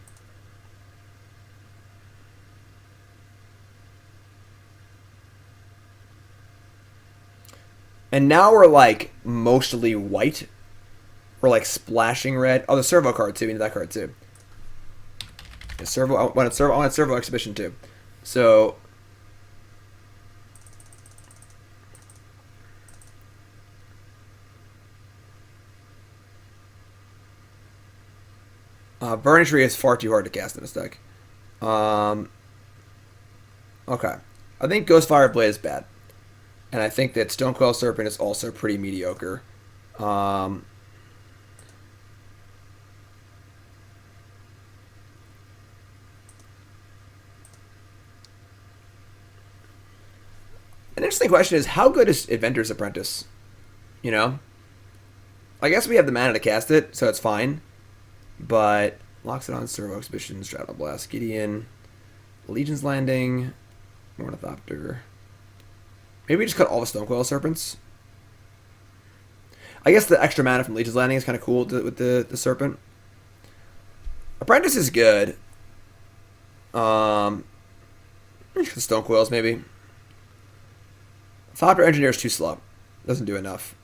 S1: And now we're like mostly white. We're like splashing red. Oh, the servo card too. We need that card too. The servo. I want servo exhibition too. So Burning Tree is far too hard to cast in this deck. Okay. I think Ghostfire Blade is bad. And I think that Stonecoil Serpent is also pretty mediocre. An interesting question is, how good is Inventor's Apprentice? You know? I guess we have the mana to cast it, so it's fine. But Loxodon, Servo Exhibition, Shrapnel Blast, Gideon, Legion's Landing, Ornithopter. Maybe we just cut all the Stonecoil Serpents. I guess the extra mana from Legion's Landing is kind of cool with the Serpent. Apprentice is good. The Stonecoils maybe. Thopter Engineer is too slow. Doesn't do enough.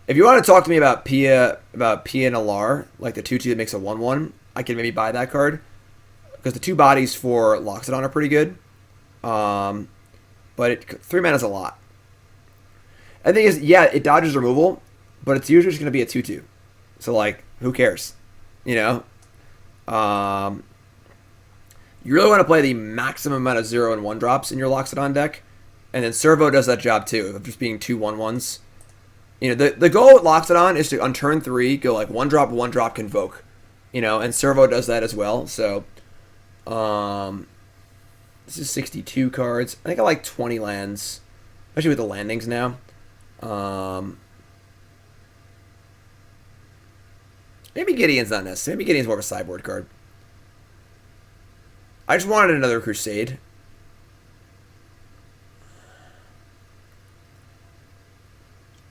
S1: If you want to talk to me about Pia and Alar, like the 2-2 that makes a 1-1, I can maybe buy that card. Because the 2 bodies for Loxodon are pretty good. But 3 mana is a lot. And the thing is, yeah, it dodges removal, but it's usually just going to be a 2-2. So, like, who cares? You know? You really want to play the maximum amount of 0 and 1 drops in your Loxodon deck. And then Servo does that job too, of just being 2/1/1s. You know, the goal with Loxodon is to, on turn 3, go like 1-drop, Convoke. You know, and Servo does that as well. So, this is 62 cards. I think I like 20 lands, especially with the landings now. Maybe Gideon's not necessary. Maybe Gideon's more of a sideboard card. I just wanted another Crusade.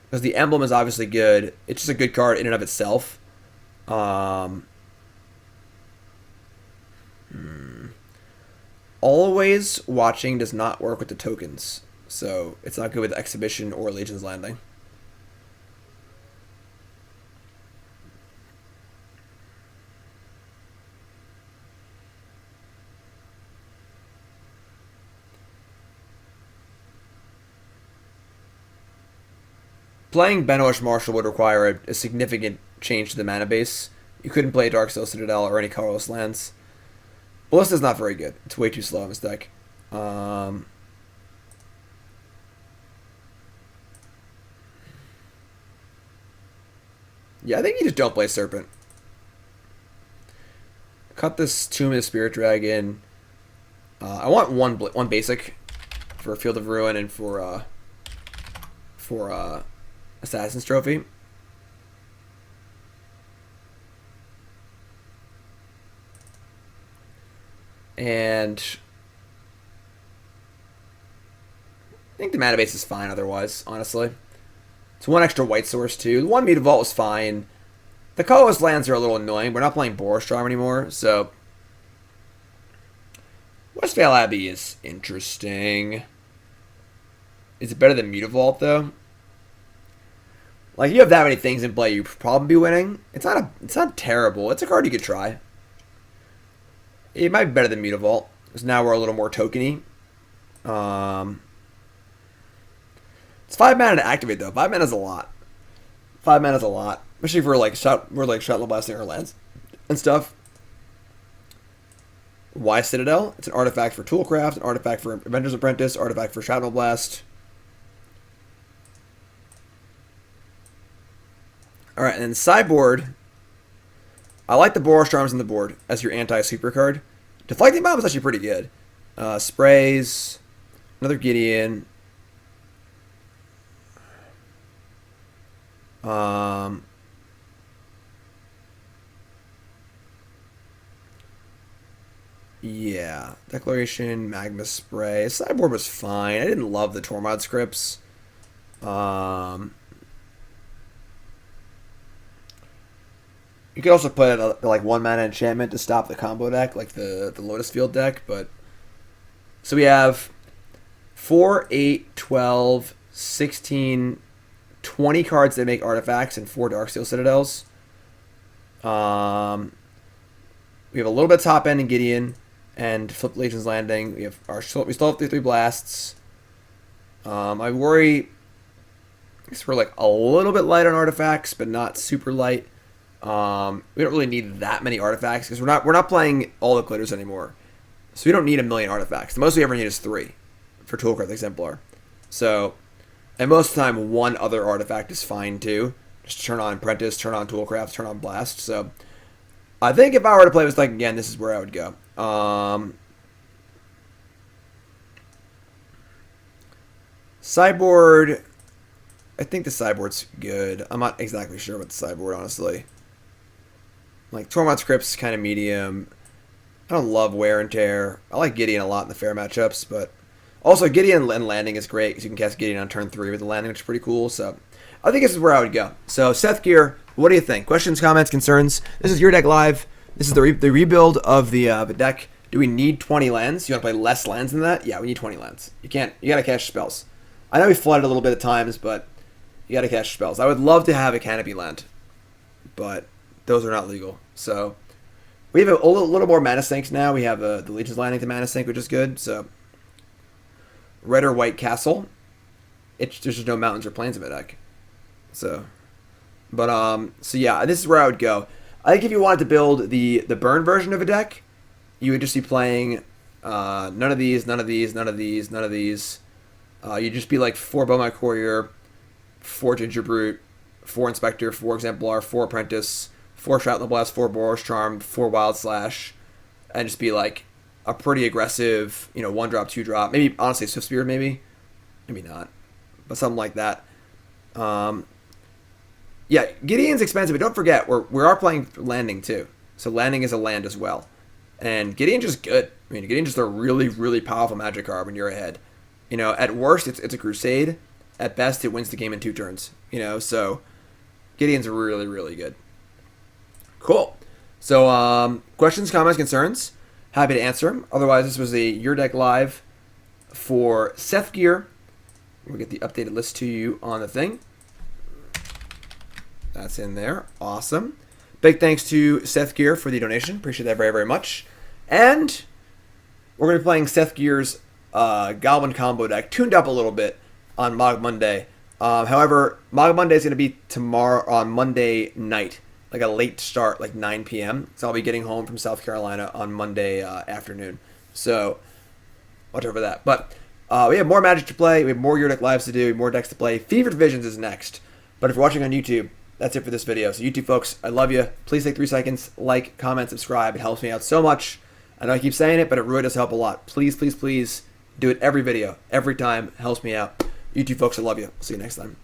S1: Because the emblem is obviously good. It's just a good card in and of itself. Always watching does not work with the tokens. So it's not good with Exhibition or Legion's Landing. Playing Benoish Marshal would require a significant change to the mana base. You couldn't play Darksteel Citadel or any colorless lands. Ballista's not very good. It's way too slow in this deck. Yeah, I think you just don't play Serpent. Cut this Tomb of the Spirit Dragon. I want one basic for Field of Ruin and for Assassin's Trophy. And I think the mana base is fine otherwise, honestly. It's one extra white source too. The one Mutavault was fine. The colorless lands are a little annoying. We're not playing Boros Charm anymore, so Westvale Abbey is interesting. Is it better than Mutavault though? Like, you have that many things in play, you'd probably be winning. It's not terrible. It's a card you could try. It might be better than Mutavault, because now we're a little more tokeny. It's 5 mana to activate though. 5 mana is a lot. 5 mana is a lot, especially for like Shrapnel Blasting our lands and stuff. Why Citadel? It's an artifact for Toolcraft, an artifact for Inventor's Apprentice, artifact for Shrapnel Blast. Alright, and then sideboard, I like the Boros Charms on the board as your anti-super card. Deflecting Palm is actually pretty good. Sprays, another Gideon. Yeah, Declaration, Magma Spray. Sideboard was fine. I didn't love the Tormod scripts. You could also put like 1 mana enchantment to stop the combo deck, like the Lotus Field deck. But so we have 4, 8, 12, 16, 20 cards that make artifacts and 4 Darksteel Citadels. We have a little bit of top end in Gideon and Flip Legion's Landing. We still have the 3 blasts. I worry because we're like a little bit light on artifacts, but not super light. We don't really need that many artifacts because we're not playing all the glitters anymore, so we don't need a million artifacts. The most we ever need is 3 for Toolcraft Exemplar. So, and most of the time, 1 other artifact is fine too. Just turn on Apprentice, turn on Toolcraft, turn on Blast. So, I think if I were to play this deck again, this is where I would go. Sideboard, I think the sideboard's good. I'm not exactly sure about the sideboard, honestly. Like, Tormod Crypt's kind of medium. I don't love Wear and Tear. I like Gideon a lot in the fair matchups, but also Gideon and Landing is great because you can cast Gideon on turn 3 with the Landing, which is pretty cool. So I think this is where I would go. So sethgear, what do you think? Questions, comments, concerns? This is Your Deck Live. This is the rebuild of the deck. Do we need 20 lands? You want to play less lands than that? Yeah, we need 20 lands. You gotta cast spells. I know we flooded a little bit at times, but you gotta cast spells. I would love to have a canopy land, but those are not legal. So we have a little more mana sinks now. We have the Legion's Landing to mana sink, which is good. So red or white castle. There's just no mountains or plains in my deck. So, but so yeah, this is where I would go. I think if you wanted to build the burn version of a deck, you would just be playing none of these, none of these, none of these, none of these, You'd just be like 4 Bomat Courier, 4 Gingerbrute, 4 Inspector, 4 Exemplar, 4 Apprentice, 4 Shrapnel Blast, 4 Boros Charm, 4 Wild Slash, and just be like a pretty aggressive, 1-drop, 2-drop. Maybe, honestly, Swift Spear, maybe not, but something like that. Yeah, Gideon's expensive, but don't forget, we are playing Landing too. So Landing is a land as well. And Gideon's just good. I mean, Gideon's just a really, really powerful magic card when you're ahead. At worst, it's a crusade. At best, it wins the game in 2 turns. So Gideon's really, really good. Cool. So, questions, comments, concerns? Happy to answer them. Otherwise, this was Your Deck Live for sethgear. We'll get the updated list to you on the thing. That's in there. Awesome. Big thanks to sethgear for the donation. Appreciate that very, very much. And we're going to be playing sethgear's Goblin combo deck, tuned up a little bit on Mog Monday. However, Mog Monday is going to be tomorrow on Monday night, like a late start, like 9 p.m. So I'll be getting home from South Carolina on Monday afternoon. So watch over that. But we have more Magic to play. We have more Your Deck Lives to do, more decks to play. Fevered Visions is next. But if you're watching on YouTube, that's it for this video. So YouTube folks, I love you. Please take 3 seconds, like, comment, subscribe. It helps me out so much. I know I keep saying it, but it really does help a lot. Please, please, please do it every video, every time. It helps me out. YouTube folks, I love you. See you next time.